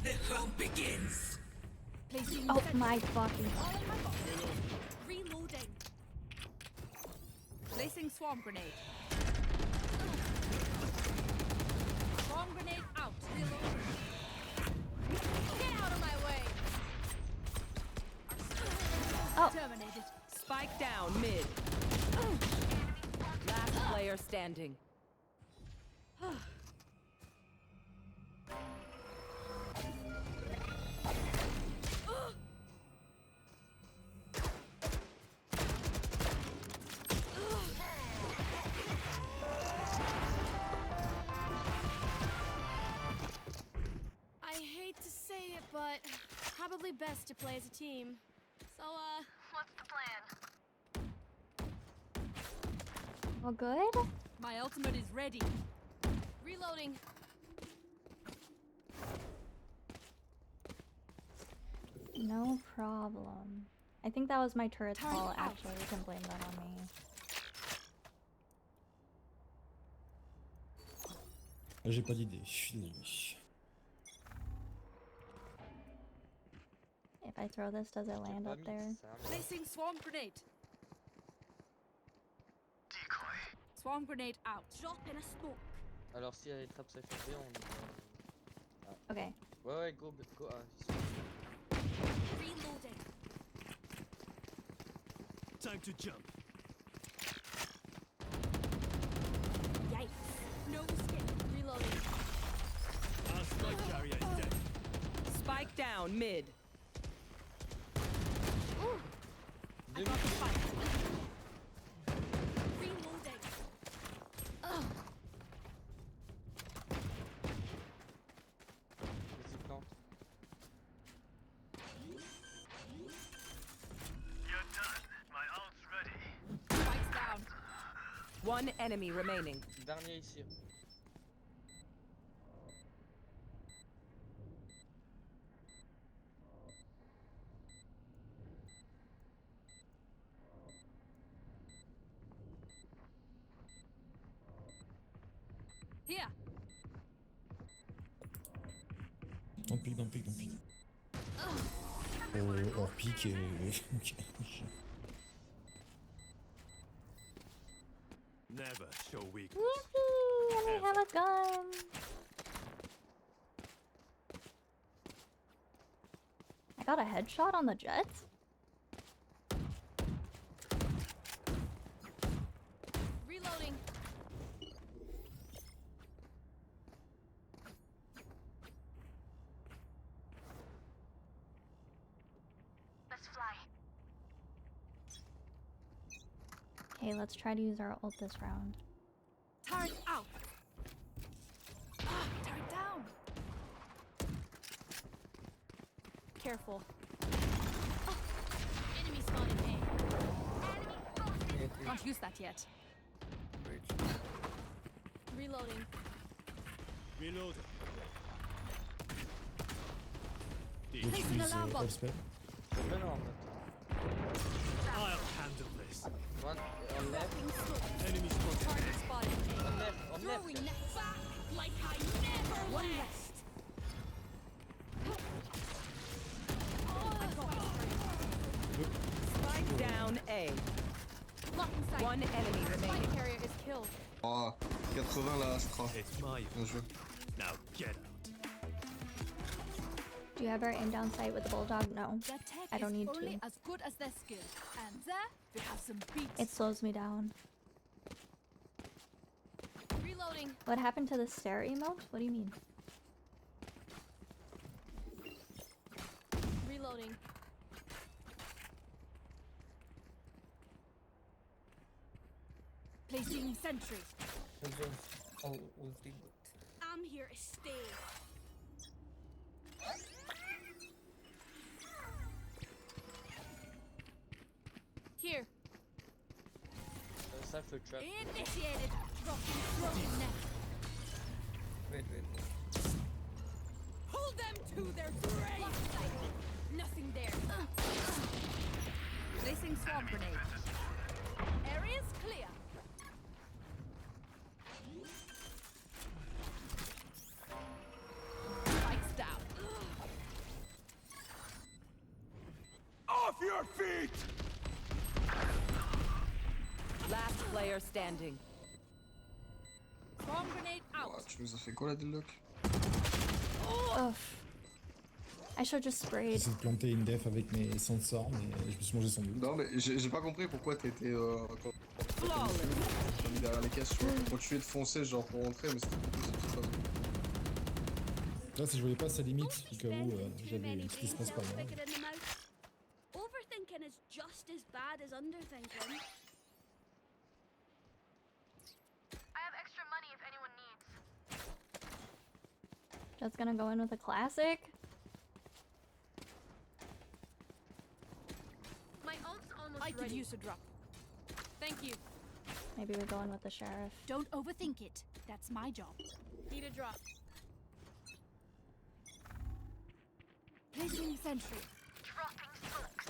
The hunt begins. Placing Oh sentry. my fucking. Reloading. Placing swarm grenade. Swarm grenade out. Reloading. Get out of my way. Oh. Terminated. Spike down mid. Last player standing. I hate to say it, but probably best to play as a team. So, what's the plan? All good? My ultimate is ready. Reloading. No problem. I think that was my turret's Turret fault, out. actually. You can blame that on me. J'ai pas d'idée. Je suis désolé. If I throw this, does it land up there? Placing swarm grenade. Swarm grenade out. Drop in a smoke. Alors si elle est trap safe B, on... Okay. Ouais, ouais, go, go A. Reloading. Time to jump. Yikes. No escape. Reloading. Our spike carrier is dead. down mid. I got the fight. Reloading. Vas-y, plante. Spike's down. One enemy remaining. Dernier ici. Here. Don't pique, don't pique, don't pique. Hors pique et... Never show weakness. Woohoo! And we have a gun. I got a headshot on the Jets. Reloading. Let's fly. Okay, let's try to use our ult this round. Turret out. Turret down. Careful. Enemy spotted A. Can't use that yet. Reloading. Reloading. Donc tu utilises all spell. Je vais là en fait. I'll handle this. One on left. Enemy spotted. Target spotted A. On left. On left. Throwing net back like I never One left. rest. I got Spike down A. blocking sight. One enemy remaining. Spike carrier is killed. Ah, 80 la Astra. It's my Bien joué. now get out. Do you ever aim down sight with the bulldog? No. Their tech I don't is need only to. as good as their skill. And there we have some beats. It slows me down. Reloading. What happened to the stare emote? What do you mean? Reloading. Placing sentry. Oh, ulti. I'm here to stay. Here. Ça fait trap. Initiated. Dropping thrown net. Wait. Hold them to their grave. Nothing there. Placing swarm grenade. Area's clear. Spikes down. Off your feet! Last player standing. Swarm grenade out. Ah, tu nous as fait quoi la deadlock? Ugh. I should just sprayed. J'essaie de planter une def avec mes sensors, mais je me suis mangé son but. Non mais j'ai pas compris pourquoi t'étais derrière les caisses, tu vois. Quand tu es de foncer genre pour rentrer, mais c'était pas possible, c'est pas vrai. Là, si je voyais pas sa limite, au cas où j'avais un petit espace pas loin. Overthinking is just as bad as underthinking. I have extra money if anyone needs. Just gonna go in with a classic. My ult's almost I could ready. use a drop. Thank you. Maybe we're going with the sheriff. Don't overthink it. That's my job. Need a drop. Placing sentry. Dropping smokes.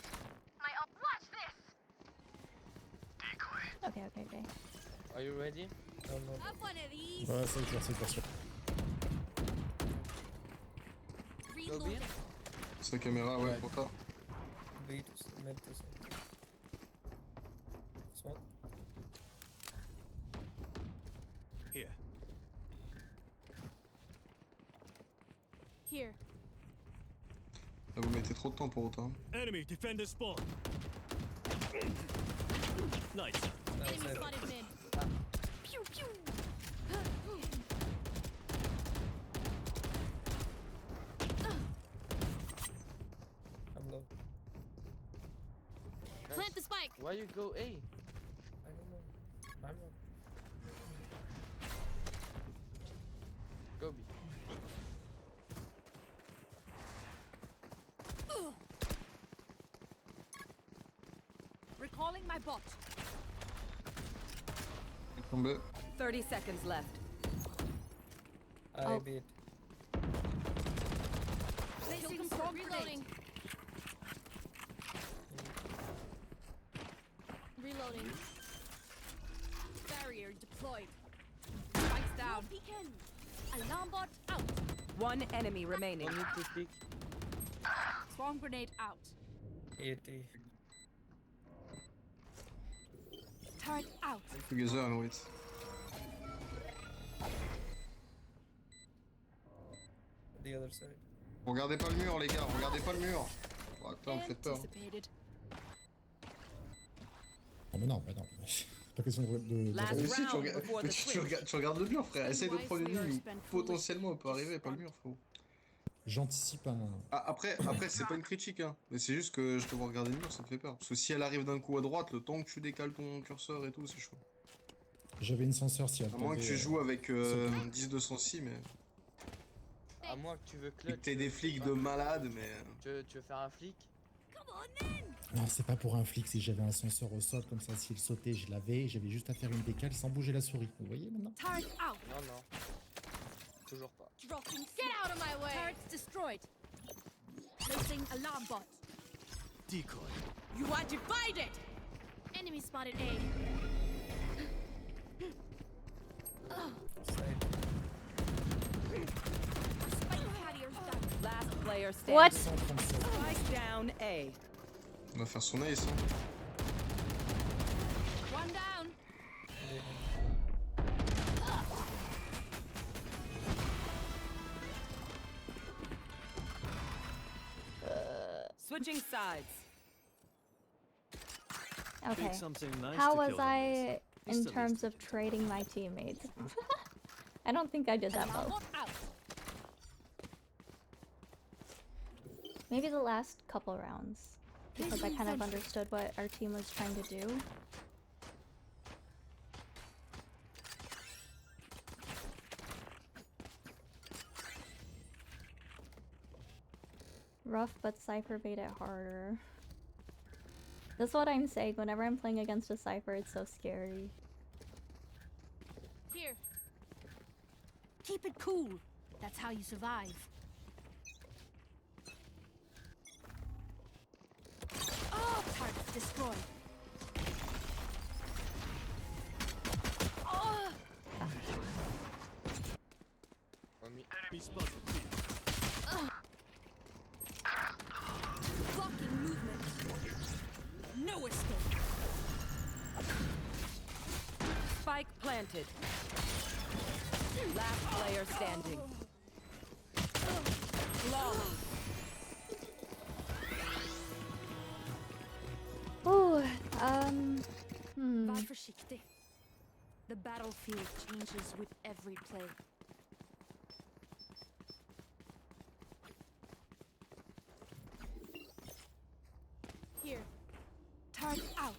My ult. Watch this. Okay. Are you ready? Have one of these. Ouais, c'est clair, c'est clair. Reloading. C'est la caméra, ouais, pour toi. Wait, mid to Smoke. Here. Here. Là, vous mettez trop de temps pour autant. Enemy defender spawn. Nice. Enemy spotted mid. Pew pew. spike. Why you go A? I don't know. I'm not. Go B. Recalling my bot. Il est tombé. 30 seconds left. I beat. Placing swarm reloading. Reloading. Barrier deployed. Spikes down. Beacon. Alarm bot out. One enemy remaining. No need to pick. Swarm grenade out. 80. Turret out. Together and wait. The other side. Regardez pas le mur, les gars, regardez pas le mur. Oh, attends, vous faites peur. Anticipated. Oh, mais non, mais non. Pas question de... Last Mais si, round before the tu regardes le mur, frère. Essaye de prendre une ligne où spend potentiellement on peut arriver, pas le mur, frérot. J'anticipe un... Ah, après c'est pas une critique, hein. Mais c'est juste que je te vois regarder le mur, ça me fait peur. Parce que si elle arrive d'un coup à droite, le temps que tu décales ton curseur et tout, c'est chaud. J'avais une censeur si elle À moins que t'avait, tu joues avec sauté. 10-206, mais... À moins que tu veux Et que clutch. t'aies des flics de malade, mais... Tu veux faire un flic? Non, c'est pas pour un flic, si j'avais un senseur au sol, comme ça, s'il sautait, je l'avais, j'avais juste à faire une décale sans bouger la souris. Vous voyez maintenant? Turret out. Non, non. Toujours pas. Dropping. Get out of my way. Turrets destroyed. Placing alarm bot. Decoy. You are divided. Enemy spotted A. Side. Spike carriers down. Last player standing. What? 137. Spike down A. On va faire son ace, hein. One down. Switching sides. Okay. Something nice How to was kill them I with. in It's terms of trading my teammates? I don't think I did that Alarm well. bot out. Maybe the last couple rounds. Because I kind of understood what our team was trying to do. Rough, but Cypher made it harder. That's what I'm saying. Whenever I'm playing against a Cypher, it's so scary. Here. Keep it cool. That's how you survive. Oh, target destroyed. Oh, On me. Enemy spotted. Blocking movement. No escape. Spike planted. Last player standing. Flawless. Ooh, Var försiktig. The battlefield changes with every play. here. Turret out.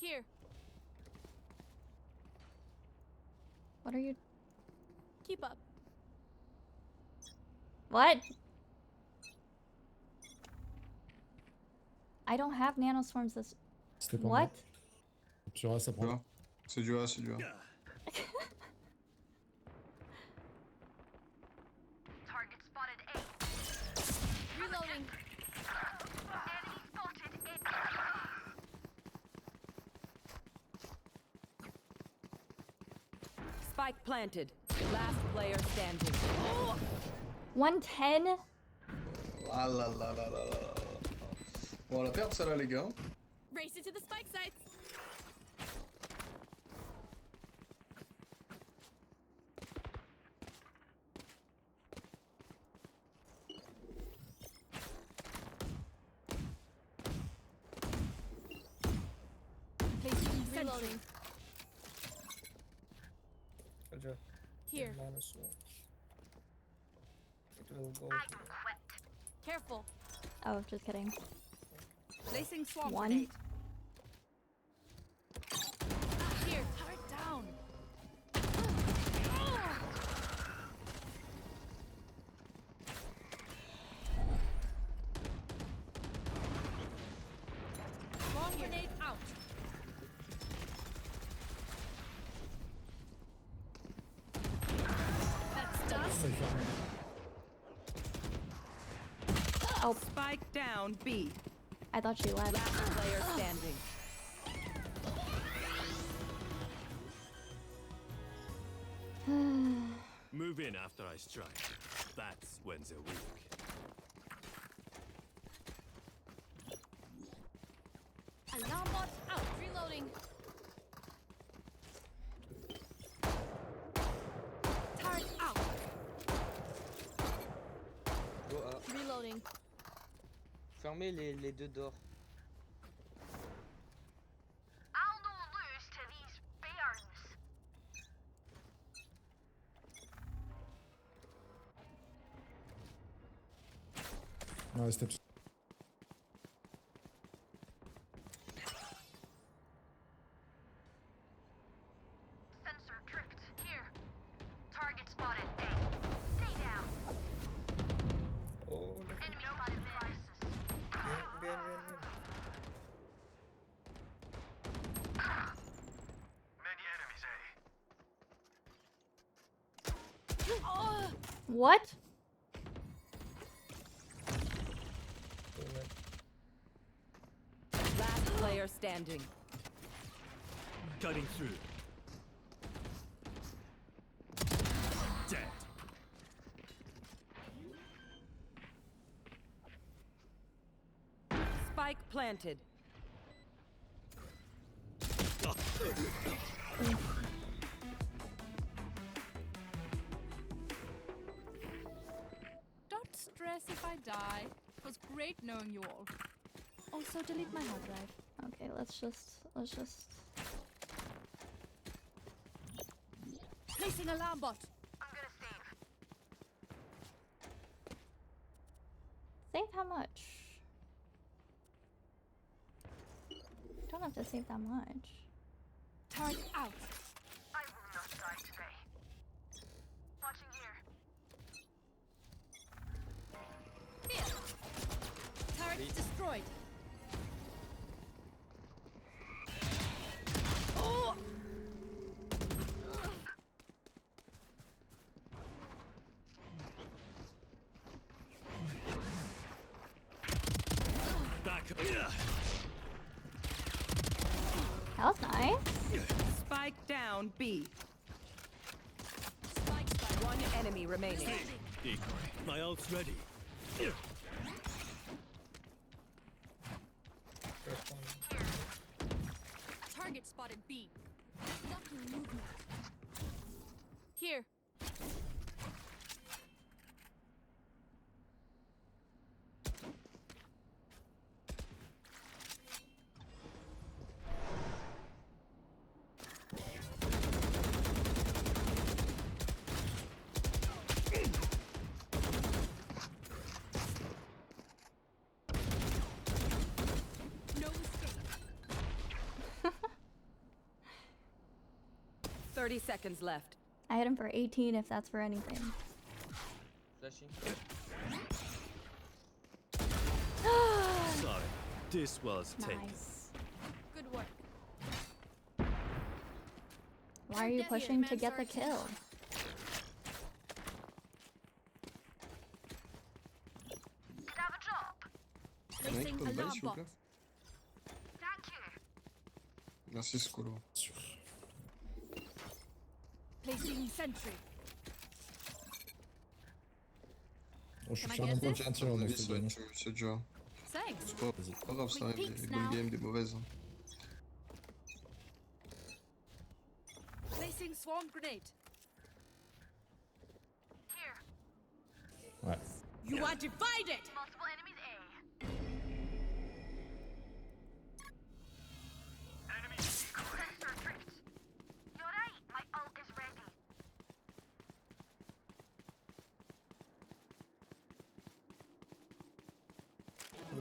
Here. What are you? Keep up. What? I don't have nanoswarms this. C'était pas What? moi. Tu vois, ça prend. Voilà. C'est du A, c'est du A. Reloading. Spike planted. Last player standing. 110? Ah là là là là là. Bon, on va la perdre celle-là, les gars. Race it to the spike sites. Placing Reloading. Killjoy. Here. Minus one. It will go. Careful. Oh, just kidding. Placing swarm One. grenade. Here, turret down. Swarm grenade out. That's done. Oh, Spike down B. I thought she left. Last player standing. Move in after I strike. That's when they're weak. Alarm bot out. Reloading. Turret out. Go A. Reloading. Fermez les deux d'or. Ouais, step. Oh, look. Bien. What? Last player standing. Cutting through. Dead. Spike planted. Don't stress if I die. It was great knowing you all. Also, delete my hard drive. Okay, let's just. Placing alarm bot. Save how much? Don't have to save that much. Turret out. Here. Turret destroyed. Oh! Back up. That was nice. Spike down B. Spike. One enemy remaining. Decoy. My ult's ready. Target spotted B. Blocking movement. Here. No mistake. 30 seconds left. I hit him for 18 if that's for anything. Flashing. Sorry. This was taken. Nice. Good work. Why are you pushing to get the kill? Placing Code alarm s'il vous bot. plaît. Merci, Scolo. Placing sentry. Oh, je suis Can I sur get mon this? compte, tiens, on a fait gagner. C'est déjà. Thanks. C'est pas grave, ça arrive. Quick Des peeks bonnes now. games, des mauvaises. Placing swarm grenade. Ouais. You are divided.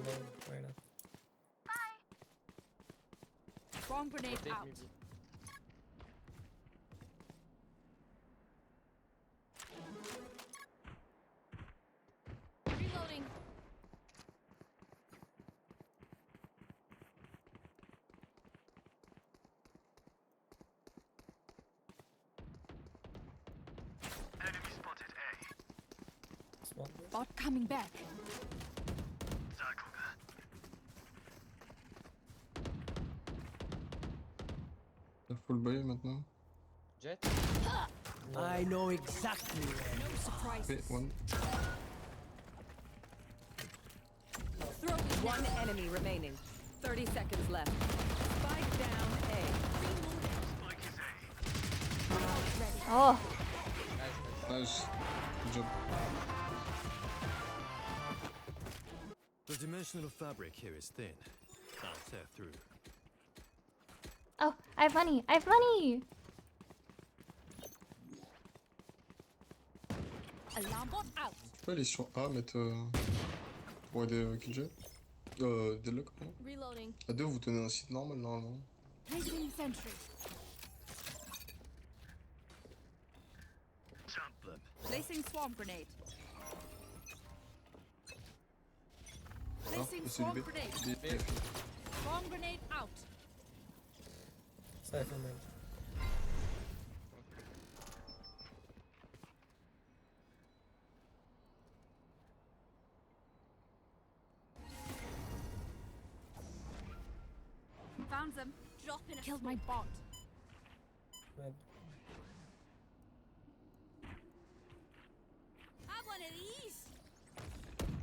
low right now. Bomb grenade Rotate out. me, B. Reloading. Small. Bot coming back. T'as full buy maintenant. Jet. I know exactly where No you surprises. Wait, one. Throw it One enemy remaining. 30 seconds left. Spike down A. Oh, Nice. Good job. The dimensional fabric here is thin. I'll tear through. oh, I have money. I have money. Alarm bot out. Tu peux aller sur A, mettre. Pour aider Killjoy. Deadlock, pardon. Reloading. À deux, vous tenez un site normal normalement. Placing sentry. Placing swarm grenade. Non, Placing c'est du swarm B. grenade. B. Swarm grenade out. Cypher man. Found them. Drop in a killed my bot. Red. Have one of these.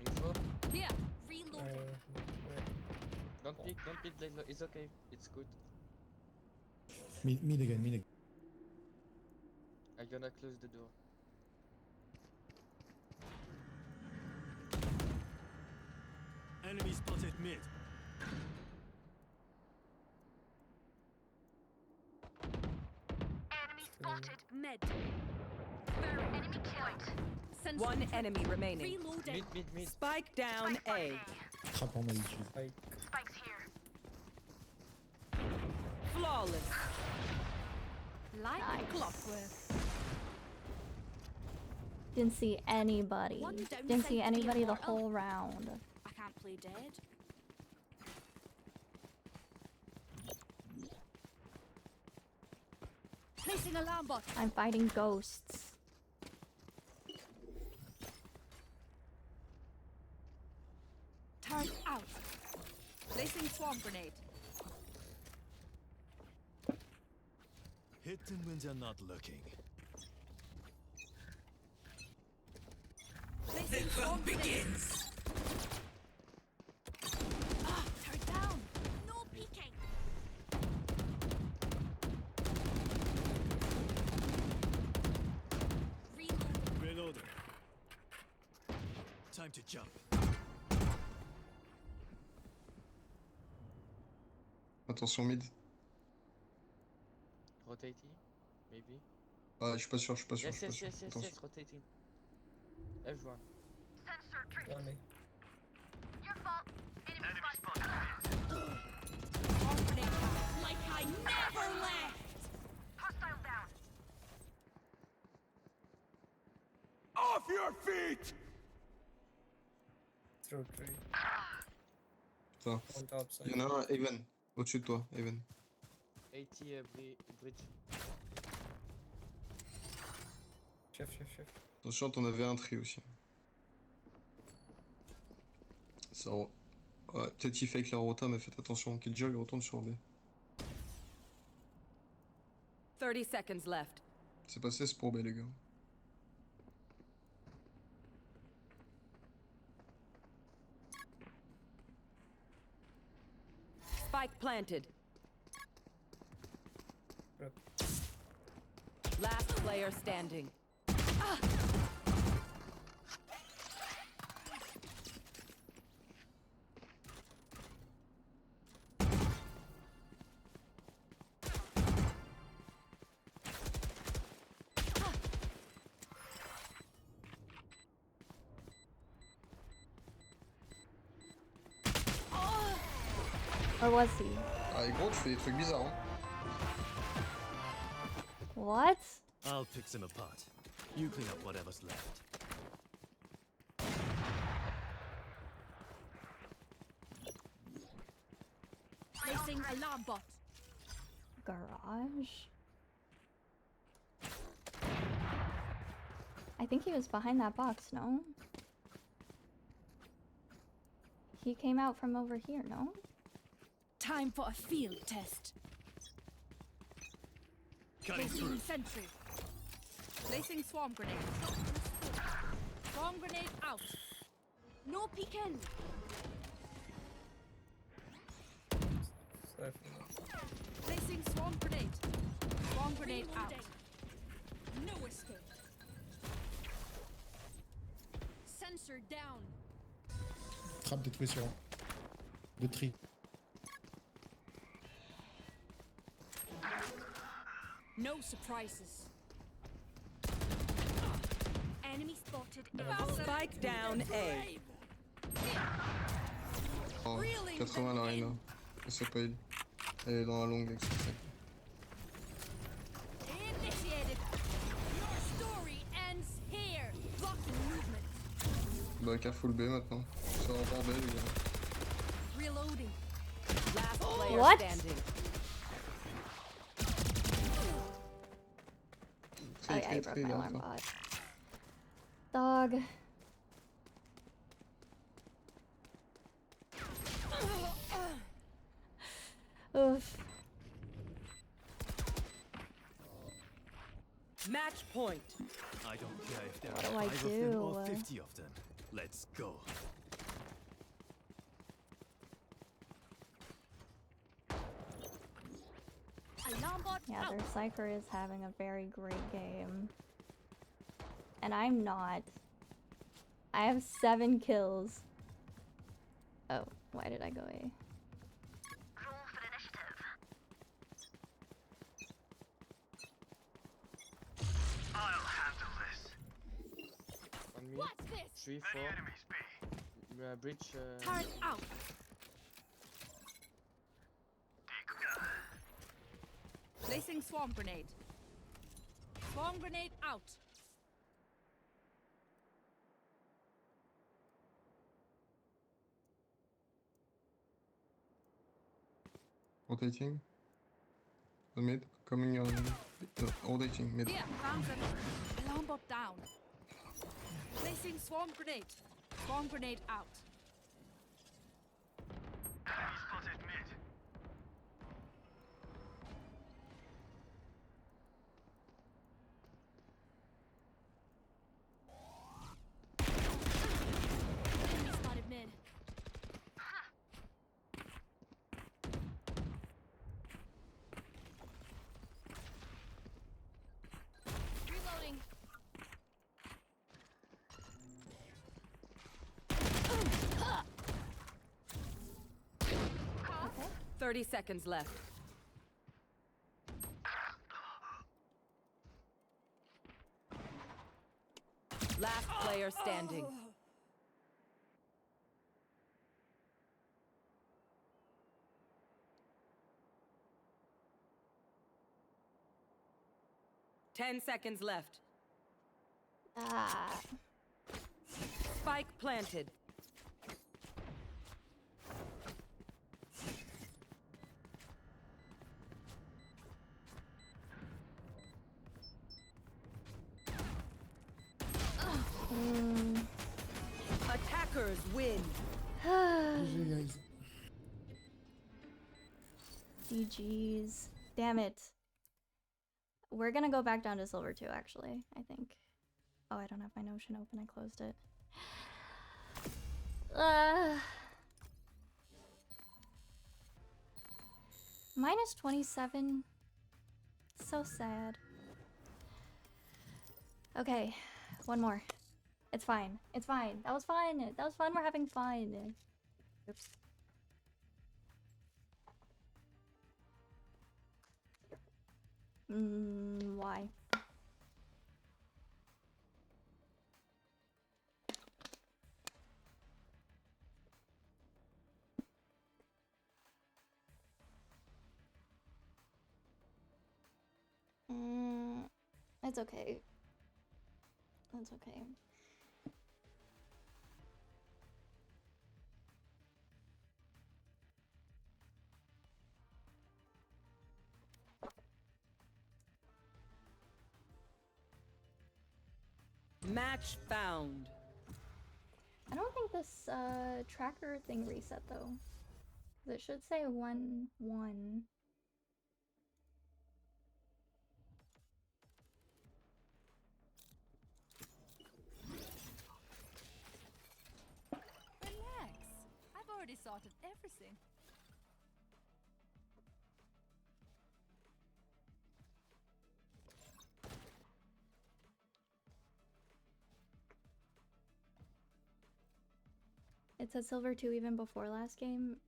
Info. Here. Reloading. Red. Don't pick Layla. It's okay. It's good. Mid again, mid again. I'm gonna close the door. Enemy spotted mid. Med. Enemy killed. One enemy remaining. Reloading. Mid. Spike down A. Trappe en habitude. Spike. Flawless. Like Nice. clockwork. Didn't see anybody. One down Didn't see sent to be anybody the immortal. whole round. I can't play dead. Placing alarm bot. I'm fighting ghosts. Turret out. Placing swarm grenade. Hit them when they're not looking. Placing swarm begins. Ah, turret down. No peeking. Reloading. Time to jump. Attention mid. Rotating. Maybe. Ah, je suis pas sûr, je suis pas sûr. Yes, je suis pas yes, sûr. yes, yes, Attention. yes. Rotating. Everyone. On me. Swarm grenade out. Like I never left. Off your feet! Through tree. Putain. On top side. Il y en a un, Even. Au-dessus de toi, Even. 80 bridge. Chef. Attention, t'en avais un tri aussi. Ça. Ouais, peut-être il fake la rota, mais faites attention. Killjoy retourne sur B. 30 seconds left. C'est passé, c'est pour B, les gars. Spike planted. Rep. Last player standing. Or was he? Ah, et gros, tu fais des trucs bizarres, hein. What? I'll pick them apart. You clean up whatever's left. Placing alarm bot. Garage? I think he was behind that box, no? He came out from over here, no? Time for a field test. Cutting Placing through. sentry. Placing swarm grenade. Swarm grenade out. No peeking. Placing swarm grenade. Swarm grenade out. No escape. Sensor down. Trappe de trouver sur un. De tri. No surprises. Enemy spotted. Spike down A. Oh, 80 la Reina. Elle s'est pas heal. Elle est dans la longue avec son sac. Initiated. Your story ends here. Blocking movement. Bah, careful B maintenant. Ça va bordel, les gars. Reloading. Last player What? standing. Très, I très, broke très my lent, alarm ça. bot. Dog. Oof. Match point. I don't care if there What are do I 5 of them or do? 50 of them. Let's go. Alarm bot Yeah, out. their Cypher is having a very great game. And I'm not. I have 7 kills. Oh, why did I go A? On me. What's this? 3, 4. Bridge. Turret out. Placing swarm grenade. Swarm grenade out. Rotating. The mid. Coming on. Rotating mid. Here, found them. Alarm bot down. Placing swarm grenade. Swarm grenade out. Enemy spotted mid. Reloading. 30 seconds left. Last player standing. Ten seconds left. Ah. Spike planted. Attackers win. GG, guys. GG's. Damn it. We're gonna go back down to silver 2, actually, I think. Oh, I don't have my Notion open. I closed it. Minus 27. So sad. Okay, one more. It's fine. It's fine. That was fun. That was fun. We're having fun. Oops. Why? It's okay. It's okay. Match found. I don't think this tracker thing reset though. 'Cause it should say 1-1. Relax. I've already sorted everything. It said silver 2 even before last game.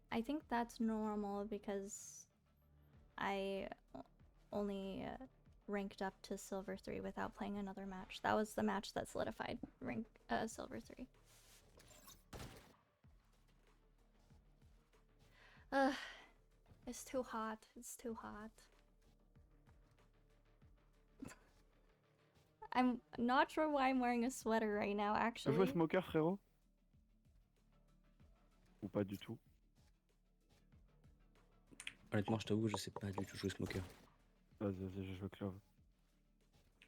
I think that's normal because I only ranked up to silver 3 without playing another match. That was the match that solidified rank silver 3. Ugh, it's too hot. It's too hot. I'm not sure why I'm wearing a sweater right now, actually. Jouer smoker, frérot? Ou pas du tout? Honnêtement, je t'avoue, je sais pas du tout jouer smoker. Vas-y, je joue clove.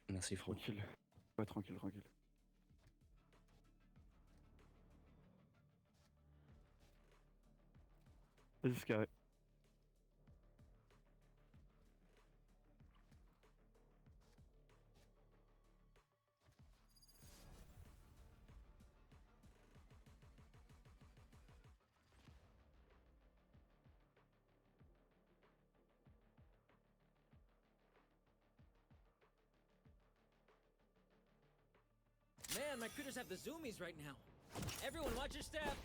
Merci, frérot. Tranquille. Ouais, tranquille. Vas-y, c'est carré. Man, my critters have the zoomies right now. Everyone watch your step.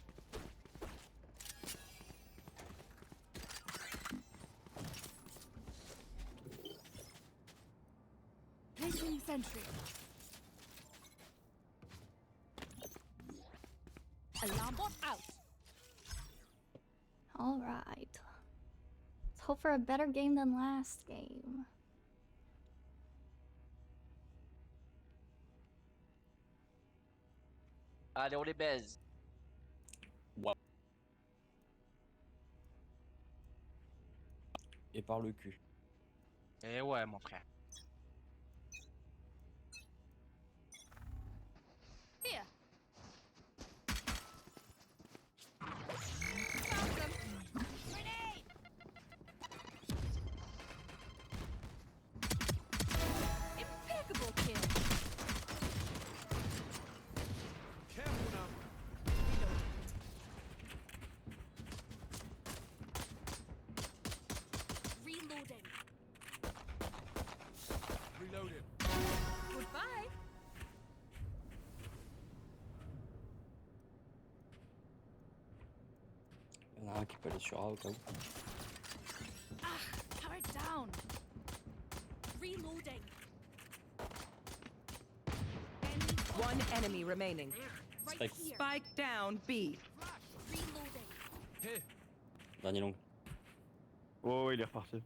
Placing sentry. Alarm bot out. Alright. Let's hope for a better game than last game. Allez, on les baise. Wow. Et par le cul. Eh ouais, mon frère. Here. Found them. Grenade. Impeccable kill. Careful now. Reloading. Reloading. Goodbye. Il y en a un qui peut aller sur A au cas où. Ah, turret down. Reloading. One enemy remaining. Right Spike. here. Spike down B. Reloading. Hey. Dernier long. Oh, il est reparti.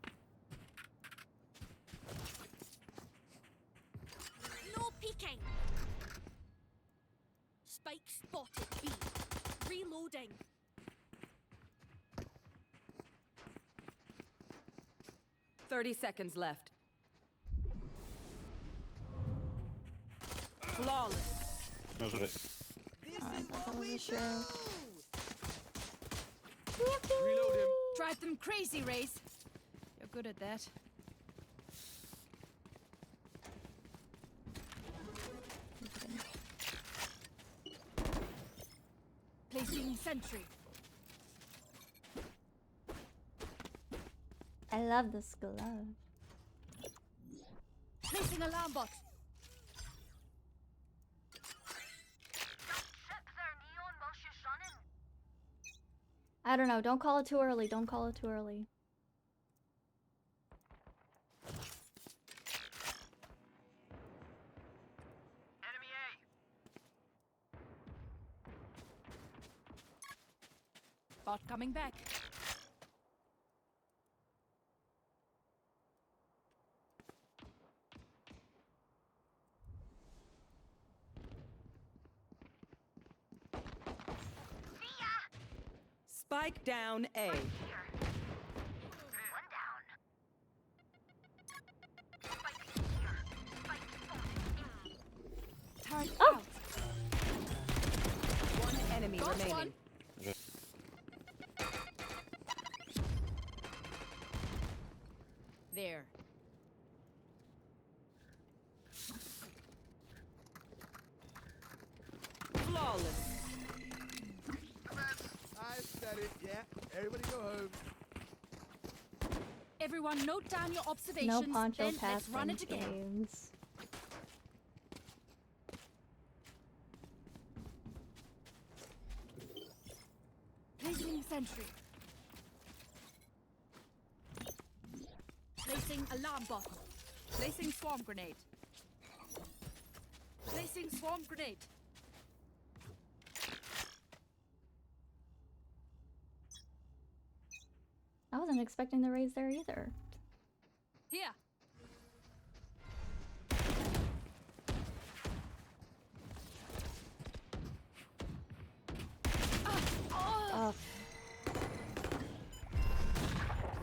No peeking. Spike spotted B. Reloading. Thirty seconds left. Flawless. Bien joué. Alright, that was a show. Reload him. Drive them crazy, Race. You're good at that. Placing sentry. I love this glove. Placing alarm bot. I don't know, don't call it too early, don't call it too early. Bot coming back. Spike down A. Turn Oh. out. One enemy Got remaining. one. There. Flawless. I said it, yeah. Everybody go home. Everyone note down your No observations, poncho then pass let's run in it again. games. Placing sentry. Placing alarm bot. Placing swarm grenade. Placing swarm grenade. I wasn't expecting the raise there either. Here. Oh,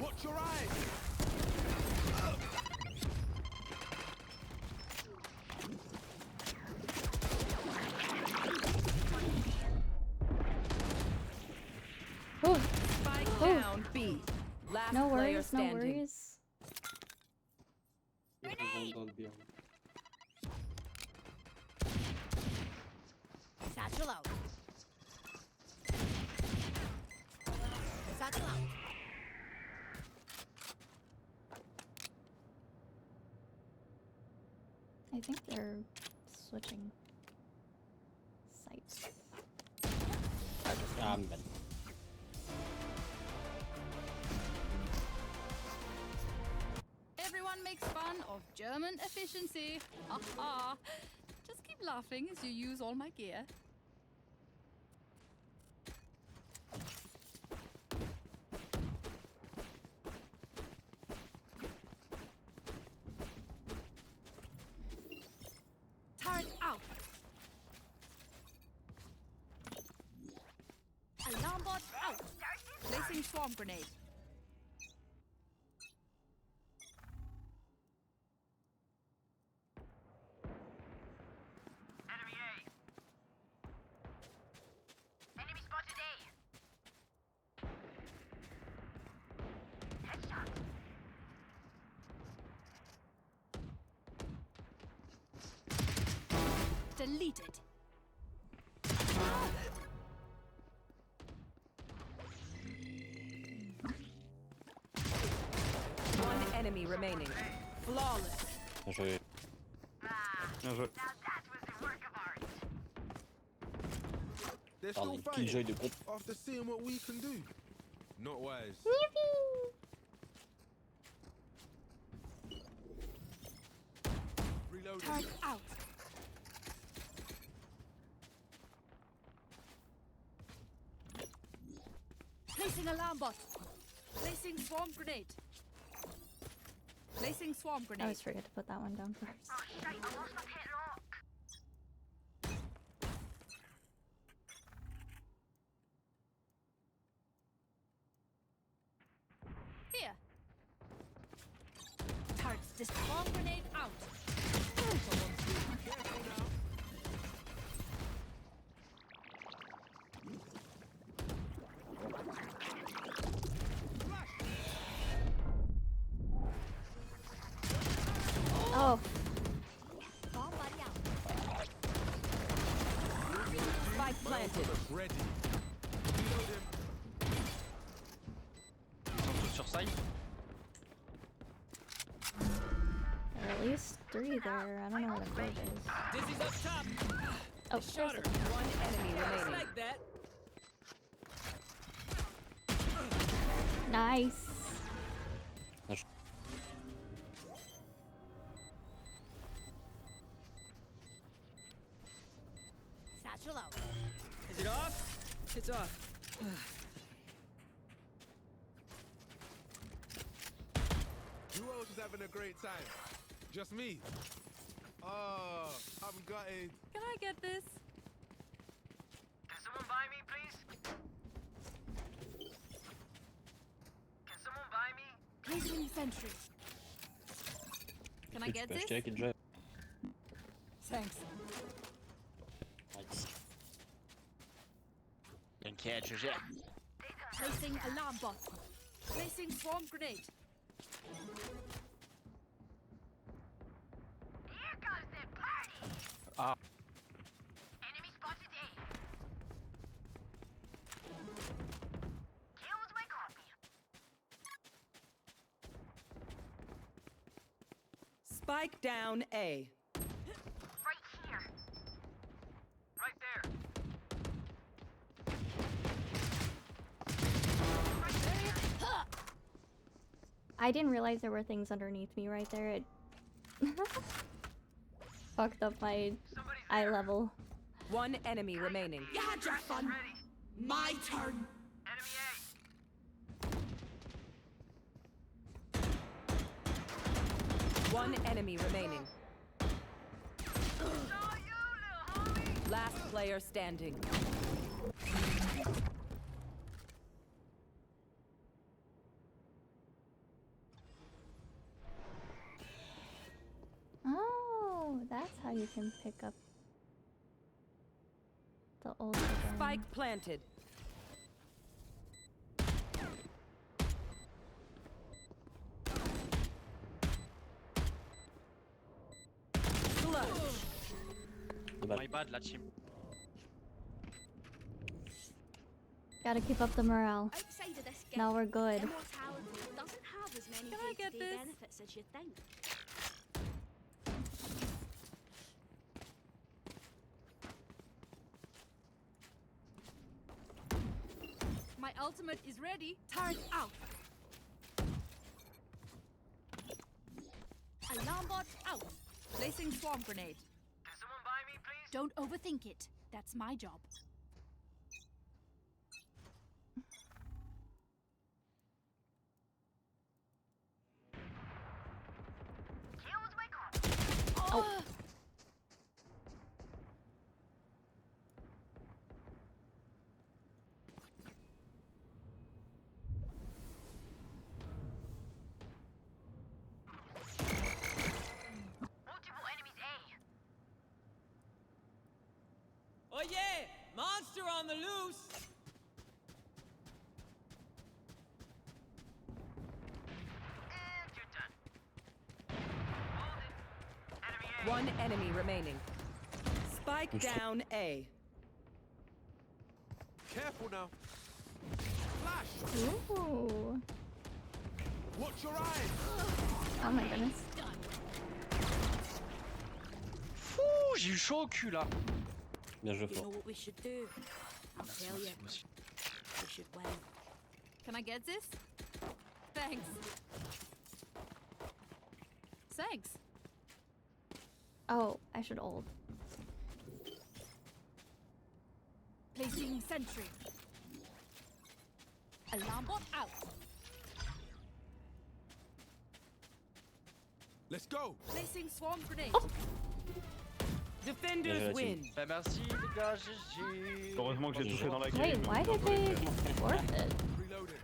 Watch your eyes. oh, Spike Oh. down B. Last no player worries, no standing. worries. Satchel out. Satchel out. I think they're switching sites. I'm bad. Everyone makes fun of German efficiency. Ha ha. Just keep laughing as you use all my gear. Turret out. Alarm bot out. Placing swarm grenade. Deleted. One enemy remaining. Flawless. Bien joué. Bien joué. They're Parle still Killjoy fighting de comp. after seeing what we can do. Not wise. Reloading. Turret out. Placing alarm bot. Placing swarm grenade. Placing swarm I grenade. always forget to put that one down first. Here. Turrets. This swarm grenade out. Careful now. Oh, Bomb buddy out. Spike planted. Ready. Ils sont tous sur side. there are at least 3 there. I don't know where the third is. Dizzy's up top. Oh, Shot there's her. the- One enemy Just remaining. like that. Nice. Satchel out. Is it off? It's off. Who else is having a great time? Just me. Oh, I'm gutted. Can I get this? Can someone buy me, please? sentry. Can I Tu get peux this? acheter la Killjoy. Thanks. Nice. Can catch your jet. Placing alarm bot. Placing swarm grenade. Ah. Spike down A. I didn't realize there were things underneath me right there. It fucked up my eye level. One enemy remaining. You had your fun. My turn. One enemy remaining. Last player standing. Oh, that's how you can pick up the old again. Spike planted. My bad, la team. Gotta keep up the morale. Outside of this Now we're good. immortality doesn't have as many Can I get day-to-day this? benefits as you'd think. My ultimate is ready. Turret out. Alarm bot out. Placing swarm grenade. Can someone buy me, please? Don't overthink it. That's my job. Oh. Oh yeah! Monster on the loose! One enemy remaining. Spike down A. Careful now. Flash! Ooh. Watch your eyes! Oh my goodness. Ouh, j'ai eu chaud au cul là. Bien joué You know fort. what we should do? I'll tell you. We should win. Can I get this? Thanks. Thanks. Oh, I should ult. Placing sentry. Alarm bot out. Let's go! Placing swarm grenade. Defenders win. Bah merci les gars, GG. Heureusement que j'ai touché dans la game. Wait, why did they forfeit? Reloading.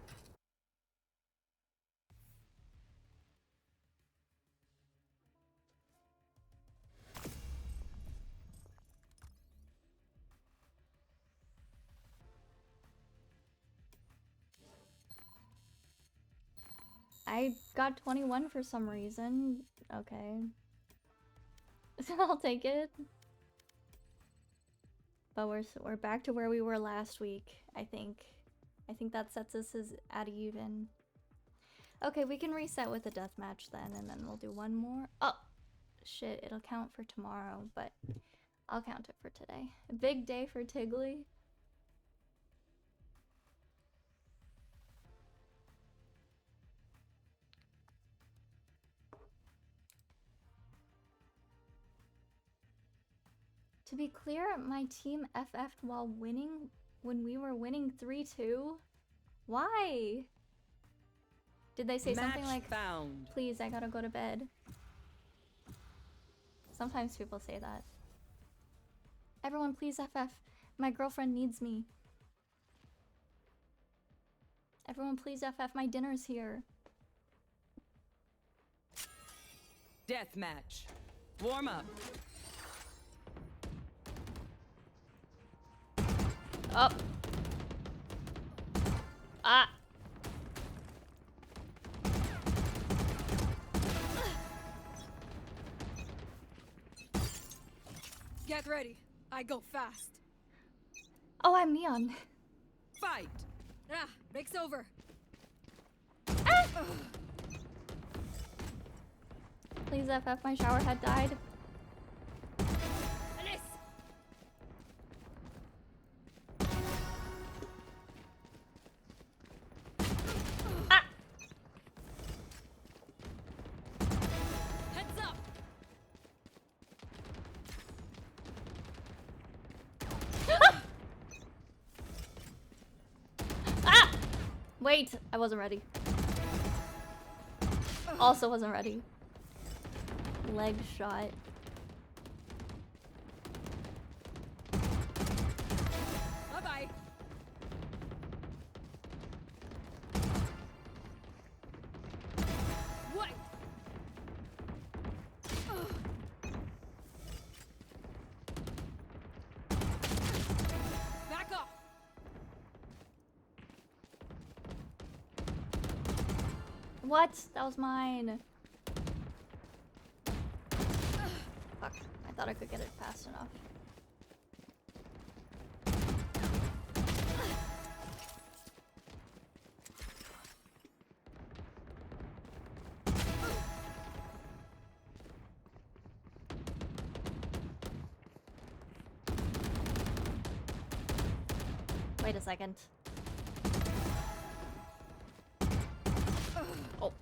I got 21 for some reason. Okay. I'll take it. But we're back to where we were last week, I think. I think that sets us as at even. Okay, we can reset with a deathmatch then, and then we'll do one more. Oh! Shit, it'll count for tomorrow, but I'll count it for today. A big day for Tiggly. To be clear, my team FF'd while winning when we were winning 3-2? Why? Did they say something Match like, found. please, I gotta go to bed? Sometimes people say that. Everyone, please FF. My girlfriend needs me. Everyone, please FF. My dinner's here. Deathmatch. Warm up. Up. Ah. Get ready. I go fast. Oh, I'm Neon. Fight. Ah, break's over. Please FF, my shower head died. Alice. Ah. Heads up. Ah! Wait, I wasn't ready. Also wasn't ready. Leg shot. Bye-bye. What? Back off. What? That was mine. Fuck. I thought I could get it fast enough. Wait a second. Oh.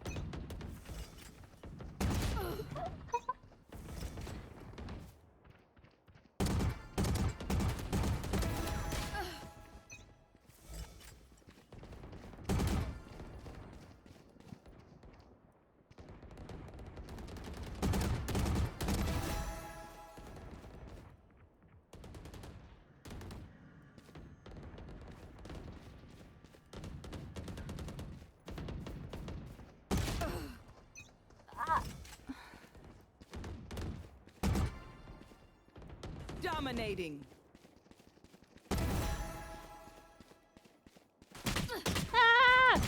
Dominating. Ah!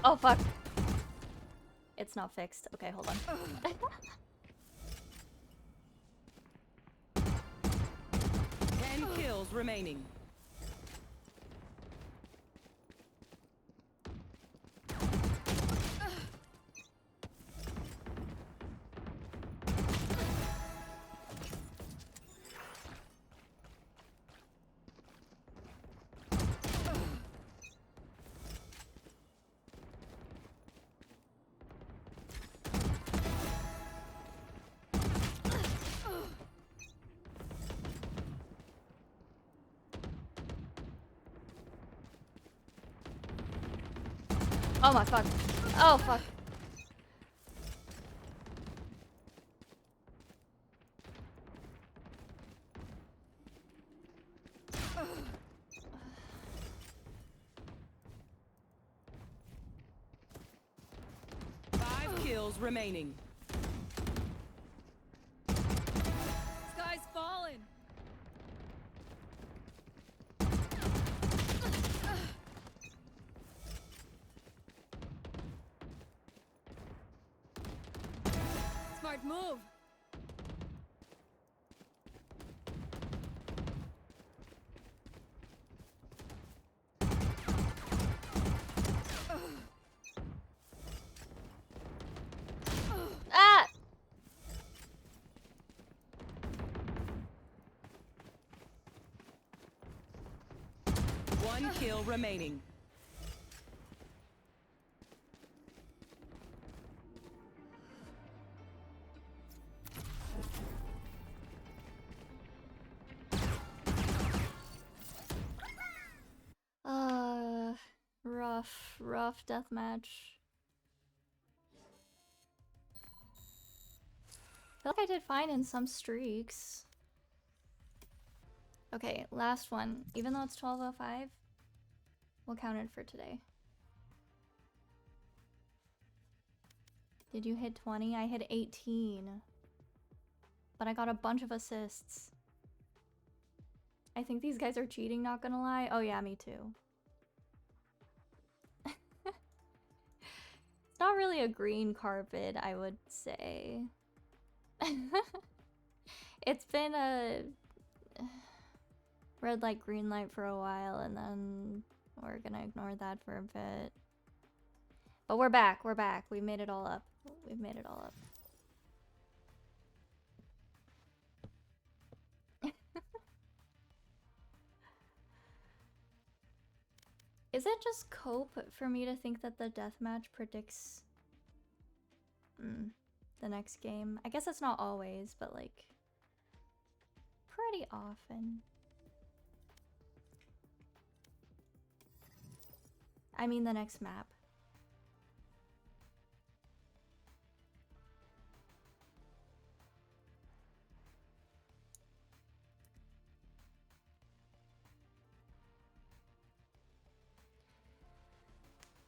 Oh fuck. It's not fixed. Okay, hold on. 10 kills remaining. Oh my fuck. Oh fuck. Five kills remaining. Sky's falling. Smart move. Ah! One kill remaining. Rough deathmatch. I feel like I did fine in some streaks. Okay, last one. Even though it's 12:05, we'll count it for today. Did you hit 20? I hit 18. But I got a bunch of assists. I think these guys are cheating, not gonna lie. Oh yeah, me too. It's not really a green carpet, I would say. It's been a red light, green light for a while, and then we're gonna ignore that for a bit. But we're back, we're back. We made it all up. We've made it all up. Is it just cope for me to think that the deathmatch predicts the next game? I guess it's not always, but like pretty often. I mean the next map.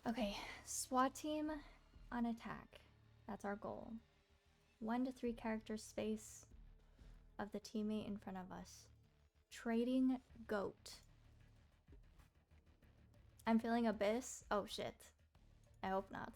Okay, SWAT team on attack. That's our goal. 1 to 3 character space of the teammate in front of us. Trading goat. I'm feeling abyss. Oh shit. I hope not.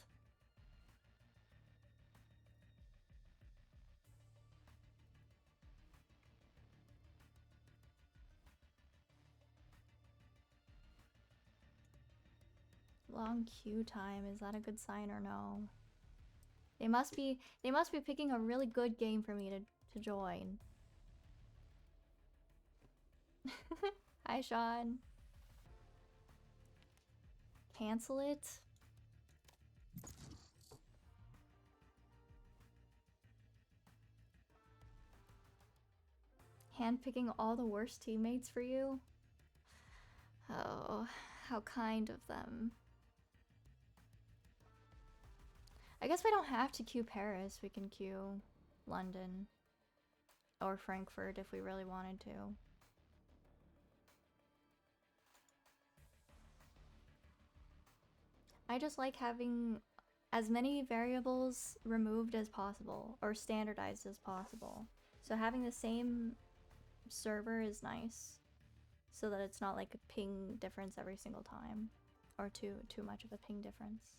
Long queue time. Is that a good sign or no? They must be picking a really good game for me to join. Hi, Sean. Cancel it. Handpicking all the worst teammates for you? Oh, how kind of them. I guess we don't have to queue Paris. We can queue London or Frankfurt if we really wanted to. I just like having as many variables removed as possible or standardized as possible. So having the same server is nice so that it's not like a ping difference every single time or too much of a ping difference.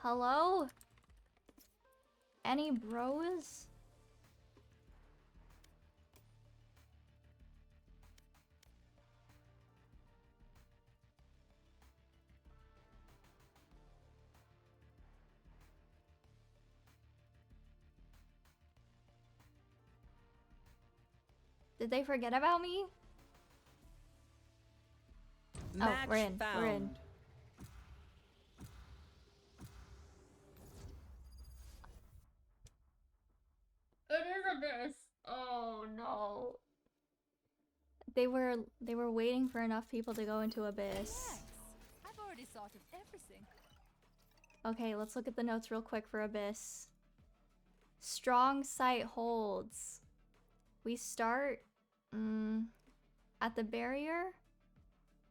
Hello? Any bros? Did they forget about me? Match oh, we're in. found. We're in. It is Abyss. Oh no. They were waiting for enough people to go into Abyss. Yes, I've already thought of everything. Okay, let's look at the notes real quick for Abyss. Strong sight holds. We start at the barrier,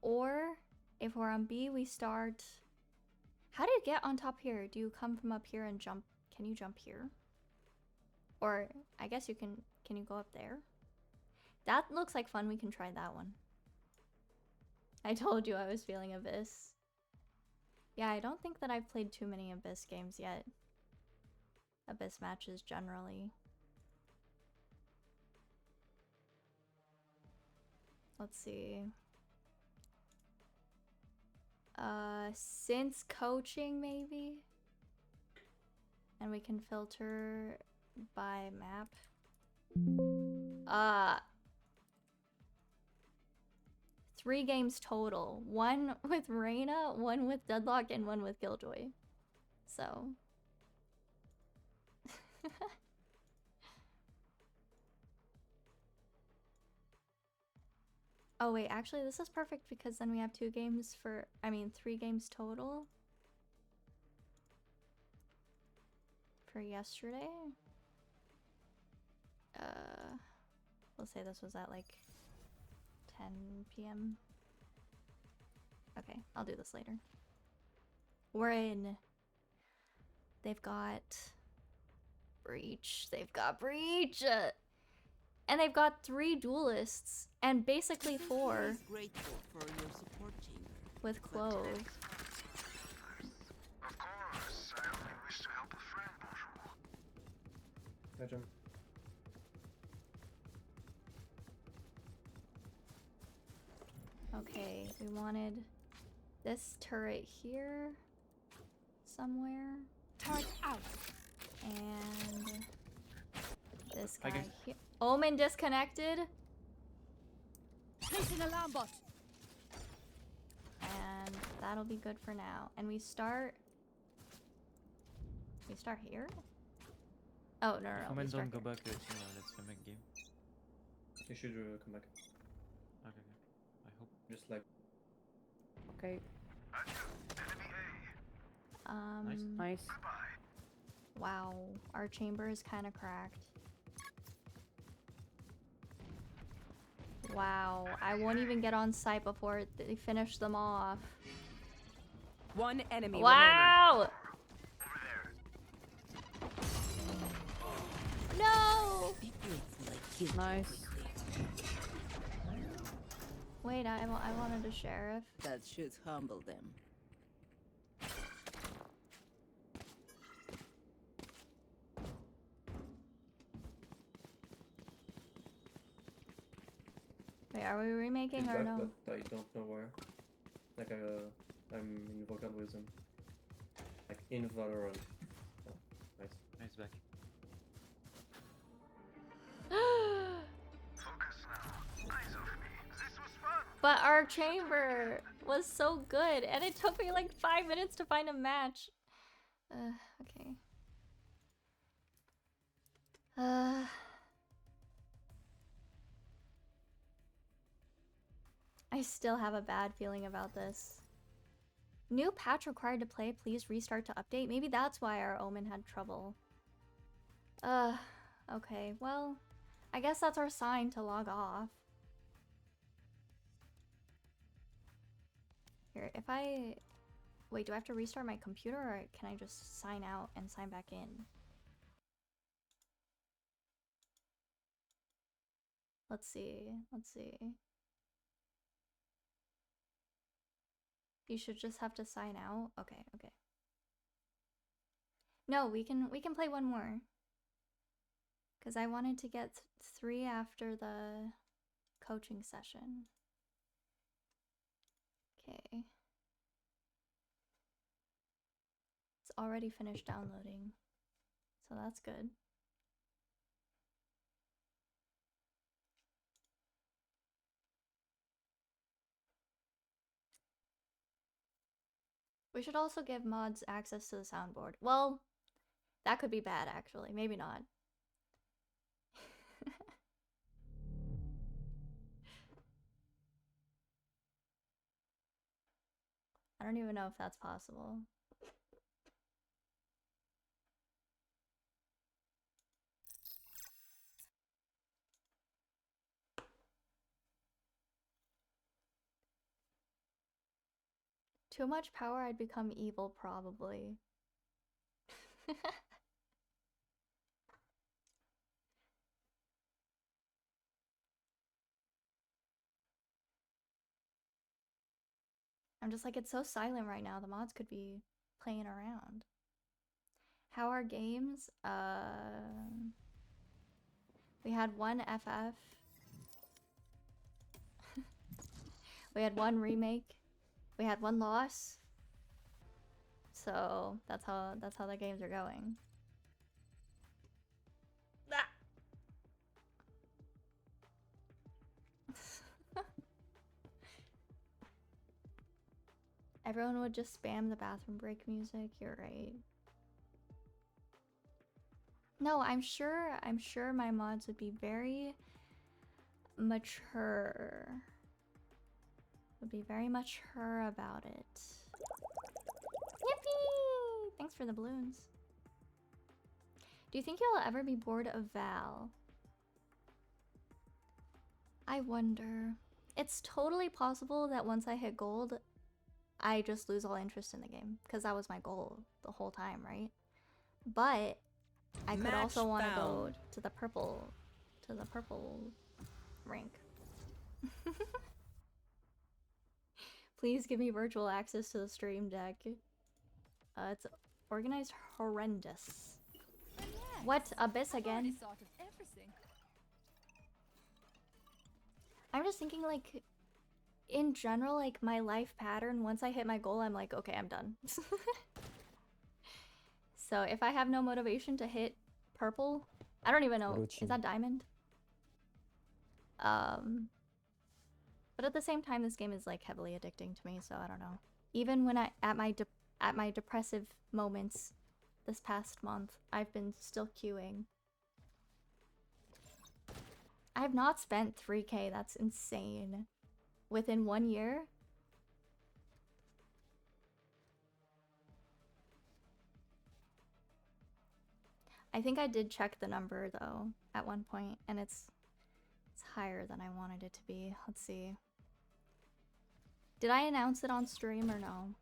or if we're on B, we start... How do you get on top here? Do you come from up here and jump? Can you jump here? Or I guess you can you go up there? That looks like fun. We can try that one. I told you I was feeling Abyss. Yeah, I don't think that I've played too many Abyss games yet. Abyss matches generally. Let's see. Since coaching maybe? And we can filter by map. 3 games total. 1 with Reyna, 1 with Deadlock, and 1 with Killjoy. So. Oh wait, actually this is perfect because then we have 2 games for, I mean 3 games total for yesterday. Let's say this was at like 10 p.m. Okay, I'll do this later. We're in. They've got Breach. They've got Breach. And they've got 3 duelists. And basically 4 with Clove. Of course, I only wish to help a friend, bonjour. Hi, Jim. Okay, we wanted this turret here somewhere. Turret out. And this Hi, guy guys. here. Omen disconnected. Placing alarm bot. And that'll be good for now. And we start here? Oh, no, no, no. Comment We start don't go here. back, let's make game. You should come back. Okay, I hope. Just like. Okay. Nice. Wow, our chamber is kind of cracked. Wow, I won't even get on site before they finish them off. 1 enemy Wow! No! Nice. Wait, I wanted a sheriff. That should humble them. Wait, are we remaking He's or back, no? but I don't know where. Like I'm in vocal with him. Like in Valorant. Oh, nice. Nice back. But our chamber was so good, and it took me like 5 minutes to find a match. Okay. I still have a bad feeling about this. New patch required to play, please restart to update. Maybe that's why our Omen had trouble. Okay, well, I guess that's our sign to log off. Here, if I... Wait, do I have to restart my computer or can I just sign out and sign back in? Let's see, let's see. You should just have to sign out? Okay, okay. No, we can play one more. Because I wanted to get 3 after the coaching session. Okay. It's already finished downloading. So that's good. We should also give mods access to the soundboard. Well, that could be bad actually. Maybe not. I don't even know if that's possible. Too much power, I'd become evil, probably. I'm just like, it's so silent right now. The mods could be playing around. How are games? We had 1 FF. We had 1 remake. We had 1 loss. So that's how the games are going. Everyone would just spam the bathroom break music. You're right. No, I'm sure my mods would be very mature Would be very much her about it. Yippee! Thanks for the balloons. Do you think you'll ever be bored of Val? I wonder. It's totally possible that once I hit gold, I just lose all interest in the game. Because that was my goal the whole time, right? But I could also want to go to the purple rank. Please give me virtual access to the stream deck. It's organized horrendous. What? Abyss again? I'm just thinking, like, in general, like, my life pattern, once I hit my goal, I'm like, okay, I'm done. So if I have no motivation to hit purple, I don't even know, is that diamond? But at the same time, this game is, like, heavily addicting to me, so I don't know. Even when at my depressive moments this past month, I've been still queuing. I have not spent 3K, that's insane. Within 1 year? I think I did check the number though at one point, and it's higher than I wanted it to be. Let's see. Did I announce it on stream or no?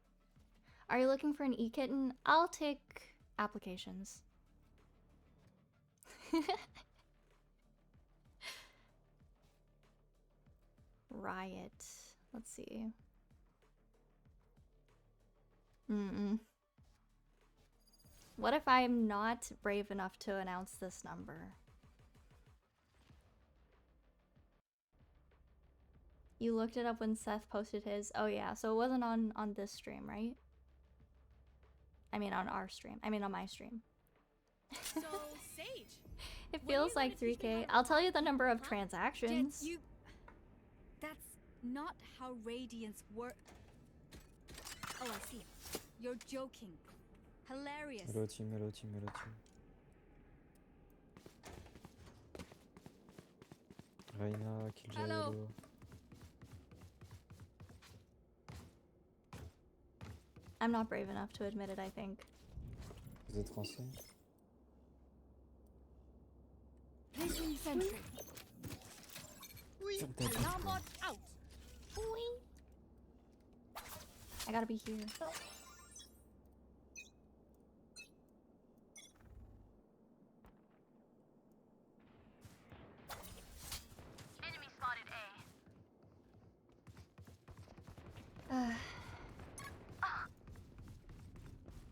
Are you looking for an e-kitten? I'll take applications. Riot. Let's see. What if I'm not brave enough to announce this number? You looked it up when Seth posted his. Oh yeah, so it wasn't on this stream, right? I mean on our stream. I mean on my stream. So, Sage. It feels like 3K. I'll tell you the number of transactions. Jet, that's not how Radiance work. Oh, I see. You're joking. Hilarious. Hello team, hello team, hello team. Reina, Killjoy, hello. I'm not brave enough to admit it, I think. Vous êtes français? Placing sentry. Alarm bot out. I gotta be here. Enemy spotted A.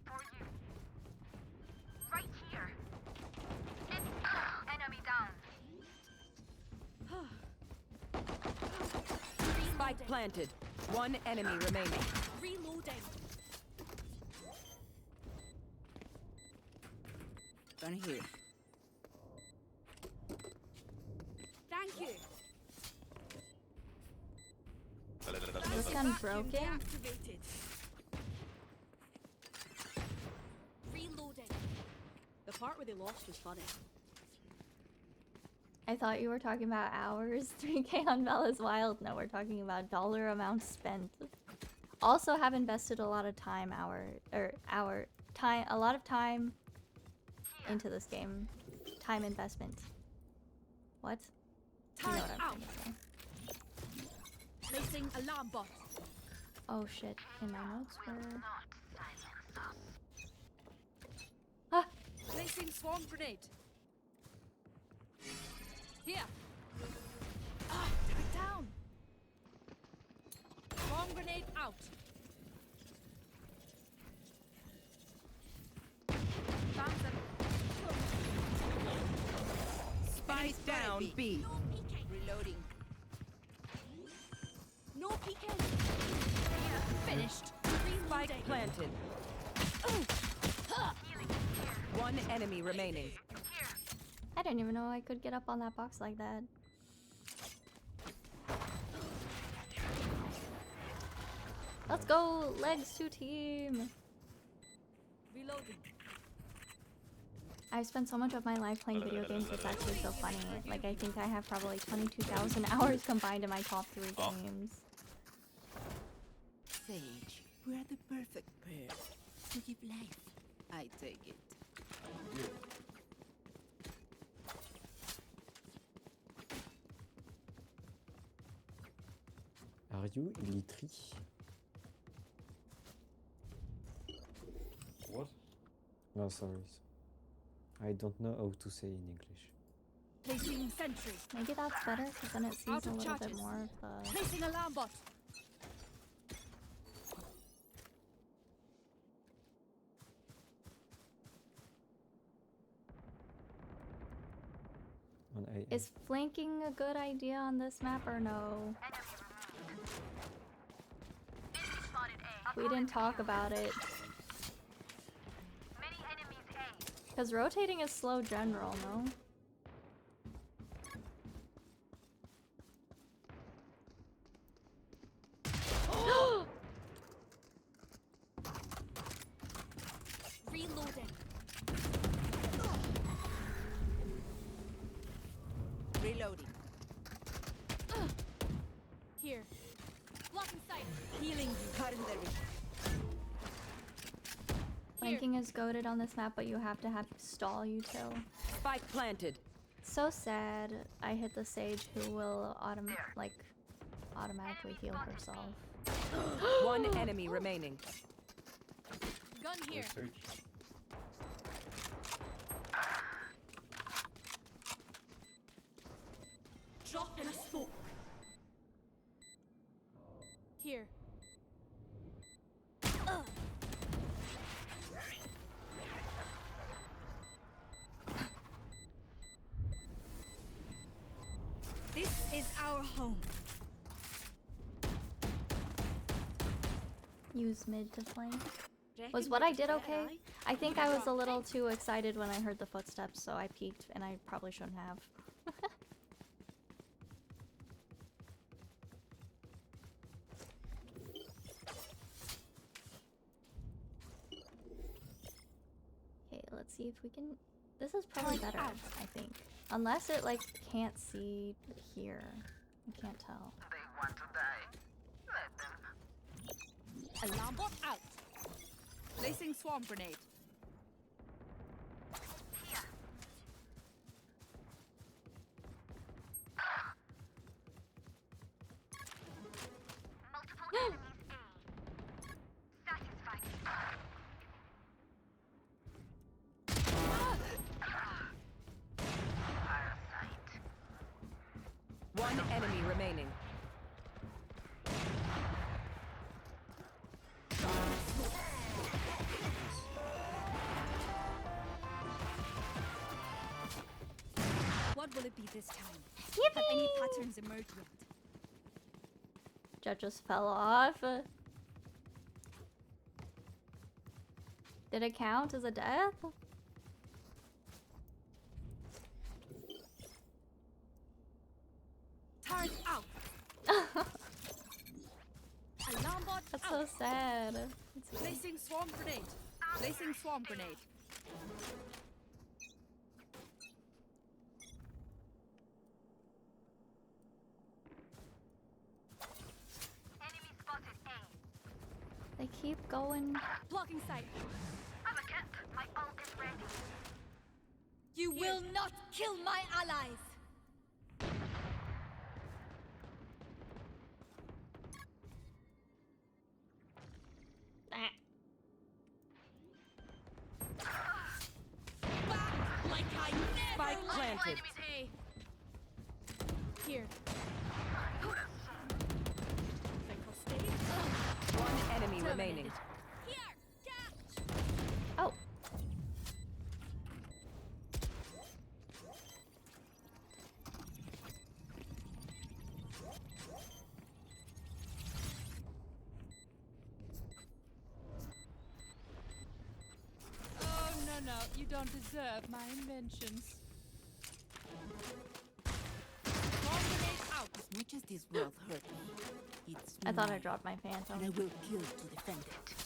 For you. Right here. Enemy down. Spike planted. One enemy remaining. Reloading. Done here. Thank you. Is this gun broken? Deactivated. Reloading. The part where they lost was funny. I thought you were talking about hours. 3K on Val is wild. No, we're talking about dollar amounts spent. Also have invested a lot of time, a lot of time into this game. Time investment. What? You know what I'm trying to say. Placing alarm bot. Oh shit, in my notes were... Ah! Placing swarm grenade. Here. Ah, turret down. Swarm grenade out. Found them. Spike down B. No PK. Reloading. No PK. Finished. Spike planted. One enemy remaining. I didn't even know I could get up on that box like that. Let's go! Legs to team! Reloading. I've spent so much of my life playing video games, it's actually so funny. Like, I think I have probably 22,000 hours combined in my top 3 games. Sage, we're the perfect pair to give life. I take it. Are you illiterate? What? No, sorry. I don't know how to say in English. Placing sentry. Maybe that's better because then it sees Out a of little bit charges. more of the. Placing alarm bot. On A. Is flanking a good idea on this map or no? We didn't talk about it. Because rotating is slow general, no? Reloading. Reloading. Here. Blocking sight. Healing you. Cutting their vision. Flanking is goated on this map, but you have to have stall util. Spike planted. So sad. I hit the sage who will automatically heal herself. One enemy remaining. Gun here. Drop in a smoke. Here. This is our home. Use mid to flank. Was what I did okay? I think I was a little too excited when I heard the footsteps, so I peeked and I probably shouldn't have. Okay, let's see if we can. This is probably better, I think. Unless it like can't see here. I can't tell. They want to die. Let them. Alarm bot out. Placing swarm grenade. Multiple enemies A. Satisfied. One enemy remaining. What will it be this time? Yippee! Have any patterns emerged yet? Jet just fell off. Did it count as a death? Turret out. Alarm bot That's out. so sad. Placing swarm grenade. Placing swarm grenade. Enemy spotted A. They keep going. Blocking sight. I'm a cat. My ult is ready. You will not kill my allies. Like I never Spike planted. Enemies A. Here. One enemy remaining. Here. Catch. Oh. Oh no, you don't deserve my inventions. Swarm grenade out. As much as this world hurt me, it's I thought I mine, dropped my phantom. and I will kill to defend it.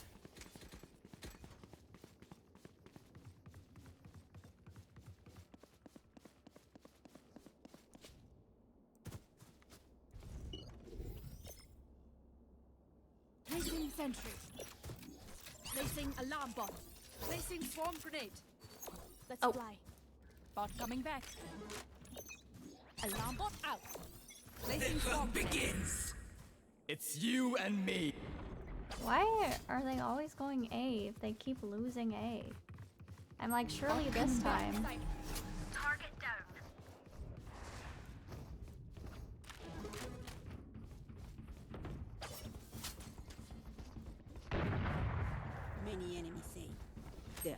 Placing sentry. Placing alarm bot. Placing swarm grenade. Let's fly. Bot coming back. Alarm bot out. Placing swarm begins. It's you and me. Why are they always going A if they keep losing A? I'm like, surely this time. Target down. Many enemies say. There.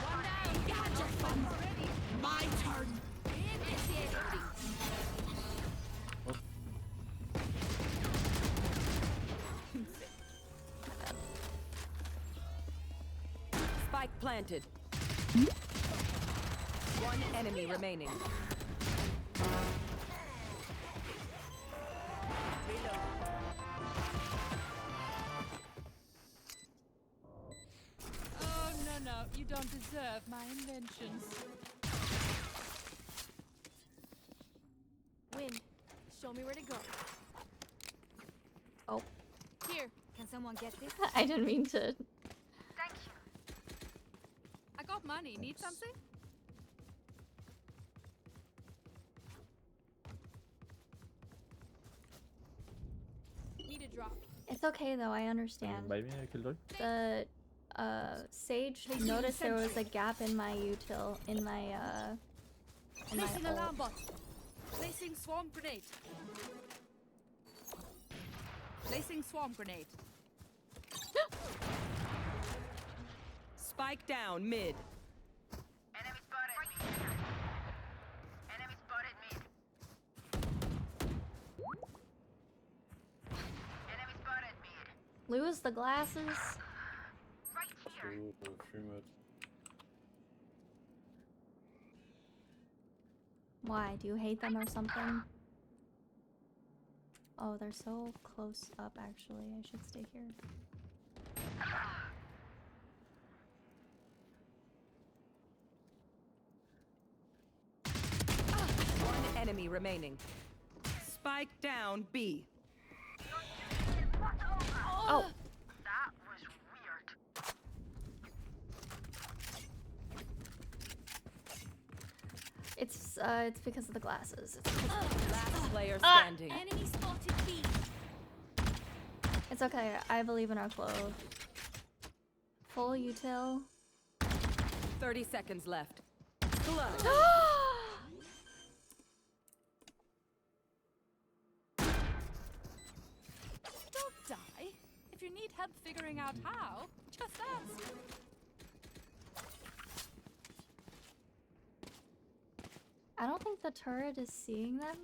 One down. Gotcha. Fun already. My turn. Initiating. Spike planted. One enemy remaining. Oh, no, you don't deserve my inventions. Wind. Show me where to go. Oh. Here, can someone get this? I didn't mean to. Thank you. I got money. Need something? Need a drop. It's okay though, I understand. Buy me a Killjoy? The Sage noticed there was a gap in my util in my Placing ult. alarm bot. Placing swarm grenade. Placing swarm grenade. Spike down mid. Enemy spotted me. Enemy spotted me. Enemy spotted me. Lose the glasses. Right here. Why? Do you hate them or something? Oh, they're so close up actually. I should stay here. One enemy remaining. Spike down B. Oh. That was weird. It's because of the glasses. It's because of the Last player standing. Enemy spotted B. It's okay. I believe in our clove. Full util. 30 seconds left. Clutch. Don't die. If you need help figuring out how, just ask. I don't think the turret is seeing them.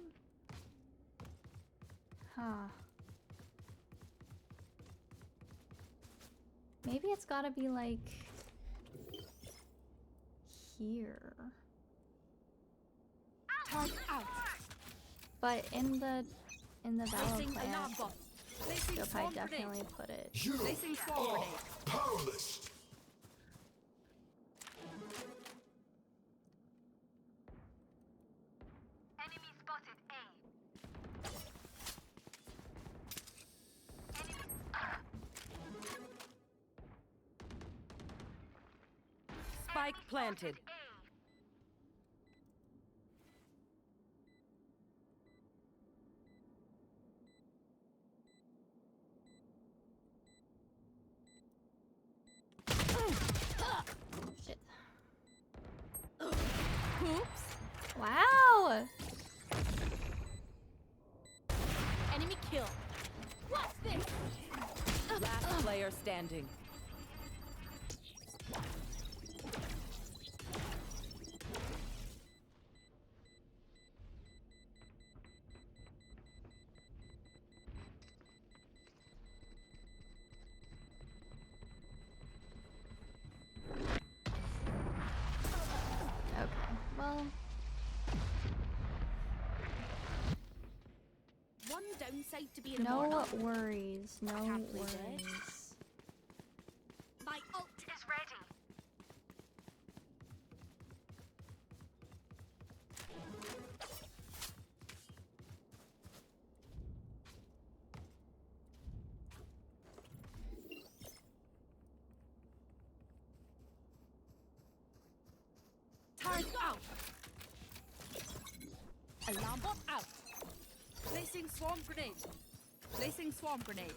Huh. Maybe it's gotta be like here. Target out. But in the valdle Placing plant, alarm bot. Placing they'll swarm probably grenade. definitely put it. Placing swarm grenade. Powerless. Enemy spotted A. Spike planted. Shit. Oops. Wow! Enemy kill. What's this? Last player standing. Okay, well, One downside to being no immortal. worries, no Can't play dead. worries. My ult is ready. out. Alarm bot out. Placing swarm grenade. Placing swarm grenade.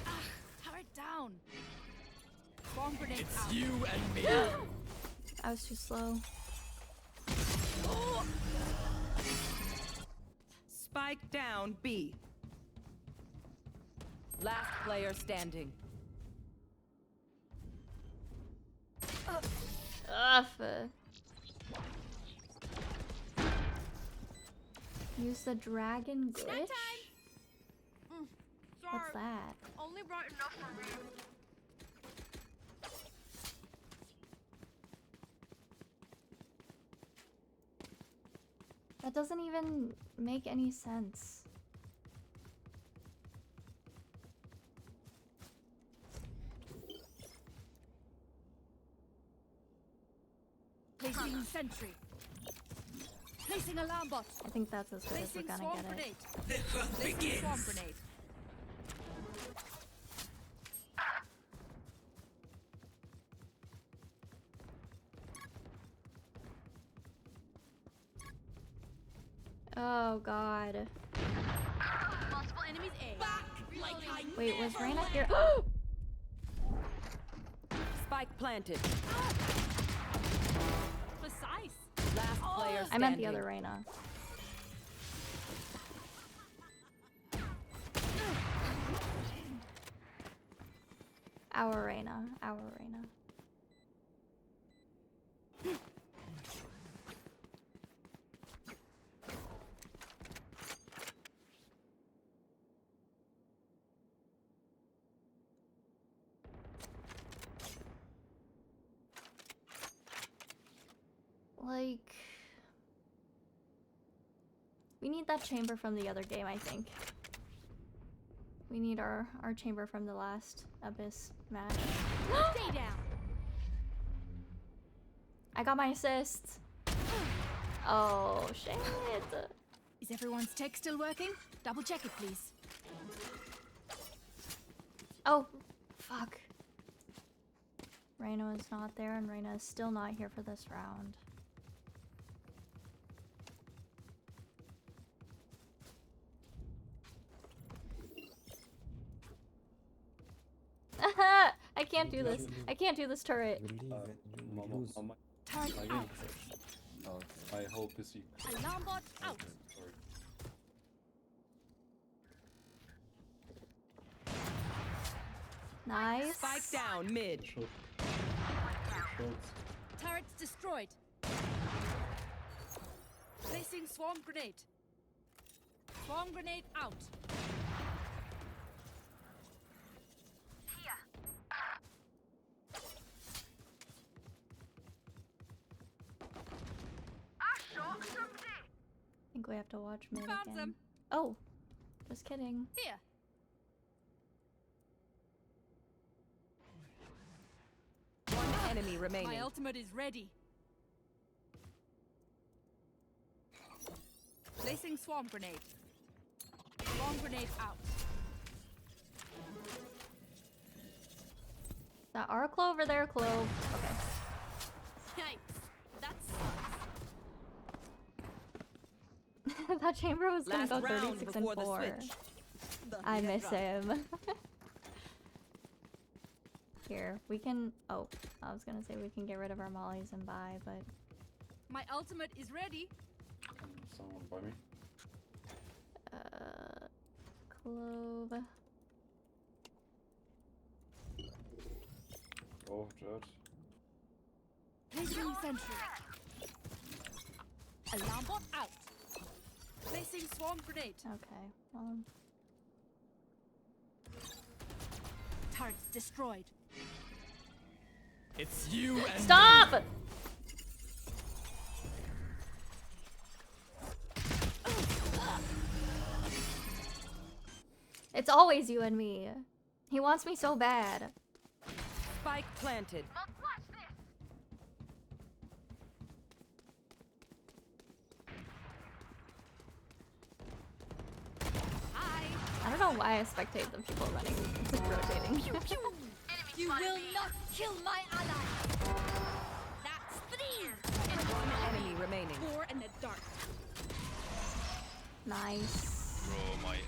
Ah, turret down. Swarm grenade out. You and me. I was too slow. Oh. Spike down B. Last player standing. Use the dragon glitch? Snack time. What's that? Only brought enough for me. That doesn't even make any sense. Placing sentry. Placing alarm bot. I think that's as good as we're Placing gonna swarm get grenade. it. The hunt Placing begins. swarm grenade. Oh god. Multiple enemies A. Back like I Wait, was never Reyna left. here? Spike planted. Precise. Last player standing. I meant the other Reyna. Our Reyna. Our Reyna. Like, we need that chamber from the other game, I think. We need our chamber from the last Abyss match. Stay down. I got my assist. Oh, shit. Is everyone's tech still working? Double check it, please. Oh, fuck. Reyna is not there, and Reyna is still not here for this round. I can't do this. I can't do this turret. Turret out. I hope you see. Alarm bot out. Sorry. Nice. Spike down mid. Turrets destroyed. Placing swarm grenade. Swarm grenade out. I think we have to watch mid Found again. them. Oh, just kidding. Here. One enemy remaining. My ultimate is ready. Placing swarm grenade. Swarm grenade out. That our clove or their clove? Okay. Yikes. That's That chamber was gonna Last go round 36 and before the 4. switch. I miss him. Here, we can. Oh, I was gonna say we can get rid of our mollies and buy, but My ultimate is ready. Someone buy me? clove. Oh, Judge. Placing sentry. Alarm bot out. Placing swarm grenade. Okay. Turrets destroyed. It's you and Stop! It's always you and me. He wants me so bad. Spike planted. I don't know why I spectate the people running, rotating. You will not kill my ally. Nice. Bro, my A.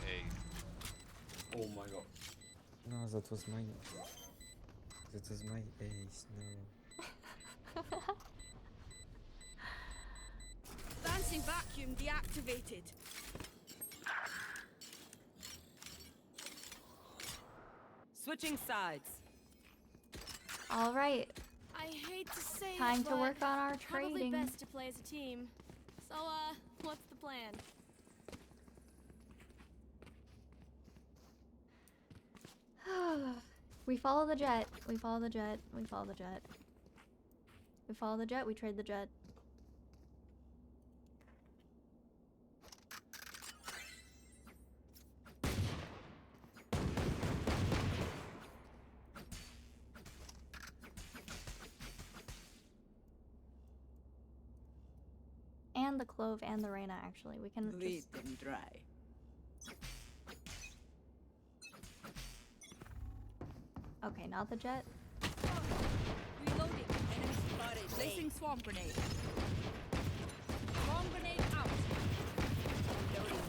Oh my god. No, that was my ace. No. Dancing vacuum deactivated. Switching sides. All right. I hate to say Time it, to but work on our probably trading. best to play as a team. So, what's the plan? We follow the jet. We follow the jet. We follow the jet. We follow the jet. We trade the jet. And the clove and the Reyna, actually. We can Bleed just... them dry. Okay, not the jet. Reloading. Enemy spotted. Placing swarm grenade. Swarm grenade out. Reloading.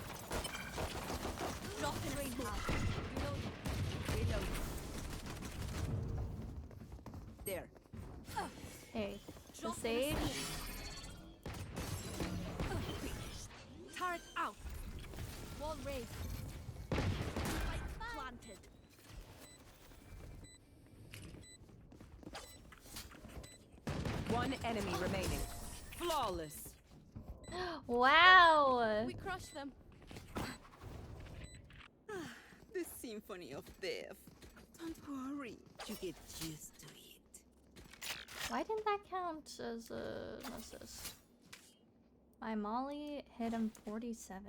Drop in range. Reloading. Reloading. There. Hey, the Drop in a sage. smoke. Turret out. Wall raised. Spike planted. One enemy remaining. Flawless. Wow! We crushed them. The symphony of death. Don't worry, you get used to it. Why didn't that count as an assist? My Molly hit him 47.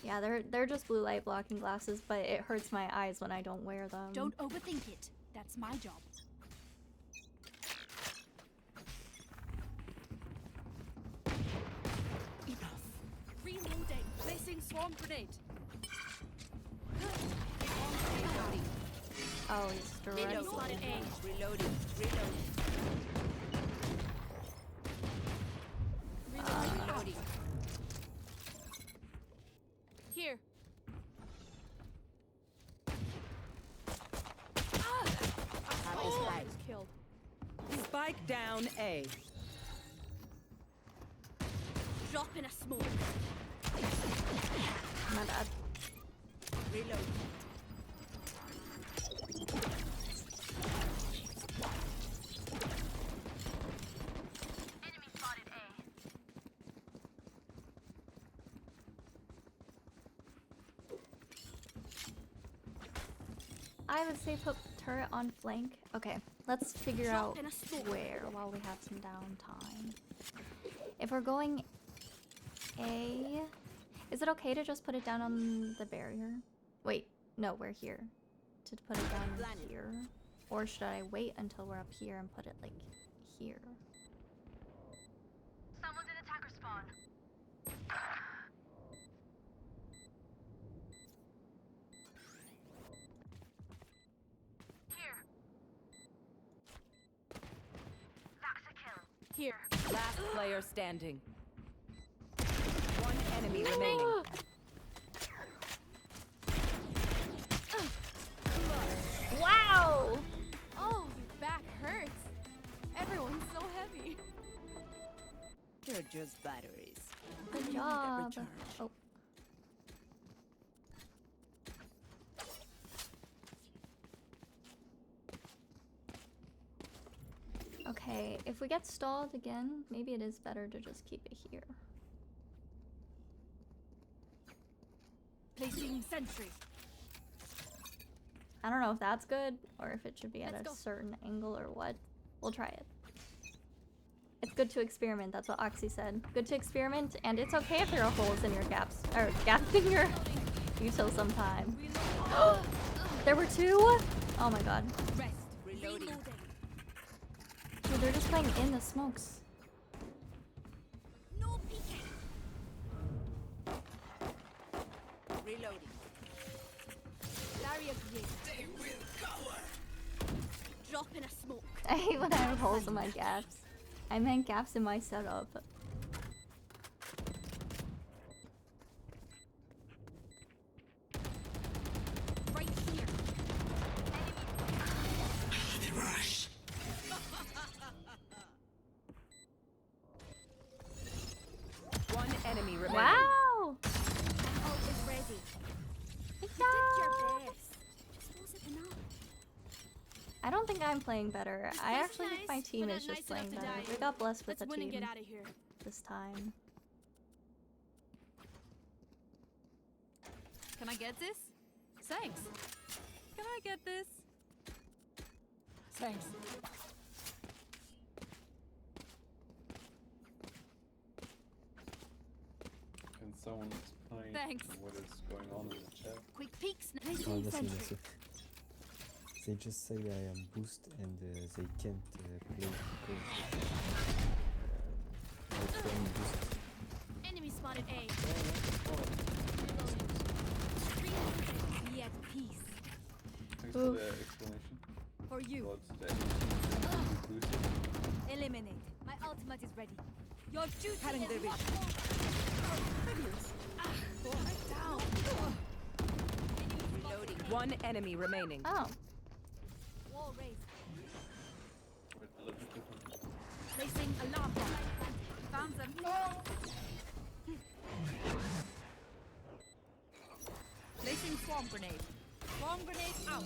Yeah, they're just blue light blocking glasses, but it hurts my eyes when I don't wear them. Don't overthink it. That's my job. Enough. Reloading. Placing swarm grenade. Oh, he's directly. Reloading. Reloading. Reloading. Reloading. Here. Spike. Killed. Spike down A. Drop in a smoke. My bad. Reload. I would say put turret on flank. Okay, let's figure out Drop in a smoke. where while we have some downtime. If we're going A, is it okay to just put it down on the barrier? Wait, no, we're here. To put it down here? Or should I wait until we're up here and put it like here? Someone's in attacker spawn. Here. That's a kill. Here. Last player standing. One enemy remaining. Wow! Oh, your back hurts. Everyone's so heavy. They're just batteries. Good job. Recharge. Oh. Okay, if we get stalled again, maybe it is better to just keep it here. Placing sentry. I don't know if that's good or if it should be at Let's a go. certain angle or what. We'll try it. It's good to experiment, that's what Oxy said. Good to experiment, and it's okay if there are holes in your gaps, or gaps in your util sometime. There were two? Oh my god. Rest. Reloading. Dude, they're just playing in the smokes. No peeking. Reloading. Barrier created. They will cover. Drop in a smoke. I hate when I have holes in my gaps. I meant gaps in my setup. Right here. The rush. One enemy remaining. Wow! My ult is ready. You did your best. Just wasn't enough. I don't think I'm playing better. I place actually think nice, my team but is not just nice playing enough to better. die We got blessed with Let's the win and team get out of here. this time. Can I get this? Thanks. Can I get this? Thanks. Can someone explain Thanks. what is going on in the chat? Quick peeks. Oh, Placing listen, sentry. listen. They just say I am boost and they can't play because my friend boost. Enemy spotted A. Be at peace. Thanks for the explanation. For you. But the boosted. Eliminate. My ultimate is ready. Your duty Cutting their is vision. down. Reloading. One enemy remaining. Oh. Wall raised. Wait, a little bit different. Placing alarm bomb. Found them. Placing swarm grenade. Swarm grenade out.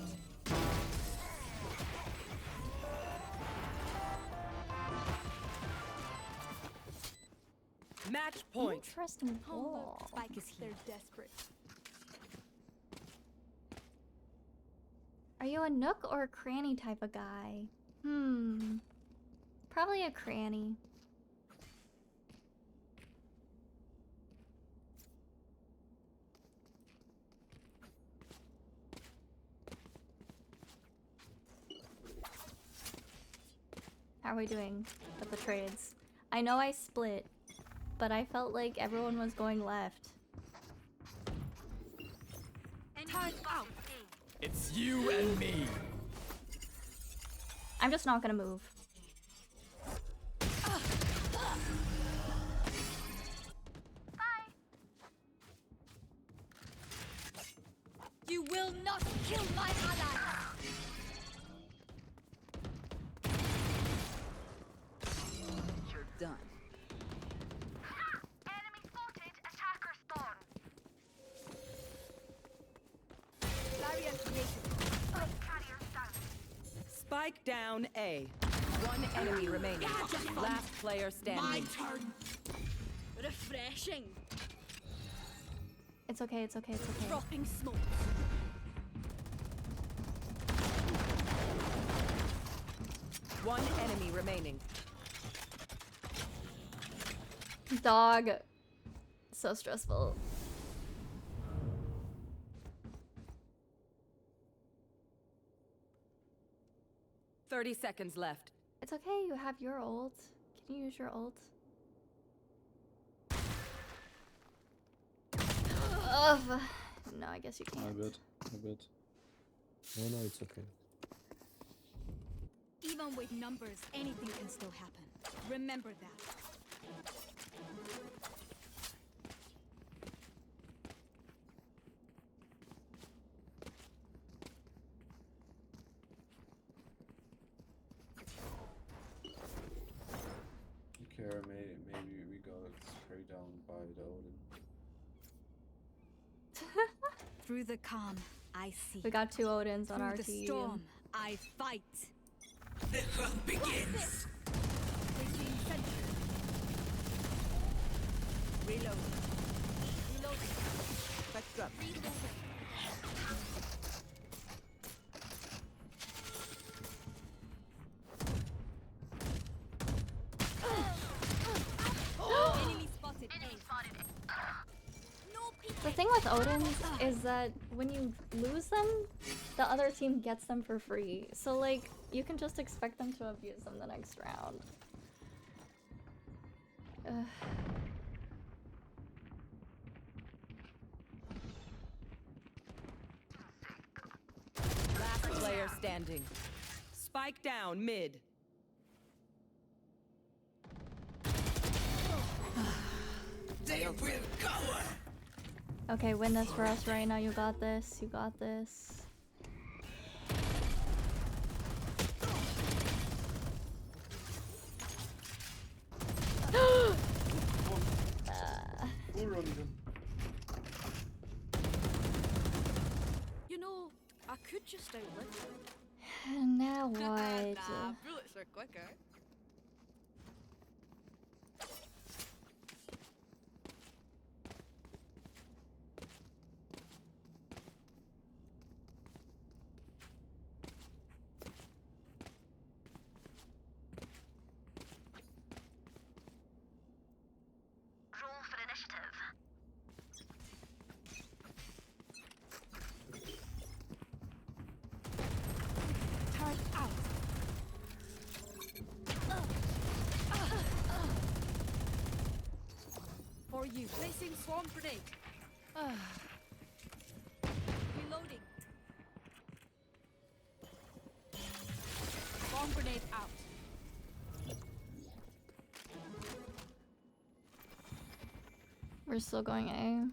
Match point. Interesting Oh, ball. look. Spike is here. They're desperate. Are you a nook or a cranny type of guy? Probably a cranny. How are we doing with the trades? I know I split, but I felt like everyone was going left. Turn out. It's you and me. I'm just not gonna move. You will not kill my ally. You're done. Enemy spotted. Attacker spawn. Barrier created. Carriers down. Spike down A. One enemy remaining. Last player standing. turn. Refreshing. It's okay, it's okay, it's okay. Dropping smoke. One enemy remaining. Dog. So stressful. $30 seconds left. It's okay, you have your ult. Can you use your ult? Ugh. No, I guess you I can't. bet. No, it's okay. Even with numbers, anything can still happen. Remember that. Okay, maybe we got straight down by the Odin. Through the calm, I see. We got 2 Odins on Through our the team. storm, I fight. The hunt begins. Placing sentry. Reload. Reloading. Backdrop. Enemy spotted. Enemy spotted. No peek. The thing with Odins is that when you lose them, the other team gets them for free. So like, you can just expect them to abuse them the next round. Ugh. Last player standing. Spike down mid. They will cover. Okay, win this for us right now. You got this. You got this. You know, I could just outlive them. Now what? Nah, bullets are quicker. Turn out. For you, placing swarm grenade. Reloading. Swarm grenade out. We're still going A.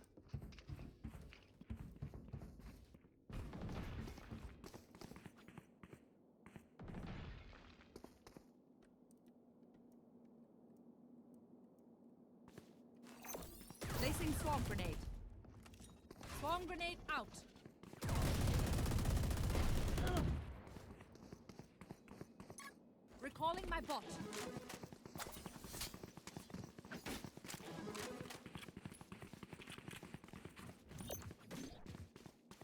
Placing swarm grenade. Swarm grenade out. Recalling my bot.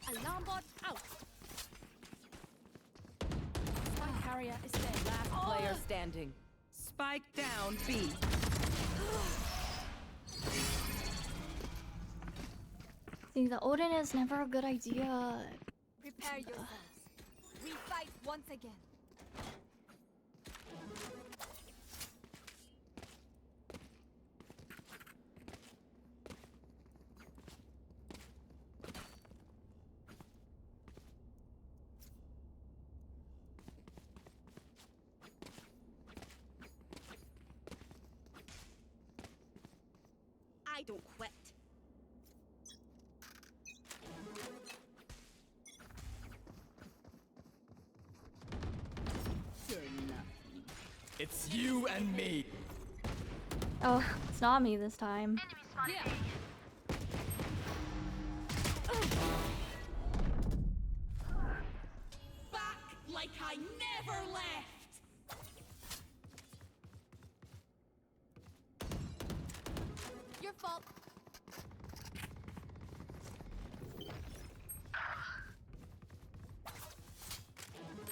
Alarm bot out. Spike carrier is dead. Last player standing. Spike down B. See, the Odin is never a good idea. Prepare yourselves. We fight once again. I don't quit. You're nothing. It's you and me. Oh, it's not me this time. Yeah. Back like I never left. Your fault.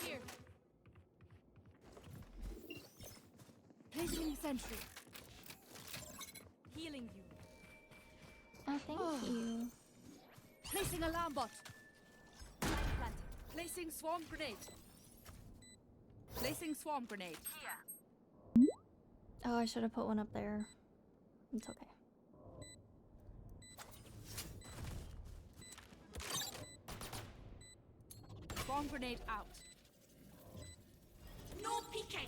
Here. Placing sentry. Healing you. Oh, thank you. Placing alarm bot. Planted. Placing swarm grenade. Placing swarm grenade. Oh, I should have put one up there. It's okay. Swarm grenade out. No peeking.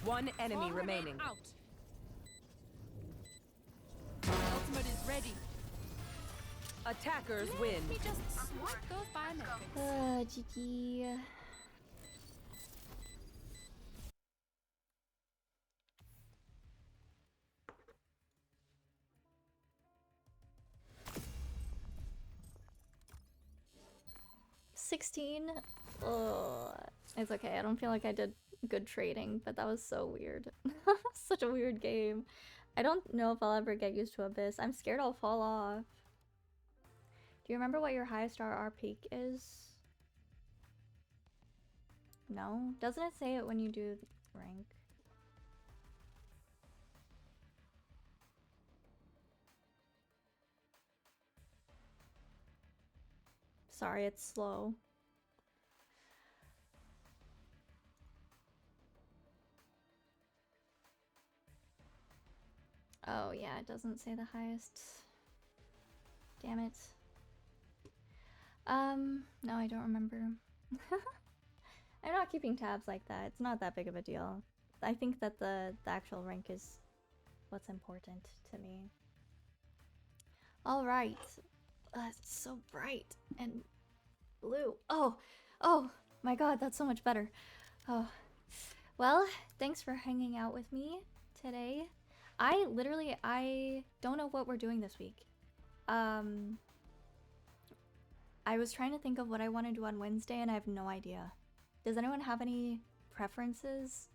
One enemy Swarm grenade remaining. out. Ultimate is ready. Attackers Let win. me just swipe those biometrics. GG. $16. Ugh. It's okay. I don't feel like I did good trading, but that was so weird. Such a weird game. I don't know if I'll ever get used to Abyss. I'm scared I'll fall off. Do you remember what your highest RR peak is? No? Doesn't it say it when you do rank? Sorry, it's slow. Oh yeah, it doesn't say the highest. Damn it. No, I don't remember. I'm not keeping tabs like that. It's not that big of a deal. I think that the actual rank is what's important to me. All right. It's so bright and blue. Oh, oh my God, that's so much better. Oh, well, thanks for hanging out with me today. I don't know what we're doing this week. I was trying to think of what I want to do on Wednesday, and I have no idea. Does anyone have any preferences?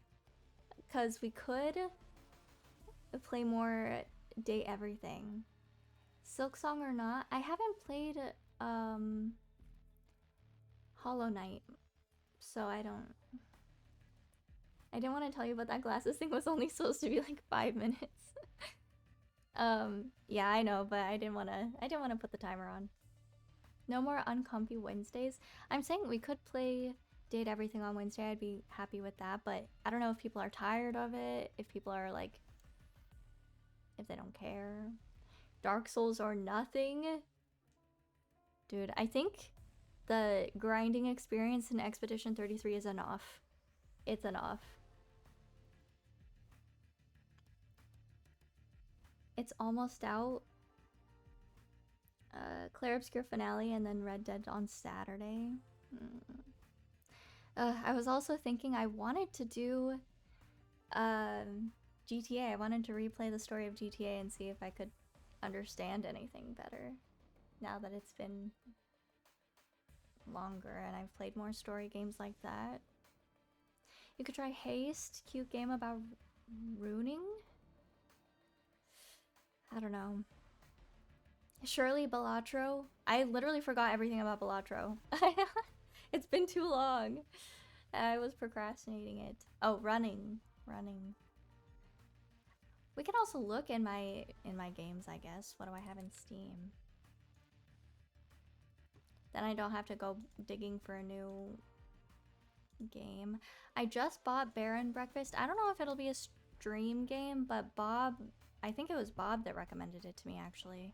Because we could play more Day Everything. Silk Song or not, I haven't played Hollow Knight, so I didn't want to tell you, but that glasses thing was only supposed to be like 5 minutes. Yeah, I know, but I didn't want to put the timer on. No more uncomfy Wednesdays. I'm saying we could play Date Everything on Wednesday. I'd be happy with that, but I don't know if people are tired of it, if people are like, if they don't care. Dark Souls or nothing. Dude, I think the grinding experience in Expedition 33 is enough. It's enough. It's almost out. Claire Obscure finale and then Red Dead on Saturday. I was also thinking I wanted to do GTA. I wanted to replay the story of GTA and see if I could understand anything better now that it's been longer and I've played more story games like that. You could try Haste, cute game about runing. I don't know. Surely Balatro. I literally forgot everything about Balatro. It's been too long. I was procrastinating it. Oh, running. We can also look in my games, I guess. What do I have in Steam? Then I don't have to go digging for a new game. I just bought Baron Breakfast. I don't know if it'll be a stream game, but Bob, I think it was Bob that recommended it to me actually.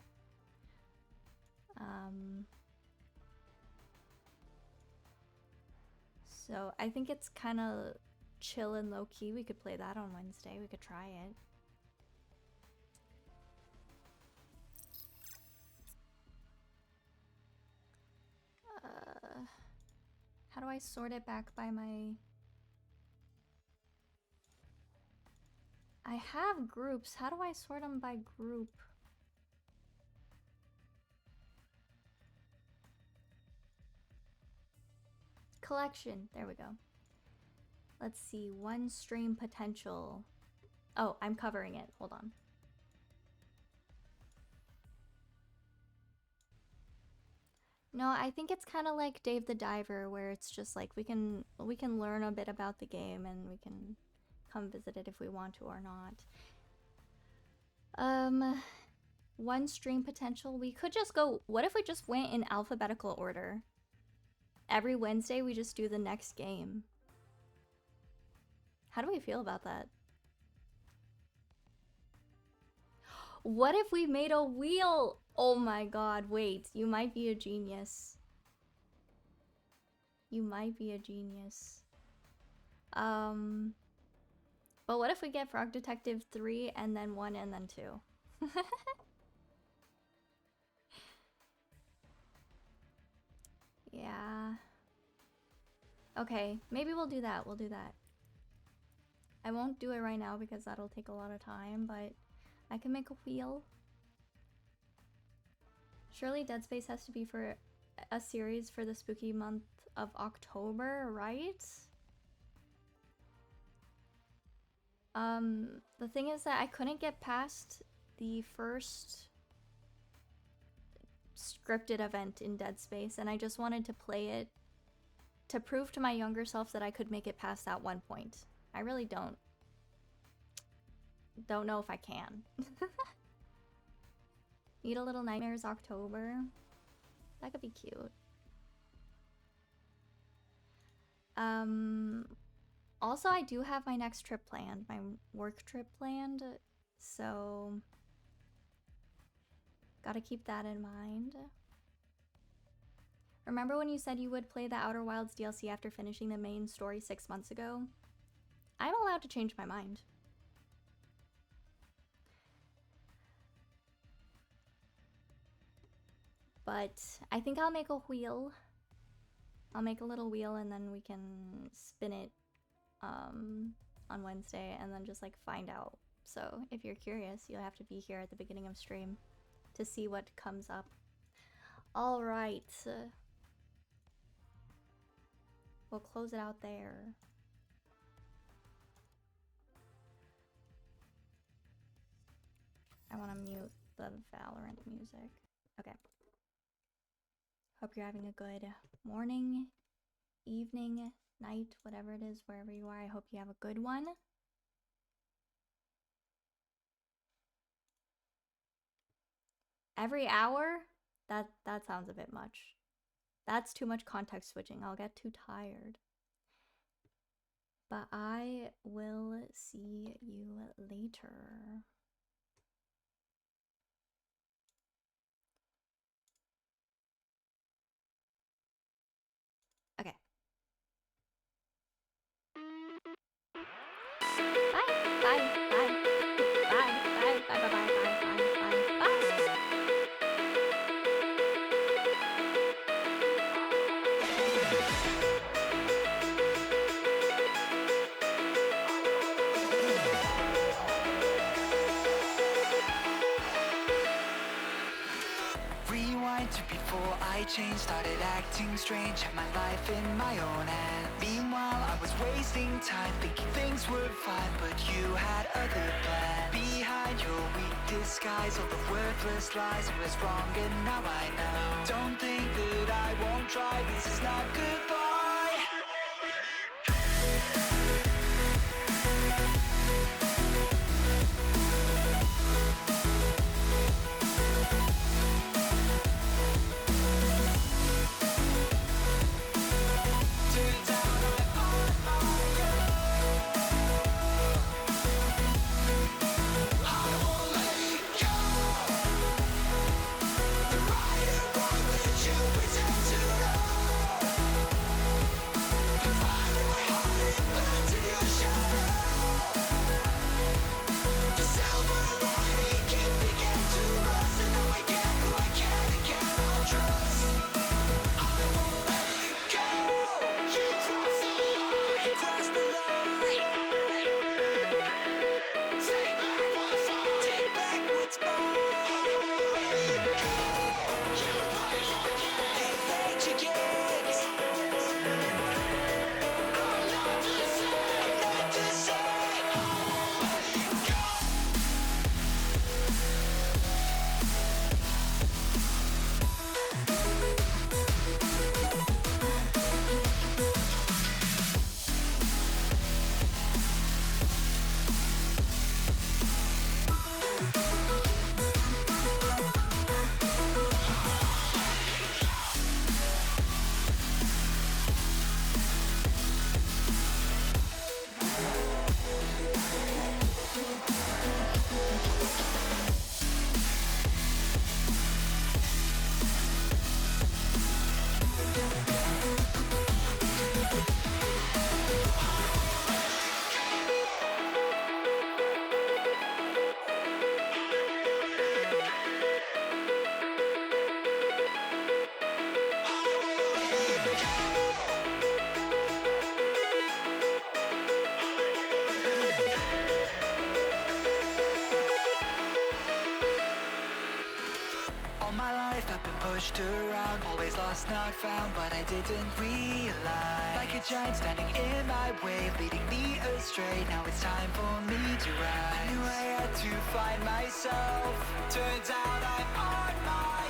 So I think it's kind of chill and low-key. We could play that on Wednesday. We could try it. How do I sort it back by my... I have groups. How do I sort them by group? Collection. There we go. Let's see. One stream potential. Oh, I'm covering it. Hold on. No, I think it's kind of like Dave the Diver, where it's just like we can learn a bit about the game and we can come visit it if we want to or not. One stream potential. We could just go. What if we just went in alphabetical order? Every Wednesday we just do the next game. How do we feel about that? What if we made a wheel? Oh my god, wait. You might be a genius. You might be a genius. But what if we get Frog Detective 3 and then 1 and then 2? Yeah. Okay, maybe we'll do that. We'll do that. I won't do it right now because that'll take a lot of time, but I can make a wheel. Surely Dead Space has to be for a series for the spooky month of October, right? The thing is that I couldn't get past the first scripted event in Dead Space, and I just wanted to play it to prove to my younger self that I could make it past that one point. I really don't know if I can. Need a Little Nightmares October. That could be cute. Also, I do have my next trip planned, my work trip planned, so gotta keep that in mind. Remember when you said you would play the Outer Wilds DLC after finishing the main story 6 months ago? I'm allowed to change my mind. But I think I'll make a wheel. I'll make a little wheel and then we can spin it on Wednesday and then just like find out. So if you're curious, you'll have to be here at the beginning of stream to see what comes up. All right. We'll close it out there. I want to mute the Valorant music. Okay. Hope you're having a good morning, evening, night, whatever it is, wherever you are. I hope you have a good one. Every hour? That sounds a bit much. That's too much context switching. I'll get too tired. But I will see you later. Okay. Bye. Bye. Bye. Bye. Bye. Bye. Bye. Bye. Bye. Bye. Bye. Bye. Rewind to before I changed, started acting strange, had my life in my own hands. Meanwhile, I was wasting time, thinking things were fine, but you had other plans. Behind your weak disguise, all the worthless lies, I was wrong and now I know. Don't think that I won't try, this is not goodbye. Pushed around, always lost, not found, but I didn't realize. Like a giant standing in my way, leading me astray. Now it's time for me to rise. I knew I had to find myself. Turns out I'm on my